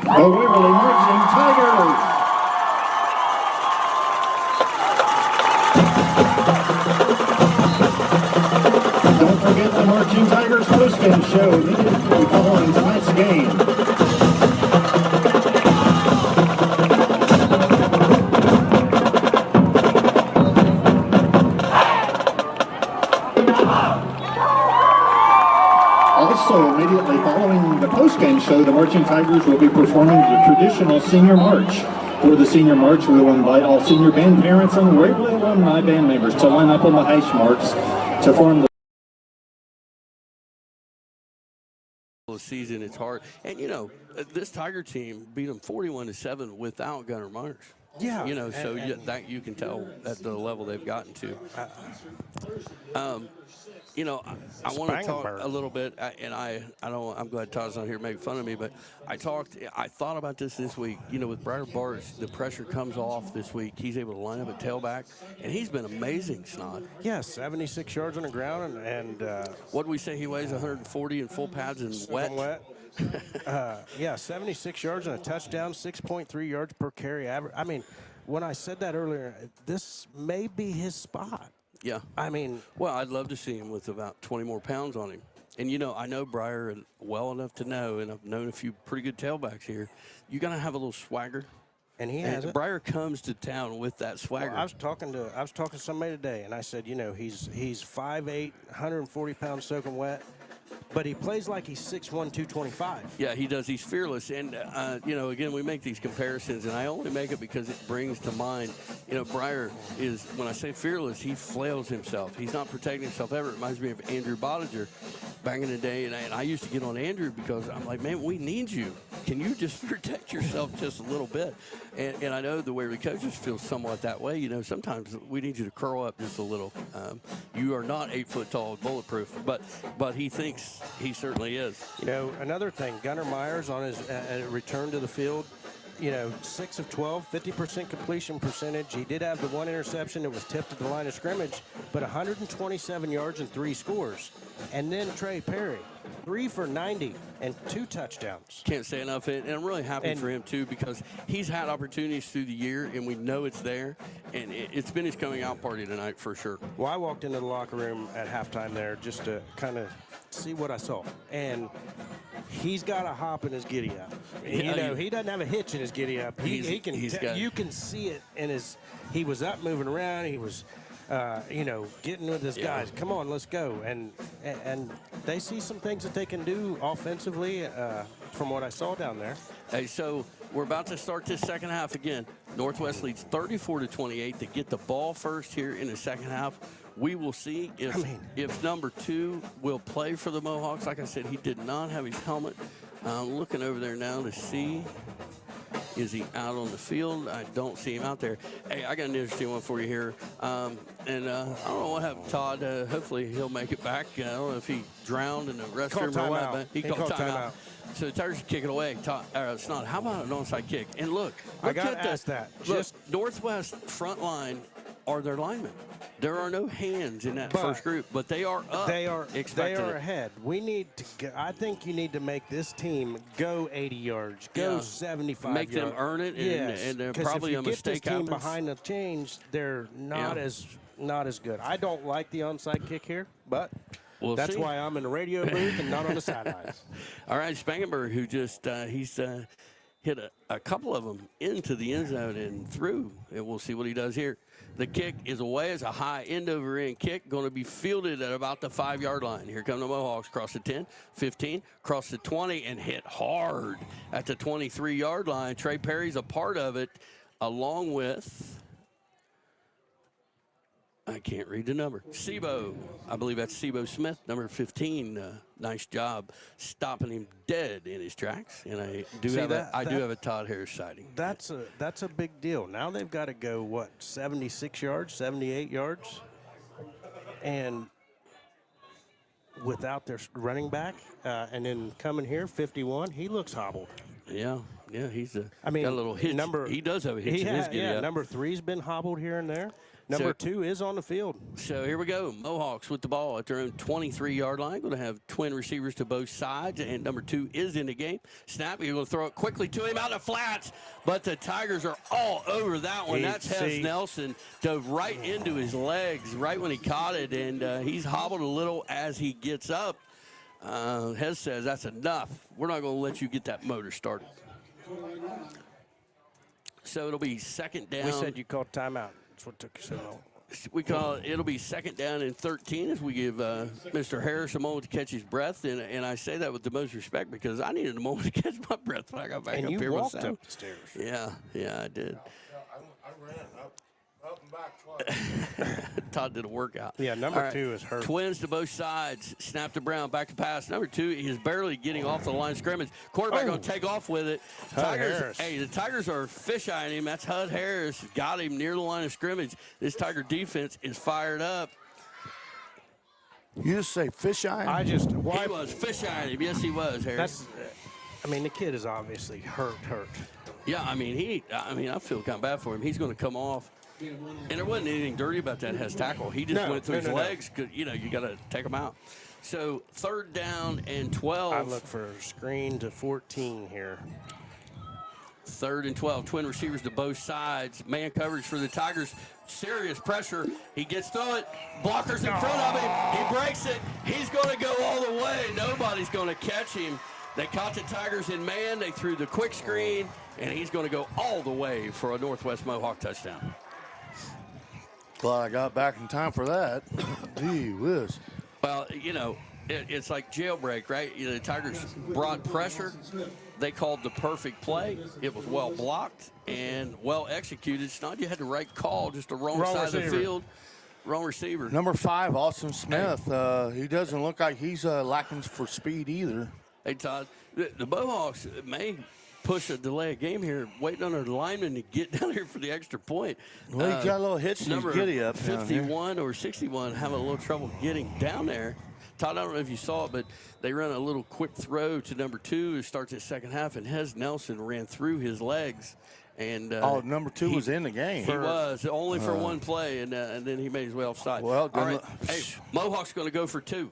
The Waverly Marching Tigers. Don't forget the Marching Tigers post-game show immediately following tonight's game. Also, immediately following the post-game show, the Marching Tigers will be performing the traditional senior march. For the senior march, we will invite all senior band parents and Waverly alumni band members to line up on the hash marks to form the season. It's hard, and you know this Tiger team beat them 41-7 without Gunnar Myers. Yeah, you know, so that you can tell at the level they've gotten to. You know, I want to talk a little bit, and I'm glad Todd's not here to make fun of me, but I thought about this week. You know, with Briar Bartz, the pressure comes off this week. He's able to line up at tailback, and he's been amazing, Snod. Yeah, 76 yards on the ground, and what do we say he weighs? 140 in full pads and wet. Yeah, 76 yards and a touchdown, 6.3 yards per carry average. I mean, when I said that earlier, this may be his spot. Yeah. I mean, well, I'd love to see him with about 20 more pounds on him. And, you know, I know Briar well enough to know, and I've known a few pretty good tailbacks here, you got to have a little swagger. And he has it. Briar comes to town with that swagger. Well, I was talking to somebody today, and I said, you know, he's 5'8", 140 pounds soaking wet. But he plays like he's 6'1", 225. Yeah, he does. He's fearless. And, you know, again, we make these comparisons, and I only make it because it brings to mind, you know, Briar is, when I say fearless, he flails himself. He's not protecting himself ever. It reminds me of Andrew Bottiger. back in the day, and I used to get on Andrew because I'm like, man, we need you. Can you just protect yourself just a little bit? And I know the Waverly coaches feel somewhat that way. You know, sometimes we need you to curl up just a little. You are not 8 foot tall, bulletproof, but he thinks he certainly is. You know, another thing, Gunnar Myers on his return to the field, you know, 6 of 12, 50% completion percentage. He did have the one interception that was tipped at the line of scrimmage, but 127 yards and 3 scores. And then Trey Perry, 3 for 90 and 2 touchdowns. Can't say enough, and I'm really happy for him too, because he's had opportunities through the year, and we know it's there, and it's been his coming out party tonight for sure. Well, I walked into the locker room at halftime there just to kind of see what I saw, and he's got a hop in his giddy up. You know, he doesn't have a hitch in his giddy up. You can see it in his. He was up, moving around. He was, you know, getting with his guys. Come on, let's go. And they see some things that they can do offensively from what I saw down there. Hey, so we're about to start this second half again. Northwest leads 34-28. They get the ball first here in the second half. We will see if number 2 will play for the Mohawks. Like I said, he did not have his helmet. I'm looking over there now to see, is he out on the field? I don't see him out there. Hey, I got an interesting one for you here. I don't know what happened to Todd. Hopefully he'll make it back. I don't know if he drowned in the restroom or what, but he called timeout. So the Tigers kick it away. It's not. How about an onside kick? And look I got to ask that. Look, Northwest front line are their linemen. There are no hands in that first group, but they are up. They are ahead. We need to. I think you need to make this team go 80 yards, go 75 make yards. Them earn it, and probably a mistake if you get this team behind the chains, they're not as good. I don't like the onside kick here, but that's why I'm in the radio booth and not on the sidelines. All right, Spangenberg, who just he's hit a couple of them into the end zone and through, and we'll see what he does here. The kick is away. It's a high end-over-end kick, going to be fielded at about the 5-yard line. Here come the Mohawks, cross the 10, 15, cross the 20, and hit hard at the 23-yard line. Trey Perry's a part of it, along with, I can't read the number, Sebo. I believe that's Sebo Smith, number 15. Nice job stopping him dead in his tracks. And I do have a Todd Harris sighting. That's a big deal. Now they've got to go 76 yards, 78 yards, and without their running back, and then coming here 51, he looks hobbled. Yeah, he's got a little hitch. He does have a hitch in his giddy up. Number 3's been hobbled here and there. Number 2 is on the field. So here we go. Mohawks with the ball at their own 23-yard line. Going to have twin receivers to both sides, and number 2 is in the game. Snap, you're going to throw it quickly to him out of the flats, but the Tigers are all over that one. That's Hez Nelson. Dove right into his legs right when he caught it, and he's hobbled a little as he gets up. Hez says, that's enough. We're not going to let you get that motor started. So it'll be second down. We said you called timeout. That's what took you so long. It'll be second down and 13 as we give Mr. Harris a moment to catch his breath. And I say that with the most respect because I needed a moment to catch my breath when I got back up here. And you walked up the stairs. Yeah, I did. I ran up and back twice. Todd did a workout. Yeah, number 2 is hurt. Twins to both sides. Snap to Brown. Back to pass. Number 2 is barely getting off the line of scrimmage. Quarterback going to take off with it. The Tigers are fish-eyeing him. That's Hud Harris. Got him near the line of scrimmage. This Tiger defense is fired up. You just say fish-eyeing? He was fish-eyeing him. Yes, he was, Harris. The kid is obviously hurt. Yeah, I feel kind of bad for him. He's going to come off. And there wasn't anything dirty about that Hez tackle. He just went through his legs. You got to take him out. So third down and 12. I look for a screen to 14 here. 3rd and 12. Twin receivers to both sides. Man coverage for the Tigers. Serious pressure. He gets through it. Blockers in front of him. He breaks it. He's going to go all the way. Nobody's going to catch him. They caught the Tigers in man. They threw the quick screen, and he's going to go all the way for a Northwest Mohawk touchdown. Glad I got back in time for that. Gee whiz. Well, it's like jailbreak, right? The Tigers brought pressure. They called the perfect play. It was well blocked and well executed. It's not you had the right call, just the wrong side of the field. wrong receiver. Number 5, Austin Smith. He doesn't look like he's lacking for speed either. Hey, Todd, the Mohawks may push a delay of game here, waiting on their lineman to get down here for the extra point. Well, he got a little hitch in his giddy up. 51 or 61 having a little trouble getting down there. Todd, I don't know if you saw it, but they run a little quick throw to number 2 who starts the second half, and Hez Nelson ran through his legs. And number 2 was in the game. He was, only for one play, and then he made his way offside. Well, all right. Hey, Mohawk's going to go for 2.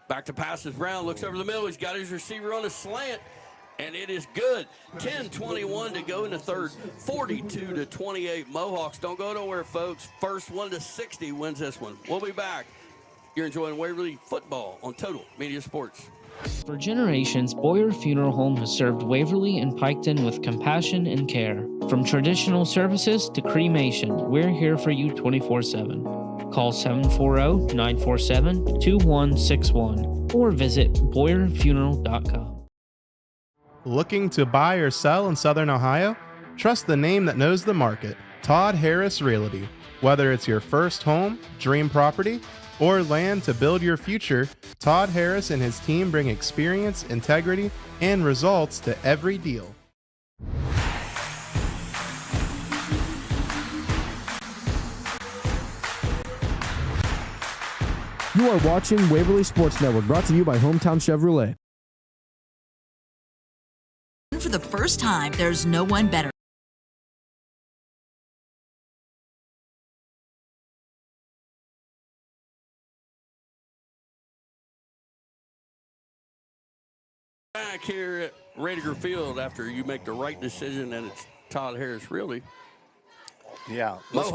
Back to passes. Brown looks over the middle. He's got his receiver on a slant, and it is good. 10:21 to go in the third. 42-28. Mohawks don't go nowhere, folks. First 1 to 60 wins this one. We'll be back. You're enjoying Waverly football on Total Media Sports. For generations, Boyer Funeral Home has served Waverly and Piketon with compassion and care. From traditional services to cremation, we're here for you 24/7. Call 740-947-2161 or visit BoyerFuneral.com. Looking to buy or sell in Southern Ohio? Trust the name that knows the market, Todd Harris Realty. Whether it's your first home, dream property, or land to build your future, Todd Harris and his team bring experience, integrity, and results to every deal. You are watching Waverly Sports Network, brought to you by Hometown Chevrolet. For the first time, there's no one better. Back here at Radiger Field after you make the right decision, and it's Todd Harris Realty. Yeah, let's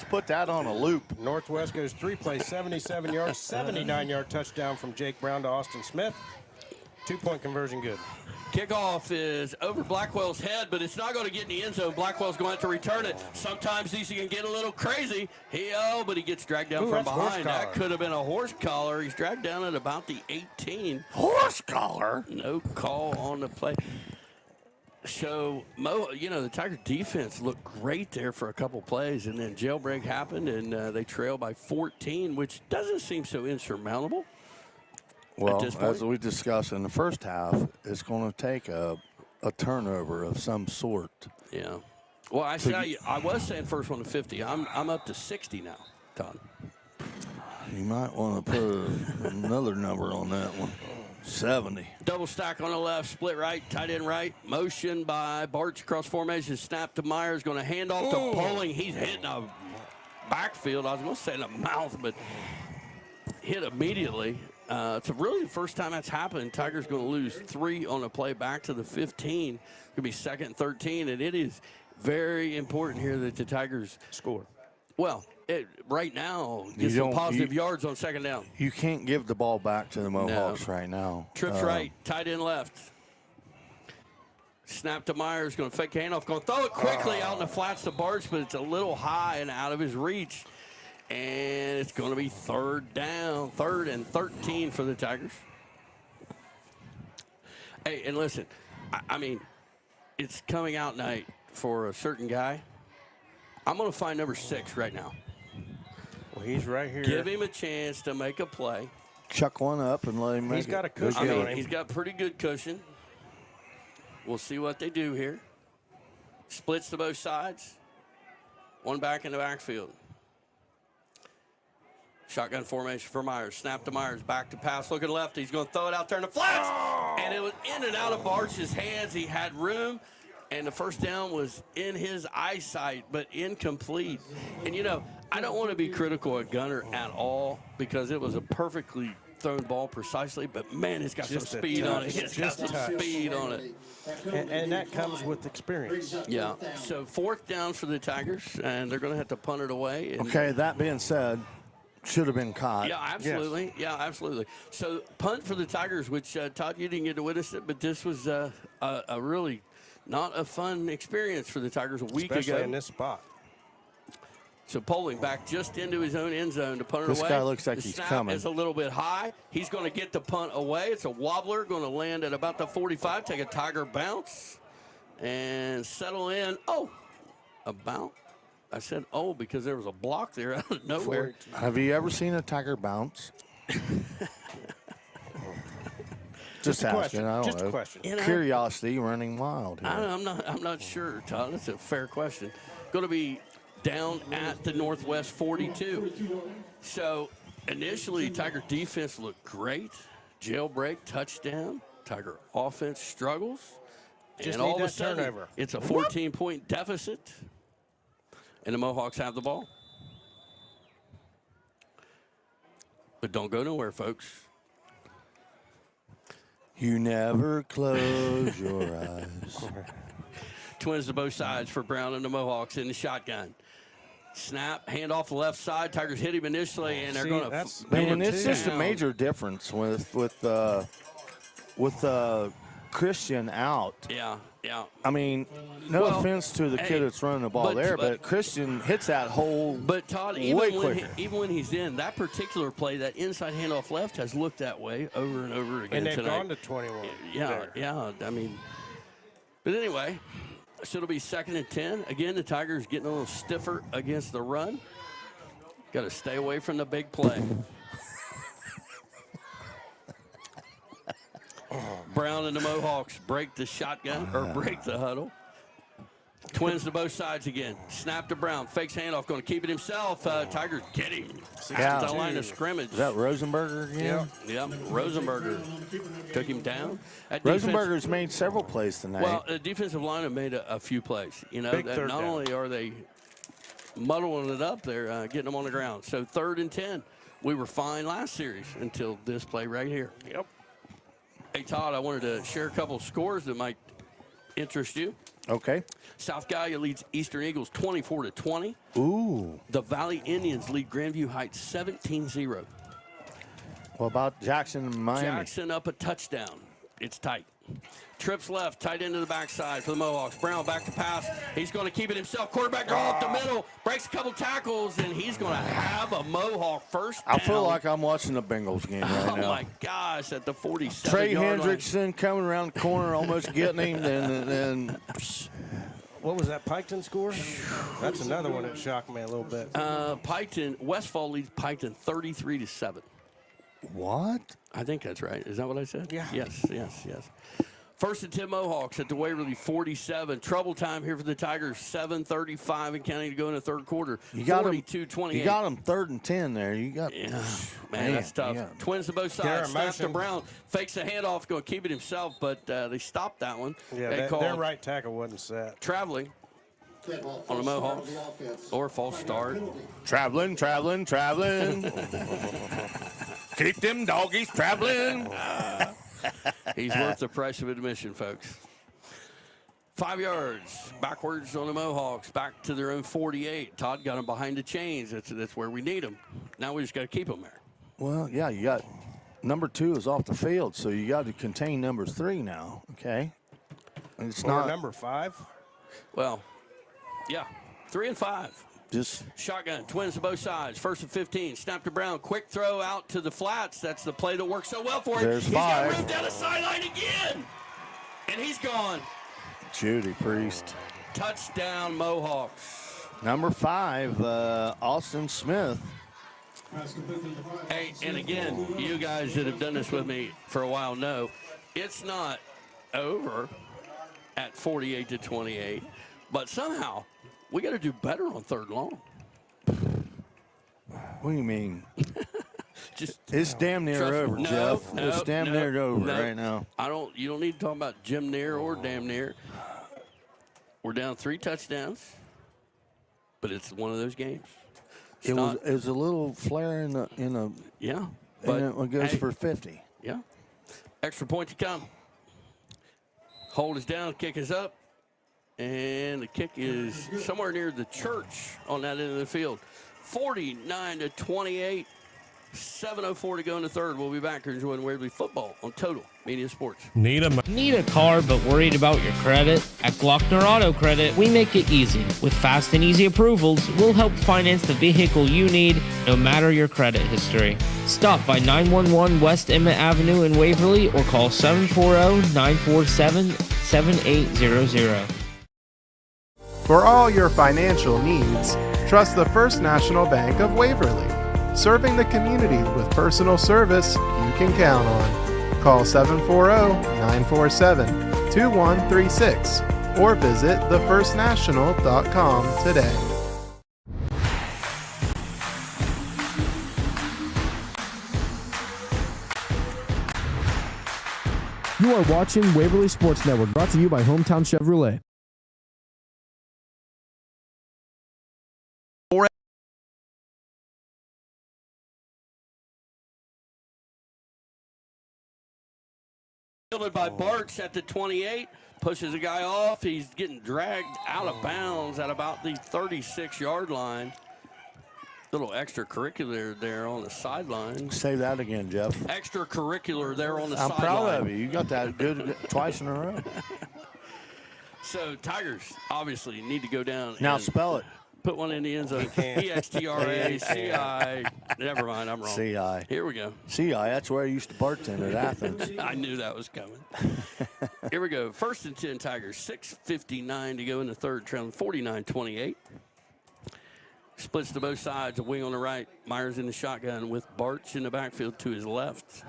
put that on a loop. Northwest goes 3 plays, 77 yards, 79-yard touchdown from Jake Brown to Austin Smith. 2-point conversion good. Kickoff is over Blackwell's head, but it's not going to get in the end zone. Blackwell's going to have to return it. Sometimes these can get a little crazy. But he gets dragged down from behind. That could have been a horse collar. He's dragged down at about the 18. Horse collar? No call on the play. So, the Tiger defense looked great there for a couple plays, and then jailbreak happened, and they trail by 14, which doesn't seem so insurmountable. Well, as we discussed in the first half, it's going to take a turnover of some sort. Yeah. Well, I was saying first 1 to 50. I'm up to 60 now, Todd. You might want to put another number on that one. 70. Double stack on the left, split right, tight end right. Motion by Barch across formation. Snap to Myers. Going to hand off to Bowling. He's hitting a backfield. I was going to say in the mouth, but hit immediately. It's really the first time that's happened. Tigers going to lose 3 on a play back to the 15. It's going to be 2nd and 13, and it is very important here that the Tigers score. Well, right now, get some positive yards on 2nd down. You can't give the ball back to the Mohawks right now. Trips right, tight end left. Snap to Myers, going to fake handoff, going to throw it quickly out in the flats to Barch, but it's a little high and out of his reach. And it's going to be 3rd down, 3rd and 13 for the Tigers. Hey, and listen, I mean, it's coming out night for a certain guy. I'm going to find number 6 right now. Well, he's right here. Give him a chance to make a play. Chuck one up and let him make it. He's got a cushion. He's got pretty good cushion. We'll see what they do here. Splits to both sides. One back in the backfield. Shotgun formation for Myers. Snap to Myers. Back to pass. Looking left. He's going to throw it out there in the flats. And it was in and out of Barch's hands. He had room. And the first down was in his eyesight, but incomplete. And, I don't want to be critical of Gunner at all because it was a perfectly thrown ball precisely. But, man, it's got some speed on it. It's got some speed on it. And that comes with experience. Yeah. So 4th down for the Tigers, and they're going to have to punt it away. Okay, that being said, should have been caught. Yeah, absolutely. Yes. Yeah, absolutely. So punt for the Tigers, which, Todd, you didn't get to witness it, but this was a really not a fun experience for the Tigers a week ago. Especially in this spot. So Poling back just into his own end zone to punt it away. This guy looks like he's coming. The snap is a little bit high. He's going to get the punt away. It's a wobbler, going to land at about the 45, take a Tiger bounce, and settle in. About I said, oh, because there was a block there out of nowhere. Have you ever seen a tiger bounce? Just asking. I don't Just know. a question. Curiosity running wild here. I'm not sure, Todd. That's a fair question. Going to be down at the Northwest 42. So initially, Tiger defense looked great. Jailbreak, touchdown. Tiger offense struggles. Just and all need of a that sudden, turnover. it's a 14-point deficit. And the Mohawks have the ball. But don't go nowhere, folks. You never close your eyes. Twins to both sides for Brown and the Mohawks in the shotgun. Snap, hand off the left side. Tigers hit him initially, and they're going to. Man, it's just a major difference with Christian out. Yeah. I mean, no offense to the kid that's running the ball but Christian hits that hole. But Todd, way quicker. even when he's in that particular play, that inside handoff left has looked that way over and over again And they've tonight. gone to 21. Yeah. I mean, but anyway, so it'll be 2nd and 10. Again, the Tigers getting a little stiffer against the run. Got to stay away from the big play. Brown and the Mohawks break the shotgun or break the huddle. Twins to both sides again. Snap to Brown. Fakes handoff. Going to keep it himself. Tigers get him. At the line of scrimmage. Is that Rosenberger again? Yeah. Rosenberger took him down. Rosenberger's made several plays tonight. Well, the defensive line have made a few plays. You know, that not only are they muddling it up, they're getting them on the ground. So 3rd and 10. We were fine last series until this play right here. Yep. Hey, Todd, I wanted to share a couple of scores that might interest you. Okay. South Gallia leads Eastern Eagles 24-20. Ooh. The Valley Indians lead Grandview Heights 17-0. What about Jackson and Miami? Jackson up a touchdown. It's tight. Trips left, tight into the backside for the Mohawks. Brown back to pass. He's going to keep it himself. Quarterback draw up the middle, breaks a couple tackles, and he's going to have a Mohawk first down. I feel like I'm watching the Bengals game right now. Oh, my gosh, at the 47 Trey yard Hendrickson line. coming around the corner, almost getting him, and What was that Piketon score? That's another one that shocked me a little bit. Piketon, Westfall leads Piketon 33-7. What? I think that's right. Is that what I said? Yeah. Yes. 1st and 10 Mohawks at the Waverly 47. Trouble time here for the Tigers. 7:35 and counting to go in the third quarter. 42-28. You got them 3rd and 10 there. Man, that's tough. yeah. Twins to both sides. Snap to Brown. Fakes a handoff. Going to keep it himself, but they stopped that one. Yeah, their right tackle wasn't set. Traveling on the Mohawks. Or false start. Traveling. Keep them doggies traveling. He's worth the price of admission, folks. 5 yards backwards on the Mohawks, back to their own 48. Todd got them behind the chains. That's where we need them. Now we just got to keep them there. Well, yeah, you got number 2 is off the field, so you got to contain number 3 now. Okay, and it's not number 5. Well, yeah, 3 and 5. Just shotgun, Twins to both sides. 1st and 15. Snap to Brown. Quick throw out to the flats. That's the play that works so well for him. There's he's 5. got room down the sideline again. And he's gone. Judy Priest. Touchdown, Mohawks. Number 5, Austin Smith. Hey, and again, you guys that have done this with me for a while know it's not over at 48-28, but somehow we got to do better on 3rd long. What do you mean? It's damn near over, Jeff. It's damn near over right now. You don't need to talk about Jim near or damn near. We're down 3 touchdowns, but it's one of those games. It was a little flare in the yeah, but it goes for 50. Yeah, extra point to come. Hold is down, kick is up, and the kick is somewhere near the church on that end of the field. 49-28. 7:04 to go in the third. We'll be back here enjoying Waverly football on Total Media Sports. Need a car but worried about your credit? At Glockner Auto Credit, we make it easy. With fast and easy approvals, we'll help finance the vehicle you need, no matter your credit history. Stop by 911 West Emmett Avenue in Waverly or call 740-947-7800. For all your financial needs, trust the First National Bank of Waverly, serving the community with personal service you can count on. Call 740-947-2136 or visit thefirstnational.com today. You are watching Waverly Sports Network, brought to you by Hometown Chevrolet. Fielded by Bartz at the 28, pushes a guy off. He's getting dragged out of bounds at about the 36-yard line. Little extracurricular there on the sideline. Say that again, Jeff. Extracurricular there on the I'm sideline. proud of you. You got that good twice in a row. So Tigers obviously need to go down. Now and spell it. Put one in the end zone. E-X-T-R-A-C-I. Never mind, I'm wrong. C-I. Here we go. C-I, that's where I used to bartend at Athens. I knew that was coming. Here we go. 1st and 10 Tigers. 6:59 to go in the third, trailing 49-28. Splits to both sides. A wing on the right. Myers in the shotgun with Bartz in the backfield to his left.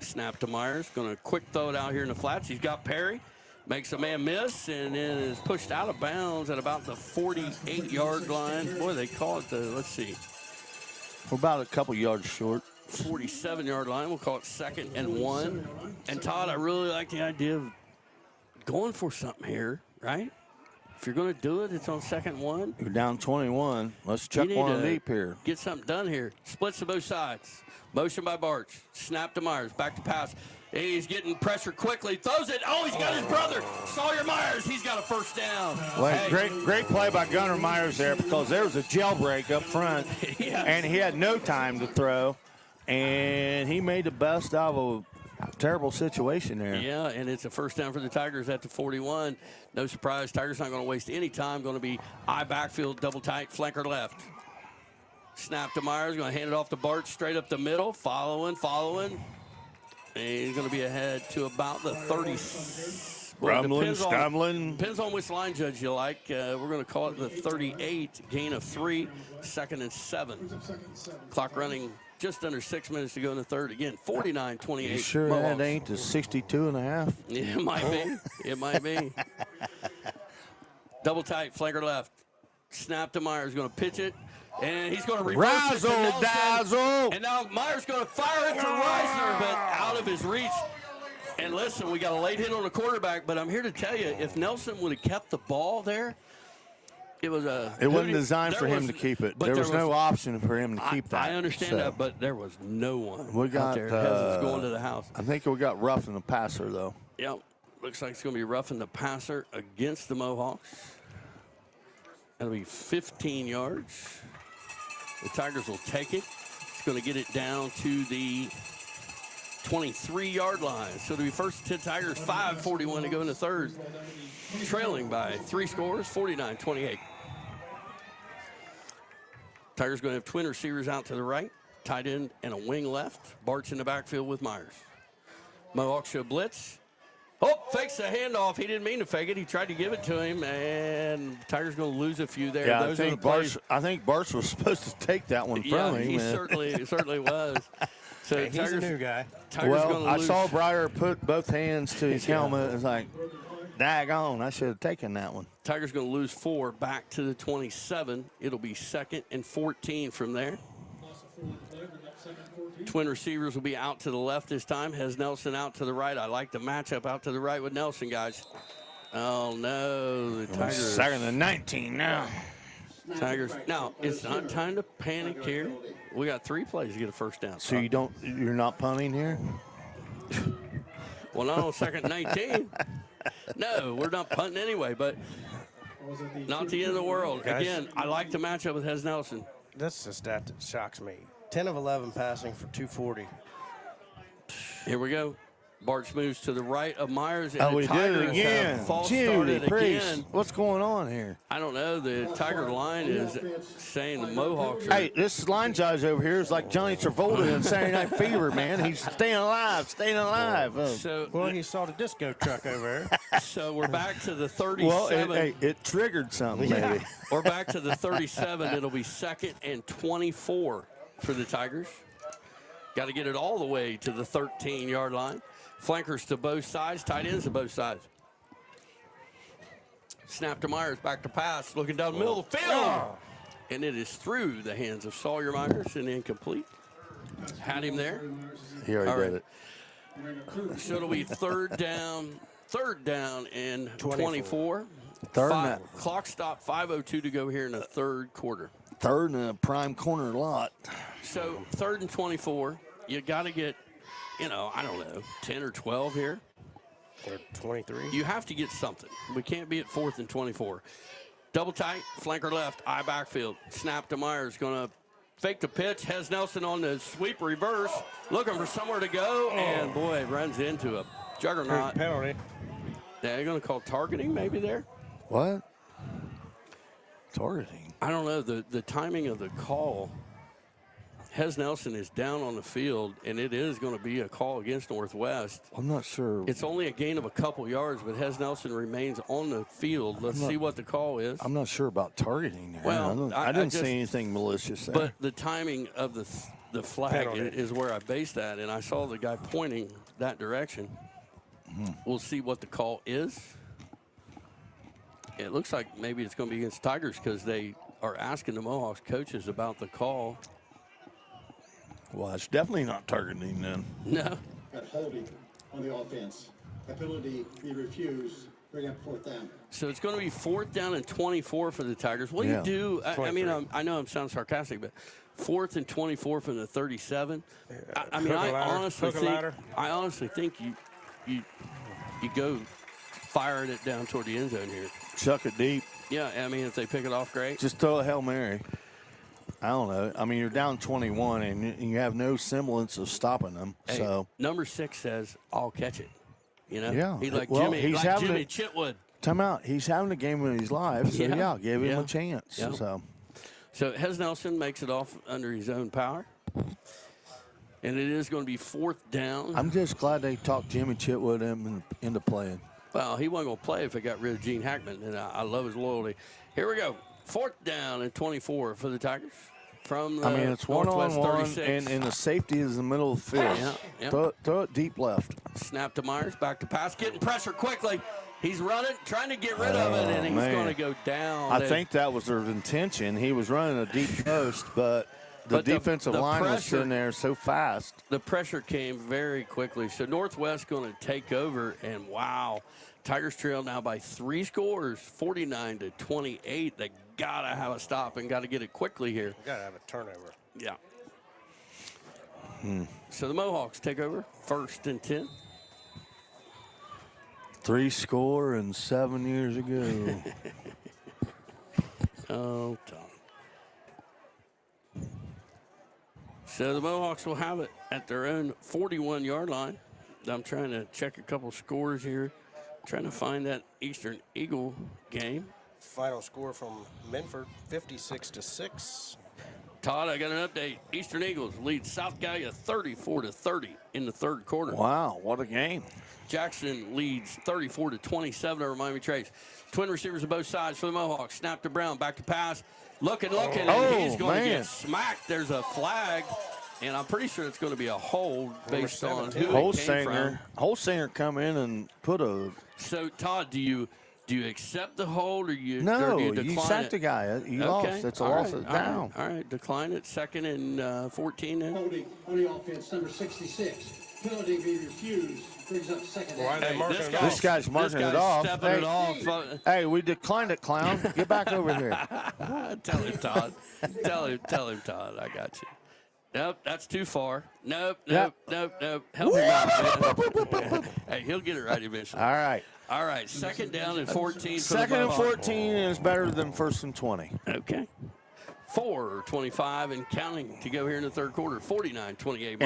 Snap to Myers. Going to quick throw it out here in the flats. He's got Perry. Makes a man miss and then is pushed out of bounds at about the 48-yard line. Boy, they call it the, let's see. We're about a couple yards short. 47-yard line. We'll call it 2nd and 1. And Todd, I really like the idea of going for something here, right? If you're going to do it, it's on 2nd and 1. You're down 21. Let's chuck one deep here. Get something done here. Splits to both sides. Motion by Bartz. Snap to Myers. Back to pass. He's getting pressure quickly. Throws it. Oh, he's got his brother, Sawyer Myers. He's got a first down. Well, Hey. great play by Gunnar Myers there, because there was a jailbreak up front, Yes. and he had no time to throw, and he made the best out of a terrible situation there. Yeah, and it's a first down for the Tigers at the 41. No surprise, Tigers not going to waste any time. Going to be eye backfield, double tight, flanker left. Snap to Myers. Going to hand it off to Bart straight up the middle. Following. And he's going to be ahead to about the 30. Stumbling. Depends on which line judge you like. We're going to call it the 38, gain of 3, 2nd and 7. Clock running just under 6 minutes to go in the third. Again, 49-28. You sure Mohawks. that ain't the 62 and a half? Yeah, it might be. It might be. Double tight, flanker left. Snap to Myers, going to pitch it. And he's going to reverse it to Nelson. Dazzle. And now Myers going to fire it to Reisner, but out of his reach. And listen, we got a late hit on the quarterback, but I'm here to tell you, if Nelson would have kept the ball there, it was a... It wasn't designed for him to keep it. There was no option for him to keep that. I understand that, but there was no one We got, out there. Hez is going to the house. I think we got rough in the passer, though. Yep. Looks like it's going to be roughing the passer against the Mohawks. That'll be 15 yards. The Tigers will take it. It's going to get it down to the 23-yard line. So it'll be 1st and 10 Tigers, 5:41 to go in the third. Trailing by 3 scores, 49-28. Tigers going to have twin receivers out to the right, tight end and a wing left. Bart's in the backfield with Myers. Mohawks show blitz. Oh, fakes the handoff. He didn't mean to fake it. He tried to give it to him, and Tigers going to lose a few there. Yeah, Those I think Bartz was supposed to take that one from him. He certainly was. So hey, he's a new guy. Well, I saw Breyer put both hands to his helmet. It's like, daggone, I should have taken that one. Tigers going to lose 4 back to the 27. It'll be 2nd and 14 from there. Twin receivers will be out to the left this time. Has Nelson out to the right. I like the matchup out to the right with Nelson, guys. Oh, no. The Tigers. 2nd and 19 now. Tigers. Now, it's not time to panic here. We got 3 plays to get a first down. So you're not punting here? Well, not on 2nd and 19. No, we're not punting anyway, but not the end of the world. Guys, again, I like the matchup with Hez Nelson. That's a stat that shocks me. 10 of 11 passing for 240. Here we go. Bartz moves to the right of Myers. And Oh, the we did it Tigers again. have false Judy started Priest. again. What's going on here? I don't know. The Tiger line is saying the Mohawks are. Hey, this line judge over here is like Johnny Travolta in Saturday Night Fever, man. He's staying alive, staying alive. So, well, he saw the disco truck over there. So we're back to the 37. Well, it triggered something, maybe. We're back to the 37. It'll be 2nd and 24 for the Tigers. Got to get it all the way to the 13-yard line. Flankers to both sides, tight ends to both sides. Snap to Myers, back to pass, looking down the middle of the field. And it is through the hands of Sawyer Myers and incomplete. Had him there. He already did it. So it'll be third down and 24. Clock stop, 5:02 to go here in the third quarter. Third in a prime corner lot. So 3rd and 24, you got to get, I don't know, 10 or 12 here. Or 23. You have to get something. We can't be at 4th and 24. Double tight, flanker left, eye backfield. Snap to Myers, going to fake the pitch. Has Nelson on the sweep reverse, looking for somewhere to go, and boy, runs into a juggernaut. Penalty. Yeah, they're going to call targeting maybe there. What? Targeting? I don't know. The timing of the call. Hez Nelson is down on the field, and it is going to be a call against Northwest. I'm not sure. It's only a gain of a couple yards, but Hez Nelson remains on the field. Let's see what the call is. I'm not sure about targeting there. Well, I didn't see anything malicious there. But the timing of the flag is where I base that, and I saw the guy pointing that direction. We'll see what the call is. It looks like maybe it's going to be against Tigers because they are asking the Mohawks coaches about the call. Well, it's definitely not targeting then. No. Got holding on the offense. That penalty be refused. Bring up 4th down. So it's going to be 4th down and 24 for the Tigers. What do you do? I mean, I know I'm sounding sarcastic, but 4th and 24 from the 37. I honestly think you go firing it down toward the end zone here. Chuck it deep. Yeah, I mean, if they pick it off, great. Just throw a Hail Mary. I don't know. I mean, you're down 21, and you have no semblance of stopping them. Hey, so number 6 says, "I'll catch it." Yeah. He's like well, Jimmy. He's having Jimmy Chitwood. Time out. He's having a game of his life. So yeah, give him a chance. Yeah. So Hez Nelson makes it off under his own power, and it is going to be 4th down. I'm just glad they talked Jimmy Chitwood into playing. Well, he wasn't going to play if they got rid of Gene Hackman, and I love his loyalty. Here we go. 4th down and 24 for the Tigers. From the it's Northwest 1-on-1, 36. and the safety is in the middle of the field. Yeah. Throw it deep left. Snap to Myers, back to pass, getting pressure quickly. He's running, trying to get rid of it, and he's going to go down. I think that was their intention. He was running a deep post, but the defensive line was sitting there so fast. The pressure came very quickly. So Northwest going to take over, and wow. Tigers trail now by 3 scores, 49-28. They got to have a stop and got to get it quickly here. Got to have a turnover. Yeah. So the Mohawks take over, 1st and 10. 3 score and 7 years ago. Oh, Tom. So the Mohawks will have it at their own 41-yard line. I'm trying to check a couple scores here. Trying to find that Eastern Eagle game. Final score from Minford, 56-6. Todd, I got an update. Eastern Eagles lead South Gallia 34-30 in the third quarter. Wow, what a game. Jackson leads 34-27 over Miami Trace. Twin receivers on both sides for the Mohawks. Snap to Brown, back to pass. Looking, and he's going to get smacked. There's a flag. And I'm pretty sure it's going to be a hold based on who it came from. Holsinger come in and put a. So Todd, do you accept the hold or you? No, or do you decline you sacked the guy. You lost. It's a loss. It's down. All right, decline it. 2nd and 14 then. Holding on the offense, number 66. Penalty be refused. Brings up 2nd down. This guy's marking it off. Stepping it off. Hey, we declined it, clown. Get back over here. Tell him, Todd. tell him, Todd. I got you. Nope, that's too far. Nope. Help him out, man. Hey, he'll get it right eventually. All right. 2nd down and 14 for 2nd the and Mohawks. 14 is better than 1st and 20. Okay. 4:25 and counting to go here in the third quarter. 49-28.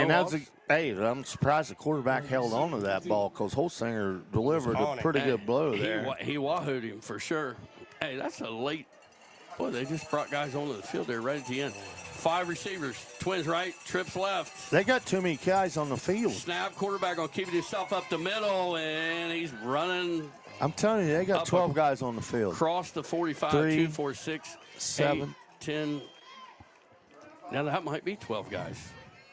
And I'm surprised the quarterback held on to that ball because Holsinger delivered a pretty good blow there. He wahooed him for sure. Hey, that's a late. Boy, they just brought guys onto the field there right at the end. 5 receivers. Twins right, trips left. They got too many guys on the field. Snap, quarterback on keeping himself up the middle, and he's running. I'm telling you, they got 12 guys on the field. Across the 45, 2, 4, 6, 7, 8, 10. Now that might be 12 guys.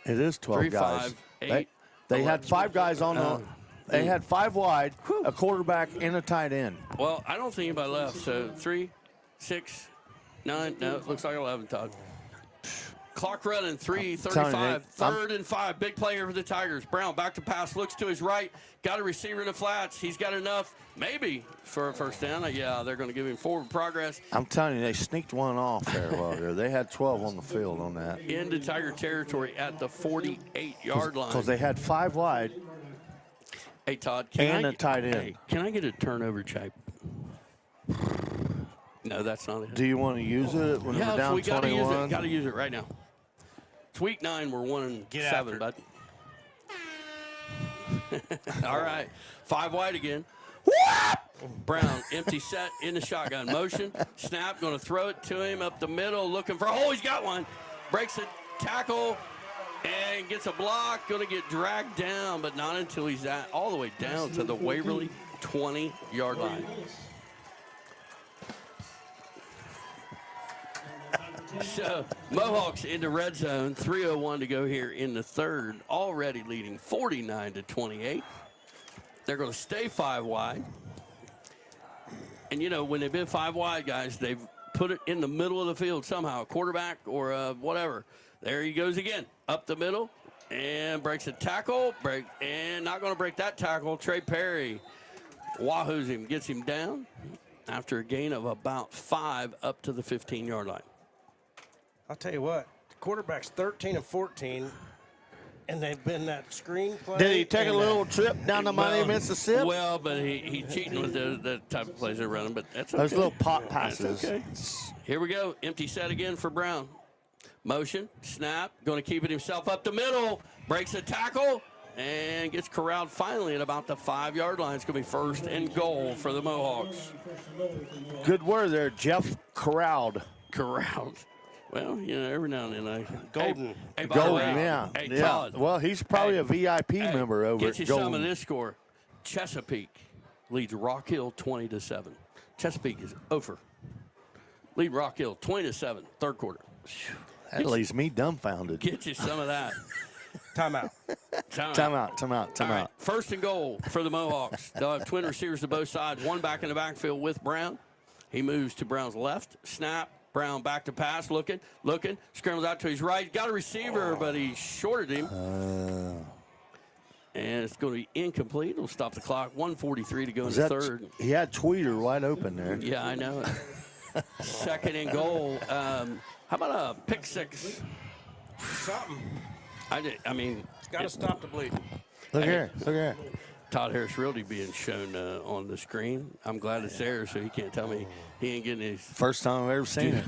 It is 12 3, guys. 5, 8. They had 5 guys on the. They had 5 wide, a quarterback, and a tight end. Well, I don't think anybody left. So 3, 6, 9. No, it looks like 11, Todd. Clock running, 3:35. 3rd and 5. Big player for the Tigers. Brown back to pass, looks to his right. Got a receiver in the flats. He's got enough, maybe, for a first down. Yeah, they're going to give him forward progress. I'm telling you, they sneaked one off there while there. They had 12 on the field on that. Into Tiger territory at the 48-yard line. Because they had 5 wide. Hey, Todd. A tight end. Hey, can I get a turnover check? No, that's not it. Do you want to use it when we're down 21? Gotta use it. Got to use it right now. It's week 9. We're 1-7, bud. All right. 5 wide again. Brown, empty set in the shotgun motion. Snap, going to throw it to him up the middle, looking for. Oh, he's got one. Breaks a tackle and gets a block. Going to get dragged down, but not until he's all the way down to the Waverly 20-yard line. So, Mohawks into red zone, 3:01 to go here in the third, already leading 49-28. They're going to stay 5 wide. And, you know, when they've been 5 wide, guys, they've put it in the middle of the field somehow, a quarterback or whatever. There he goes again, up the middle, and breaks a tackle, and not going to break that tackle. Trey Perry wahoos him, gets him down after a gain of about 5 up to the 15-yard line. I'll tell you what, the quarterback's 13 and 14, and they've been that screen play. Did he take a little trip down to Miami, Mississippi? Well, but he's cheating with the type of plays they're running, but that's okay. Those little pop passes. That's okay. Here we go. Empty set again for Brown. Motion, snap, going to keep it himself up the middle, breaks a tackle, and gets corralled finally at about the 5-yard line. It's going to be 1st and goal for the Mohawks. Good word there, Jeff. Corralled. Well, you know, every now and then I Golden. Hey, by the way, yeah. Hey, yeah. Todd. Well, he's probably a VIP member over Get at you Golden. some of this score. Chesapeake leads Rock Hill 20-7. Chesapeake is over. Lead Rock Hill 20-7, third quarter. That leaves me dumbfounded. Get you some of that. Timeout. Time out. All right, 1st and goal for the Mohawks. They'll have twin receivers to both sides. One back in the backfield with Brown. He moves to Brown's left. Snap. Brown back to pass, looking, scrambles out to his right. Got a receiver, but he shorted him. And it's going to be incomplete. It'll stop the clock. 1:43 to go in the third. He had Tweeter wide open there. Yeah, I know it. 2nd and goal. How about a pick 6? Something. I mean. Got to stop the bleeding. Look here. Todd Harris Realty being shown on the screen. I'm glad it's there, so he can't tell me he ain't getting his. First time I've ever seen it.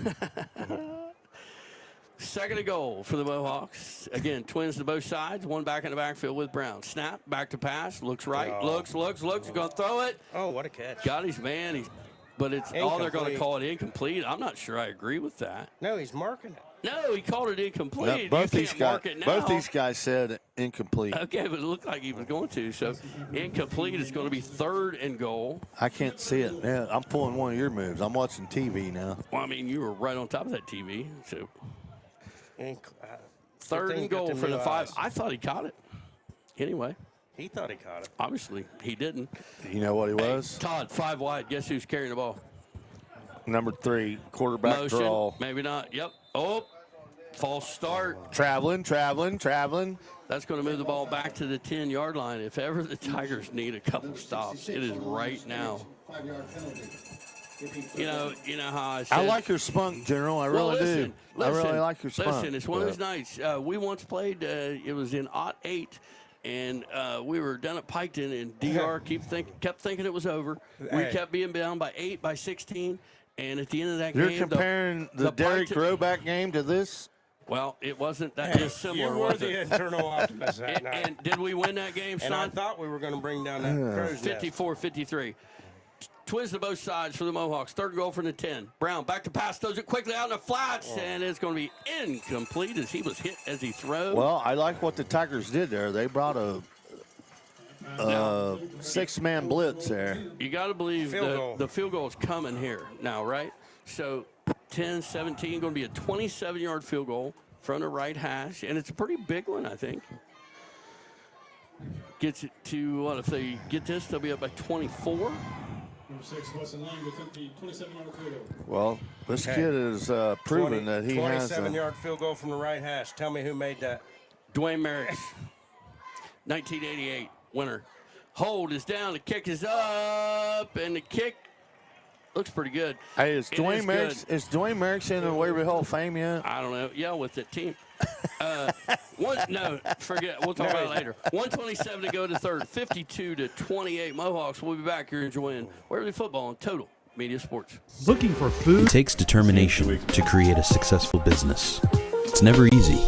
2nd and goal for the Mohawks. Again, twins to both sides. One back in the backfield with Brown. Snap, back to pass. Looks right. Looks. He's going to throw it. Oh, what a catch. Got his man. But it's all they're going to call it incomplete. I'm not sure I agree with that. No, he's marking it. No, he called it incomplete. Both these guys said incomplete. Okay, but it looked like he was going to. So incomplete is going to be 3rd and goal. I can't see it. Yeah, I'm pulling one of your moves. I'm watching TV now. Well, I mean, you were right on top of that TV. So 3rd and goal for the 5. I thought he caught it. Anyway. He thought he caught it. Obviously, he didn't. You know what he was? Todd, 5 wide. Guess who's carrying the ball? Number 3, quarterback Motion, draw. Maybe not. Yep. Oh, false start. Traveling. That's going to move the ball back to the 10-yard line. If ever the Tigers need a couple stops, it is right now. You know how I said. I like your spunk, General. I really do. I really like your spunk. Listen, it's one of those nights. We once played. It was in '08. And we were down at Piketon, and DR kept thinking it was over. We kept being down by 8, by 16, And at the end of that You're game, comparing the Derek Roback game to this? Well, it wasn't that dissimilar, You were was the it? internal optimist that night. And did we win that game, Sean? And I thought we were going to bring down that crow's nest. 54-53. Twins to both sides for the Mohawks. Third goal from the 10. Brown back to pass, throws it quickly out in the flats, and it's going to be incomplete as he was hit as he throws. Well, I like what the Tigers did there. They brought a six-man blitz there. You got to believe the field goal is coming here now, right? So 10-17, going to be a 27-yard field goal from the right hash, and it's a pretty big one, I think. Gets it to, what, if they get this, they'll be up by 24. Number 6, Weston Lang will attempt the 27-yard field goal. Well, this kid is proven that he has a 27-yard field goal from the right hash. Tell me who made that. Dwayne Merrick's 1988 winner. Hold is down, the kick is up, and the kick looks pretty good. Hey, is Dwayne Merrick's in the Waverly Hall of Fame yet? I don't know. Yeah, with the team. No, forget. We'll talk about it later. 1:27 to go to third. 52-28 Mohawks. We'll be back here enjoying Waverly football on Total Media Sports. Looking for food? It takes determination to create a successful business. It's never easy,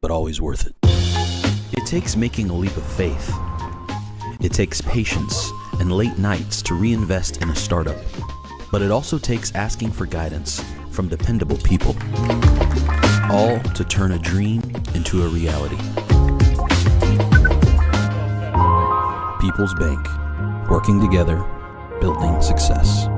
but always worth it. It takes making a leap of faith. It takes patience and late nights to reinvest in a startup. But it also takes asking for guidance from dependable people. All to turn a dream into a reality. People's Bank. Working together, building success.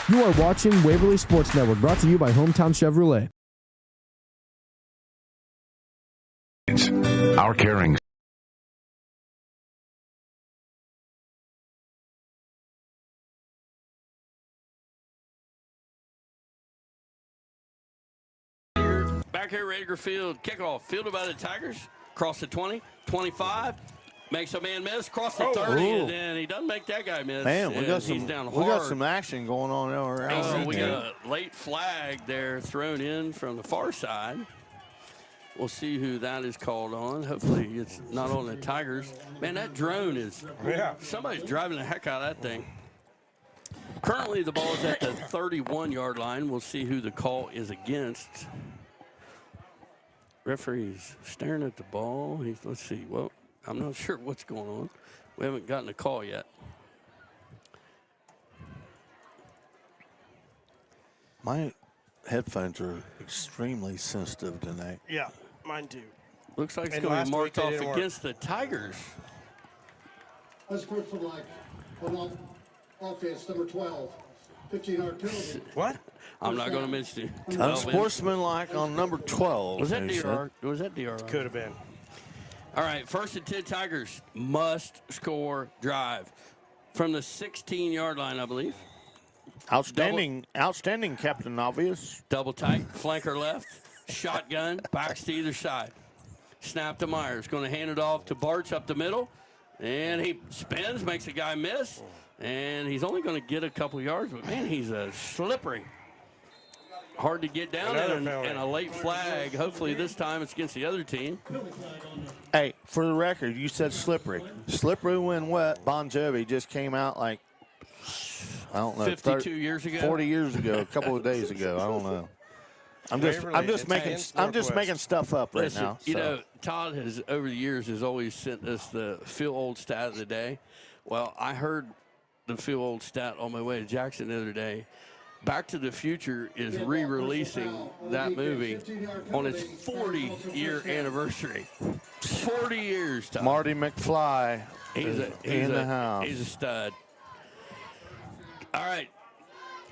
You are watching Waverly Sports Network, brought to you by Hometown Chevrolet. Our caring. Back here at Edgar Field, kickoff, fielded by the Tigers. Cross the 20, 25, makes a man miss, cross the 30, and then he doesn't make that guy miss. Man, we got he's some action going on around. We got a late flag there thrown in from the far side. We'll see who that is called on. Hopefully it's not on the Tigers. Man, that drone is, somebody's driving the heck out of that thing. Currently the ball is at the 31-yard line. We'll see who the call is against. Referee's staring at the ball. Let's see. Well, I'm not sure what's going on. We haven't gotten a call yet. My headphones are extremely sensitive tonight. Yeah, mine too. Looks like it's going to be marked off against the Tigers. Let's score for like offense number 12. 15-yard penalty. What? I'm not going to mention it. Unsportsmanlike on number 12. Was that DR? Was that DR? Could have been. All right, 1st and 10 Tigers must score drive from the 16-yard line, I believe. Outstanding, Captain Obvious. Double tight, flanker left, shotgun, backs to either side. Snap to Myers, going to hand it off to Bartz up the middle, and he spins, makes a guy miss, and he's only going to get a couple yards, but man, he's slippery. Hard to get down, and a late flag. Hopefully this time it's against the other team. Hey, for the record, you said slippery. Slippery when wet. Bon Jovi just came out like, I don't know, 52 years ago, 40 years ago, a couple of days ago. I don't know. I'm just making stuff up right now. You know, Todd has over the years has always sent us the feel old stat of the day. Well, I heard the feel old stat on my way to Jackson the other day. Back to the Future is re-releasing that movie on its 40-year anniversary. 40 years, Todd. Marty McFly is in the house. He's a stud. All right.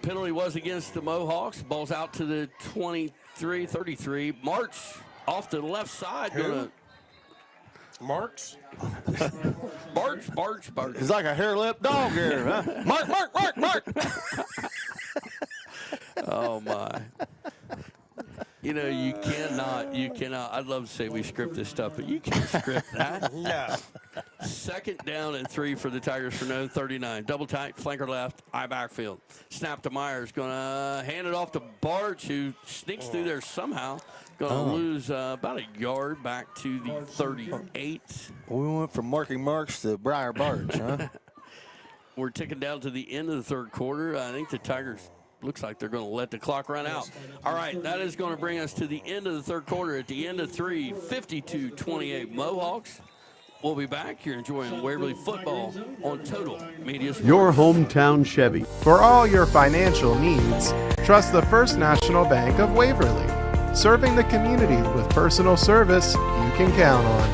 Penalty was against the Mohawks. Ball's out to the 23-33. March off to the left side. Marks? Barch. It's like a hair-lip dog here, huh? Mark. Oh, my. You know, you cannot. I'd love to say we script this stuff, but you can't script that. No. Second down and 3 for the Tigers for no 39. Double tight, flanker left, eye backfield. Snap to Myers, going to hand it off to Barch, who sneaks through there somehow. Going to lose about a yard back to the 38. We went from marking marks to Briar Barch, huh? We're ticking down to the end of the third quarter. I think the Tigers looks like they're going to let the clock run out. All right, that is going to bring us to the end of the third quarter. At the end of 3, 52-28 Mohawks. We'll be back. You're enjoying Waverly football on Total Media Sports. Your hometown Chevy. For all your financial needs, trust the First National Bank of Waverly. Serving the community with personal service you can count on.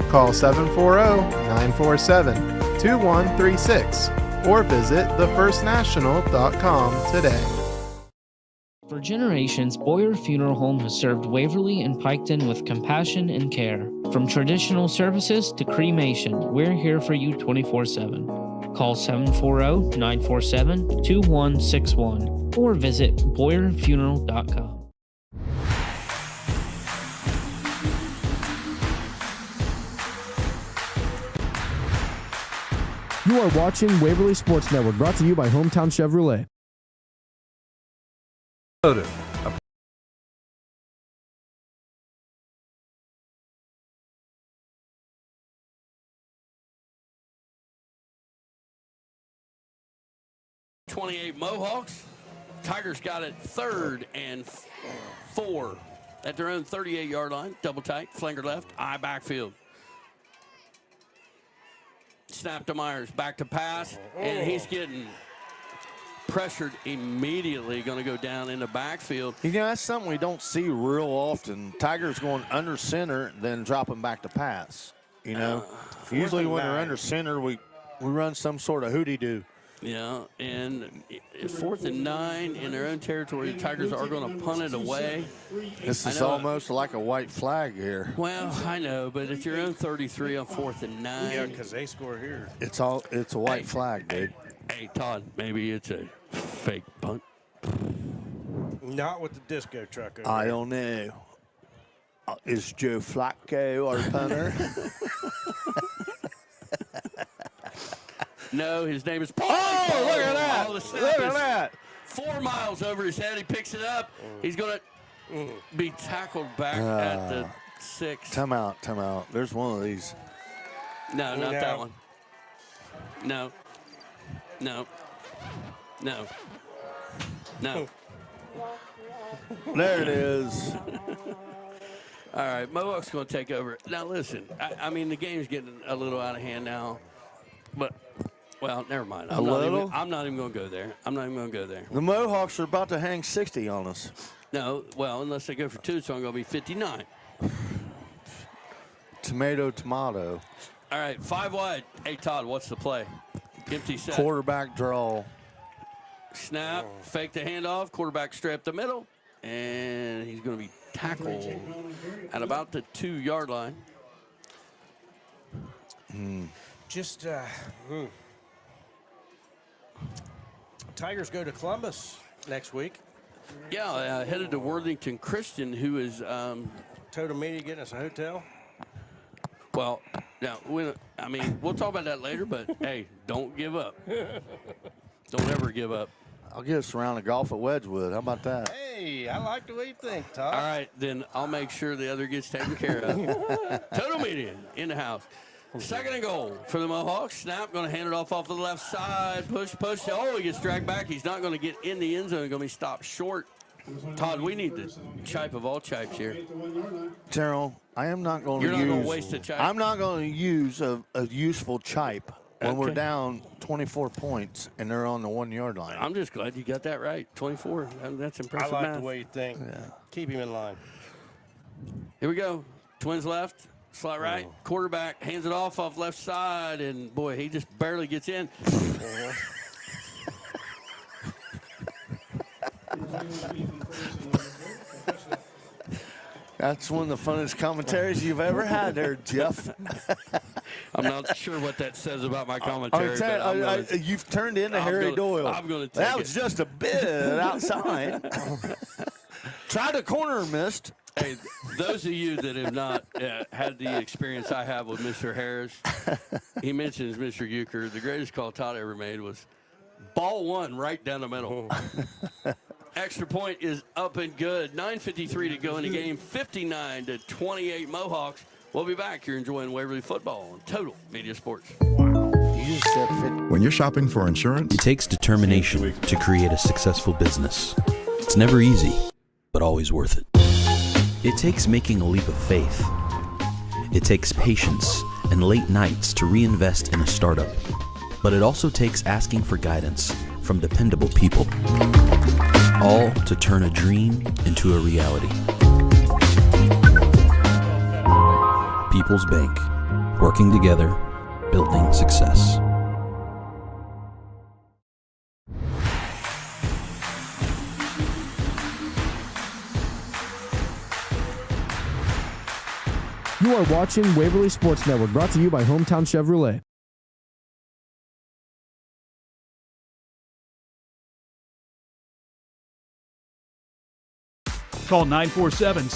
Call 740-947-2136 or visit thefirstnational.com today. For generations, Boyer Funeral Home has served Waverly and Piketon with compassion and care. From traditional services to cremation, we're here for you 24/7. Call 740-947-2161 or visit BoyerFuneral.com. You are watching Waverly Sports Network, brought to you by Hometown Chevrolet. Mohawks. Tigers got it 3rd and 4 at their own 38-yard line. Double tight, flanker left, eye backfield. Snap to Myers, back to pass, and he's getting pressured immediately. Going to go down in the backfield. You know, that's something we don't see real often. Tigers going under center, then dropping back to pass. You know, usually when they're under center, we run some sort of hootie-doo. Yeah, and 4th and 9 in their own territory. The Tigers are going to punt it away. This is almost like a white flag here. Well, I know, but it's your own 33 on 4th and 9. Yeah, because they score here. It's a white flag, dude. Hey, Todd, maybe it's a fake punt. Not with the disco truck over I there. don't know. Is Joe Flacco our punter? No, his name is Paul. Oh, look at that. Look at that. 4 miles over his head. He picks it up. He's going to be tackled back at the 6. Time out. There's one of these. No, not that one. No. There it is. All right, Mohawk's going to take over. Now, listen, I mean, the game's getting a little out of hand now. But, well, never mind. I'm not even going to go there. The Mohawks are about to hang 60 on us. No, well, unless they go for 2, so I'm going to be 59. Tomato. All right, 5 wide. Hey, Todd, what's the play? Empty set. Quarterback draw. Snap, fake the handoff, quarterback straight up the middle, and he's going to be tackled at about the 2-yard line. Tigers go to Columbus next week. Yeah, headed to Worthington Christian, who is Total Media getting us a hotel. Well, now we'll talk about that later. But hey, don't give up. Don't ever give up. I'll get us around the golf at Wedgwood. How about that? Hey, I like the way you think, Todd. All right, then I'll make sure the other gets taken care of. Total Media in the house. 2nd and goal for the Mohawks. Snap, going to hand it off the left side. Push. Oh, he gets dragged back. He's not going to get in the end zone. He's going to be stopped short. Todd, we need the chipe of all chipes here. Terrell, I am not going to use. You're not going to waste a chipe. I'm not going to use a useful chipe when we're down 24 points and they're on the 1-yard line. I'm just glad you got that right. 24. That's impressive. I like math. the way you think. Yeah. Keep him in line. Here we go. Twins left. Slot right, quarterback hands it off left side, and boy, he just barely gets in. That's one of the funnest commentaries you've ever had there, Jeff. I'm not sure what that says about my commentary. You've turned into Harry Doyle. I'm going to take That was just a bit outside. Tried a corner, missed. Hey, those of you that have not had the experience I have with Mr. Harris, he mentions Mr. Euchre. The greatest call Todd ever made was ball one right down the middle. Extra point is up and good. 9:53 to go in the game. 59-28 Mohawks. We'll be back. You're enjoying Waverly football on Total Media Sports. When you're shopping for insurance, it takes determination to create a successful business. It's never easy, but always worth it. It takes making a leap of faith. It takes patience and late nights to reinvest in a startup. But it also takes asking for guidance from dependable people. All to turn a dream into a reality. People's Bank. Working together, building success. You are watching Waverly Sports Network, brought to you by Hometown Chevrolet. Call 947.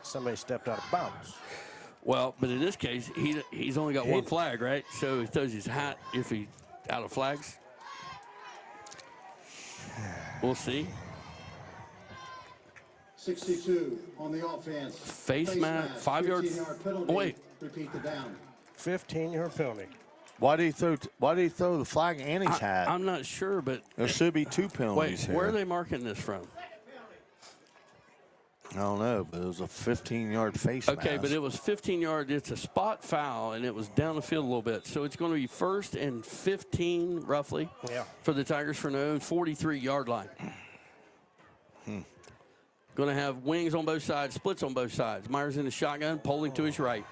Somebody stepped out of bounds. Well, but in this case, he's only got one flag, right? So he throws his hat if he's out of flags. We'll see. 62 on the offense. Face mask, 5 yard. Penalty. Oh, wait. Repeat the down. 15-yard penalty. Why did he throw the flag and his hat? I'm not sure, but there should be 2 penalties wait, here. where are they marking this from? I don't know, but it was a 15-yard face Okay, mask. but it was 15 yards. It's a spot foul, and it was down the field a little bit. So it's going to be 1st and 15, roughly, for the Tigers from their own 43-yard line. Going to have wings on both sides, splits on both sides. Myers in the shotgun, polling to his right.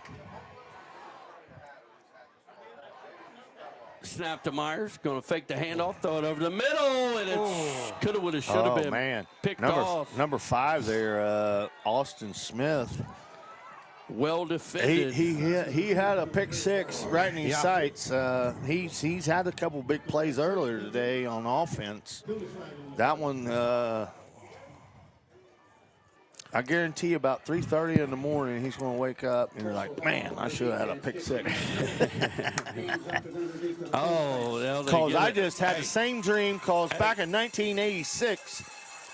Snap to Myers. Going to fake the handoff, throw it over the middle, and it coulda, woulda, shoulda been picked off. Number 5 there, Austin Smith. Well defended. He had a pick 6 right in his sights. He's had a couple big plays earlier today on offense. That one, I guarantee you about 3:30 in the morning, he's going to wake up and you're like, man, I should have had a pick 6. Because I just had the same dream, because back in 1986,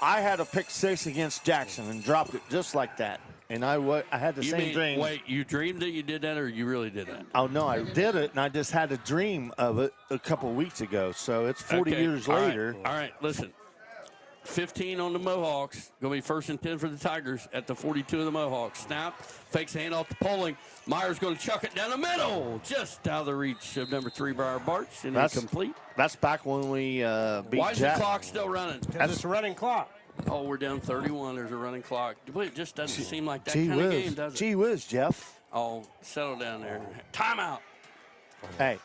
I had a pick 6 against Jackson and dropped it just like that. And I had the same dream. Wait, you dreamed that you did that, or you really did that? Oh, no, I did it, and I just had a dream of it a couple weeks ago. So it's 40 years later. All right, listen. 15 on the Mohawks. Going to be 1st and 10 for the Tigers at the 42 of the Mohawks. Snap, fakes the handoff to Poling. Myers going to chuck it down the middle, just out of the reach of number 3, Briar Bartz, and incomplete. That's back when we beat Why is the clock still running? Because it's a running clock. Oh, we're down 31. There's a running clock. It just doesn't seem like that kind of game, does it? Gee whiz, Jeff. Oh, settle down there. Timeout. Hey,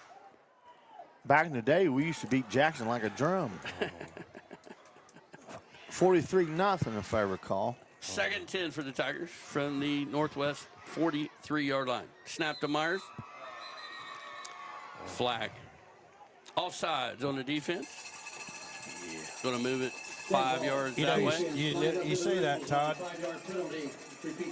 back in the day, we used to beat Jackson like a drum. 43-0, if I recall. 2nd and 10 for the Tigers from the Northwest 43-yard line. Snap to Myers. Flag. Offsides on the defense. Going to move it 5 yards that way. You say that, Todd.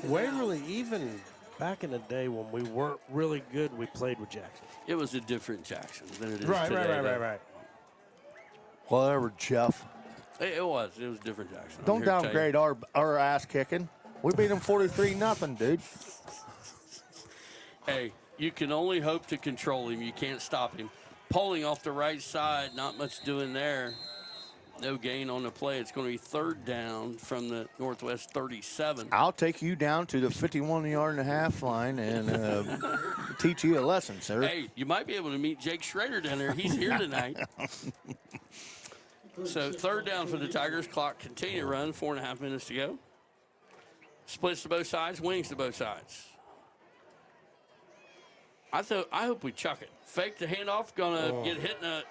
Waverly, even back in the day when we weren't really good, we played with Jackson. It was a different Jackson than it is right, today. Right. Whatever, Jeff. It was a different Jackson. Don't downgrade our ass kicking. We beat them 43-0, dude. Hey, you can only hope to control him. You can't stop him. Pulling off the right side, not much doing there. No gain on the play. It's going to be 3rd down from the Northwest 37. I'll take you down to the 51.5-yard line and teach you a lesson, sir. Hey, you might be able to meet Jake Schrader down there. He's here tonight. So 3rd down for the Tigers. Clock continue to run. 4.5 minutes to go. Splits to both sides. Wings to both sides. I hope we chuck it. Fake the handoff. Gonna get hit in the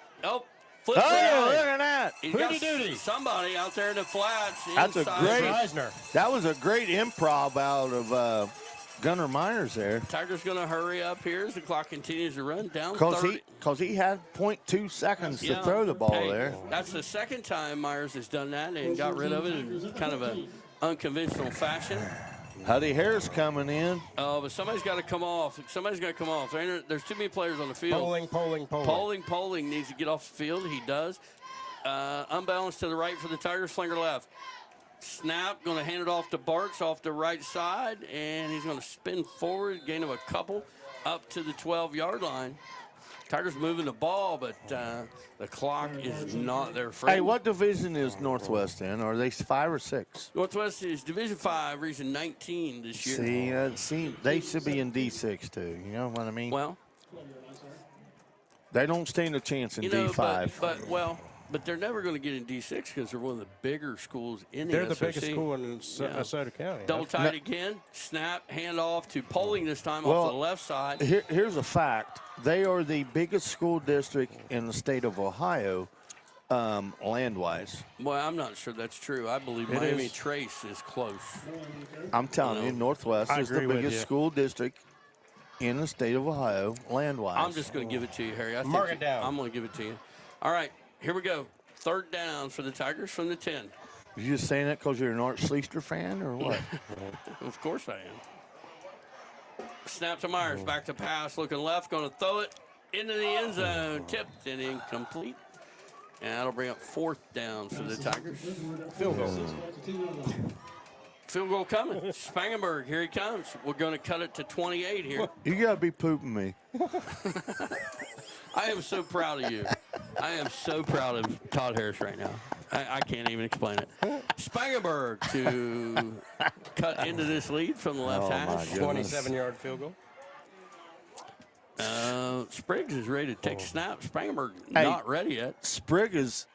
flip. Oh, look at that! Hooty-dooty. Somebody out there in the flats. That's a great. Reisner. That was a great improv out of Gunnar Myers there. Tigers going to hurry up here as the clock continues to run down. Because he had 0.2 seconds to throw the ball there. That's the 2nd time Myers has done that and got rid of it in kind of an unconventional fashion. Huddy Harris coming in. Oh, but somebody's got to come off. Somebody's got to come off. There's too many players on the field. Poling needs to get off the field. He does. Unbalanced to the right for the Tigers. Flinger left. Snap, going to hand it off to Bartz off the right side, and he's going to spin forward, gain of a couple, up to the 12-yard line. Tigers moving the ball, but the clock is not their friend. Hey, what division is Northwest in? Are they 5 or 6? Northwest is Division 5, Region 19 this year. See, they should be in D6 too. You know what I mean? Well, they don't stand a chance in D5. But they're never going to get in D6 because they're one of the bigger schools in the They're SOC. the biggest school in Asota County. Double tight again. Snap, handoff to Poling this time off the left side. Here's a fact. They are the biggest school district in the state of Ohio, land-wise. Well, I'm not sure that's true. I believe Miami Trace is close. I'm telling you, Northwest is the biggest school district in the state of Ohio, land-wise. I'm just going to give it to you, Harry. Mark it down. I'm going to give it to you. All right. Here we go. 3rd down for the Tigers from the 10. You just saying that because you're an Art Schleister fan or what? Of course I am. Snap to Myers. Back to pass. Looking left. Going to throw it into the end zone. Tipped and incomplete. And that'll bring up 4th down for the Tigers. Field goal. Field goal coming. Spangenberg, here he comes. We're going to cut it to 28 here. You got to be pooping me. I am so proud of you. I am so proud of Todd Harris right now. I can't even explain it. Spangenberg to cut into this lead from the left hash. 27-yard field goal. Spriggs is ready to take a snap. Spangenberg not ready yet. Spriggs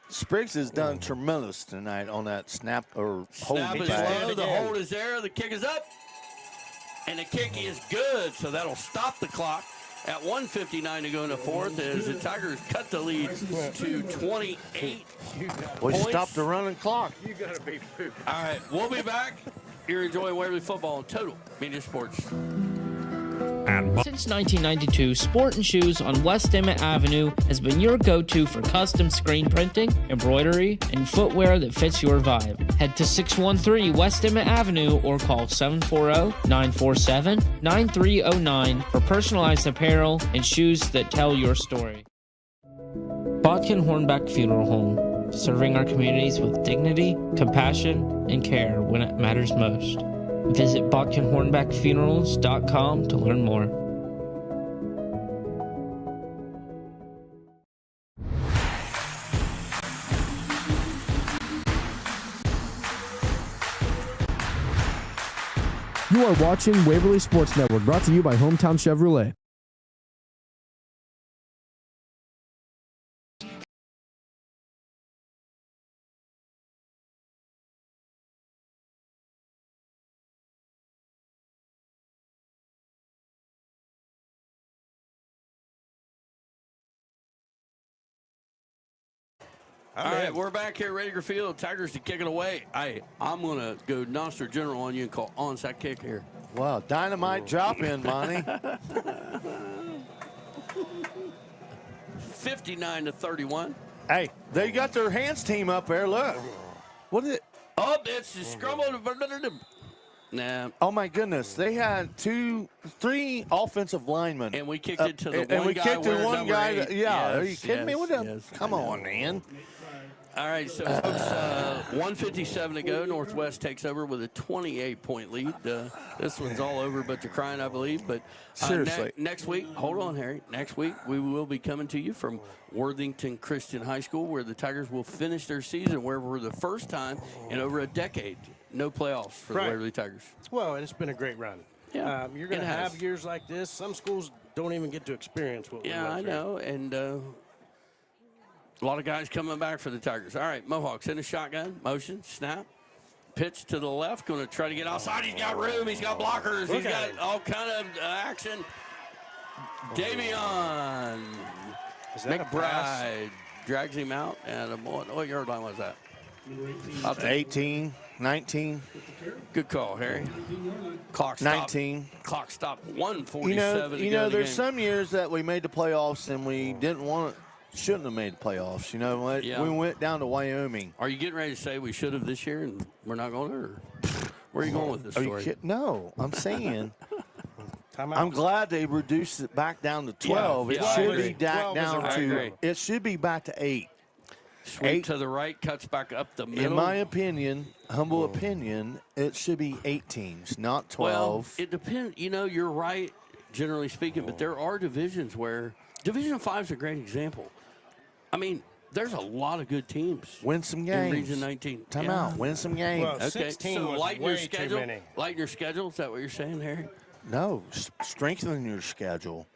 has done tremendous tonight on that snap or hold. Snap is low. The hold is there. The kick is up. And the kick is good, so that'll stop the clock at 1:59 to go in the fourth as the Tigers cut the lead to 28 We points. stopped the running clock. You gotta be pooped. All right, we'll be back. You're enjoying Waverly football on Total Media Sports. Since 1992, Sport and Shoes on West Emmett Avenue has been your go-to for custom screen printing, embroidery, and footwear that fits your vibe. Head to 613 West Emmett Avenue or call 740-947-9309 for personalized apparel and shoes that tell your story. Bodkin Hornbeck Funeral Home, serving our communities with dignity, compassion, and care when it matters most. Visit BodkinHornbeckFunerals.com to learn more. You are watching Waverly Sports Network, brought to you by Hometown Chevrolet. All right, we're back here at Radiger Field. Tigers to kick it away. I'm going to go Nostra General on you and call onside kick here. Wow, dynamite drop in, Monty. 59-31. Hey, they got their hands team up there. Look. What is it? Oh, it's the scrum. Nah. Oh, my goodness. They had 3 offensive linemen. And we kicked it to the and one we guy kicked to wearing one number guy. 8. Are you Yes, kidding me? What yes, come on, man. All right, so folks, 1:57 to go. Northwest takes over with a 28-point lead. This one's all over but the crying, I believe. But seriously, next week, hold on, Harry. Next week, we will be coming to you from Worthington Christian High School, where the Tigers will finish their season, where for the first time in over a decade, no playoffs for the Waverly Tigers. Well, it's been a great run. Yeah, you're going to have years like this. Some schools don't even get to experience what we Yeah, I know, and a lot of guys coming back for the Tigers. All right, Mohawks in a shotgun, motion, snap, pitch to the left, going to try to get outside. He's got room, he's got blockers, he's got all kind of action. Davion McBride drags him out, and what yard line was that? 18, 19. Good call, Harry. Clock stopped. 19. Clock stopped. 1:47. You know, there's some years that we made the playoffs and we shouldn't have made the playoffs. You know what? Yeah. We went down to Wyoming. Are you getting ready to say we should have this year and we're not going to? Or where are you going with this story? Are you kidding? No, I'm saying. I'm glad they reduced it back down to 12. Yeah, it should be back down to. It should be back to 8. Sweep to the right, cuts back up the middle. In my opinion, humble opinion, it should be 8 teams, not 12. Well, it depends. You know, you're right, generally speaking, but there are divisions where Division 5 is a great example. I mean, there's a lot of good teams. Win some games. In Region 19. Time out. Win some games. Well, okay, 16 so was lighten way your schedule. too many. Lighten your schedule. Is that what you're saying, Harry? No, strengthen your schedule.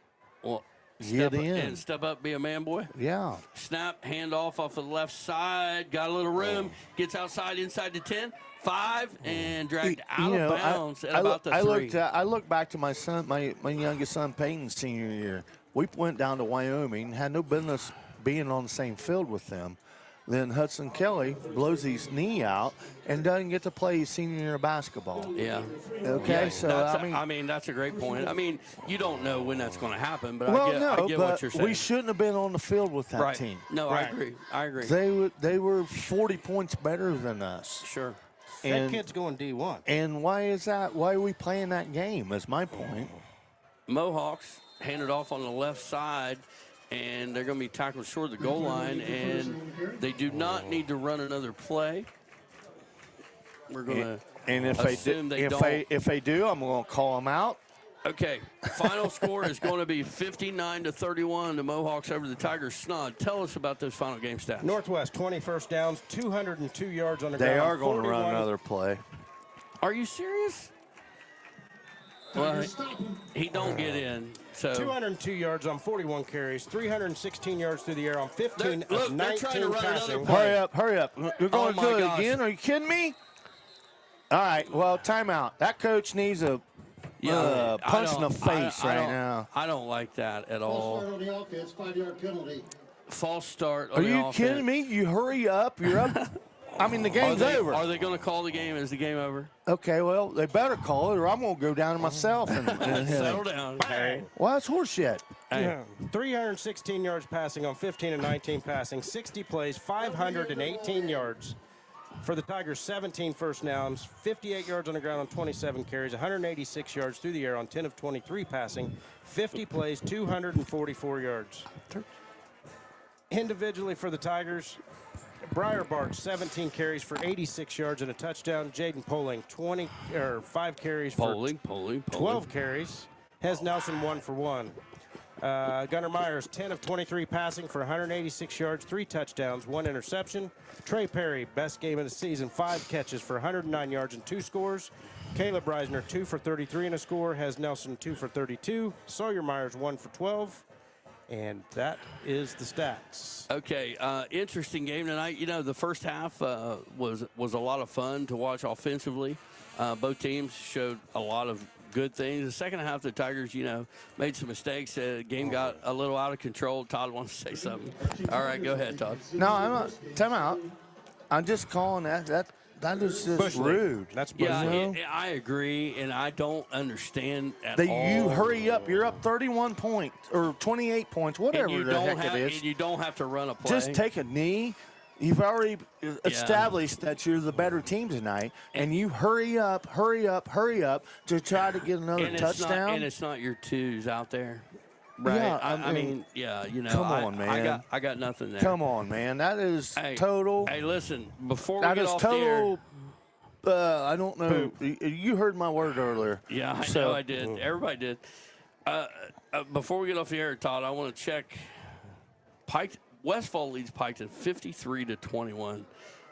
Well, step up, be a man, boy. Yeah. Snap, handoff off of the left side. Got a little room. Gets outside, inside the 10. 5, and dragged out of bounds at about the 3. I look back to my son, my youngest son, Peyton's senior year. We went down to Wyoming, had no business being on the same field with them. Then Hudson Kelly blows his knee out and doesn't get to play his senior year of basketball. Yeah. Okay, yeah, so I mean that's a great point. I mean, you don't know when that's going to happen, but I get what you're saying. We shouldn't have been on the field with that team. No, I agree. I agree. They were 40 points better than us. Sure. And that kid's going D1. And why is that? Why are we playing that game? Is my point. Mohawks handed off on the left side, and they're going to be tackled short of the goal line, and they do not need to run another play. We're going to if they do, I'm going to call them out. Okay, final score is going to be 59-31. The Mohawks over the Tigers. Snod, tell us about those final game stats. Northwest, 20 first downs, 202 yards on the ground. They are going to run another play. Are you serious? Well, he don't get in. So 202 yards on 41 carries, 316 yards through the air on 15 of 19 passing. Hurry up. You're going to do it again? Are you kidding me? All right, well, timeout. That coach needs a punch in the face right now. I don't like that at all. On the offense, 5-yard penalty. False start. Are you kidding me? You hurry up. You're up. I mean, the game's over. Are they going to call the game? Is the game over? Okay, well, they better call it, or I'm going to go down to myself and settle down. Hey. Well, that's horseshit. Yeah. 316 yards passing on 15 and 19 passing, 60 plays, 518 yards. For the Tigers, 17 first downs, 58 yards on the ground on 27 carries, 186 yards through the air on 10 of 23 passing, 50 plays, 244 yards. Individually for the Tigers, Briar Barch, 17 carries for 86 yards and a touchdown. Jaden Poling, 5 carries for 12 carries. Hez Nelson, 1 for 1. Gunnar Myers, 10 of 23 passing for 186 yards, 3 touchdowns, 1 interception. Trey Perry, best game of the season, 5 catches for 109 yards and 2 scores. Caleb Reisner, 2 for 33 and a score. Hez Nelson, 2 for 32. Sawyer Myers, 1 for 12. And that is the stats. Okay, interesting game tonight. You know, the first half was a lot of fun to watch offensively. Both teams showed a lot of good things. The second half, the Tigers, made some mistakes. The game got a little out of control. Todd wants to say something. All right, go ahead, Todd. No, I'm not. Time out. I'm just calling that is just rude. That's I agree, and I don't understand at all. You hurry up. You're up 31 points or 28 points, whatever the heck it is. And you don't have to run a play. Just take a knee. You've already established that you're the better team tonight, and you hurry up to try to get another touchdown. And it's not your twos out there. Right. Yeah, I mean, come on, man. I got nothing there. Come on, man. That is total. Hey, listen, before we that get is off total. the air. I don't know. You heard my word earlier. Yeah, I know I did. Everybody did. Before we get off the air, Todd, I want to check. Westfall leads Piketon 53-21.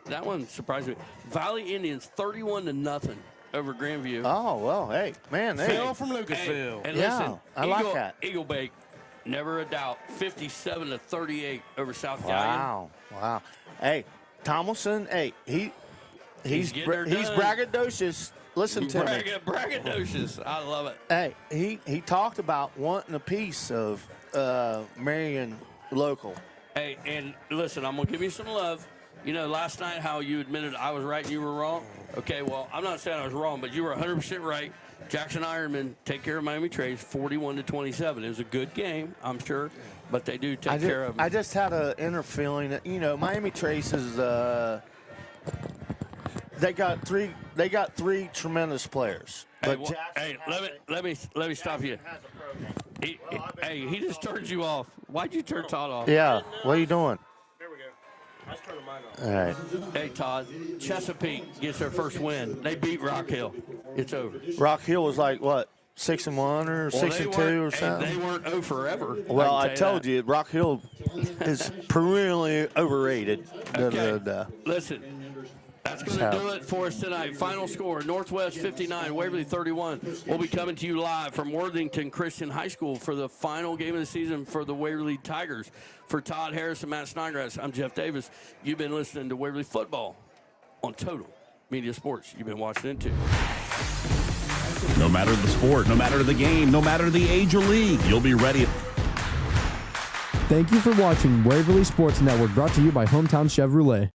That one surprised me. Valley Indians 31-0 over Grandview. Oh, well, hey, man. Phil from Lucasville. And listen, I like that. Eagle Bake, never a doubt, 57-38 over South Gallion. Wow. Hey, Tomlinson, he's braggadocious. Listen to me. Braggadocious. I love it. Hey, he talked about wanting a piece of Marion local. Hey, and listen, I'm going to give you some love. You know, last night how you admitted I was right and you were wrong. Okay, well, I'm not saying I was wrong, but you were 100% right. Jackson Ironman take care of Miami Trace 41-27. It was a good game, I'm sure, but they do take care of them. I just had an inner feeling that, Miami Trace is they got three tremendous players. But let me stop you. He just turned you off. Why'd you turn Todd off? Yeah, what are you doing? There we go. I was turning mine off. All right. Hey, Todd, Chesapeake gets their first win. They beat Rock Hill. It's over. Rock Hill was like, what, 6-1 or 6-2 or something? They weren't forever. Well, I told you, Rock Hill is perennially overrated. Okay. Listen. That's going to do it for us tonight. Final score, Northwest 59, Waverly 31. We'll be coming to you live from Worthington Christian High School for the final game of the season for the Waverly Tigers. For Todd Harris and Matt Snodgrass, I'm Jeff Davis. You've been listening to Waverly Football on Total Media Sports. You've been watching it too. No matter the sport, no matter the game, no matter the age or league, you'll be ready. Thank you for watching Waverly Sports Network, brought to you by Hometown Chevrolet.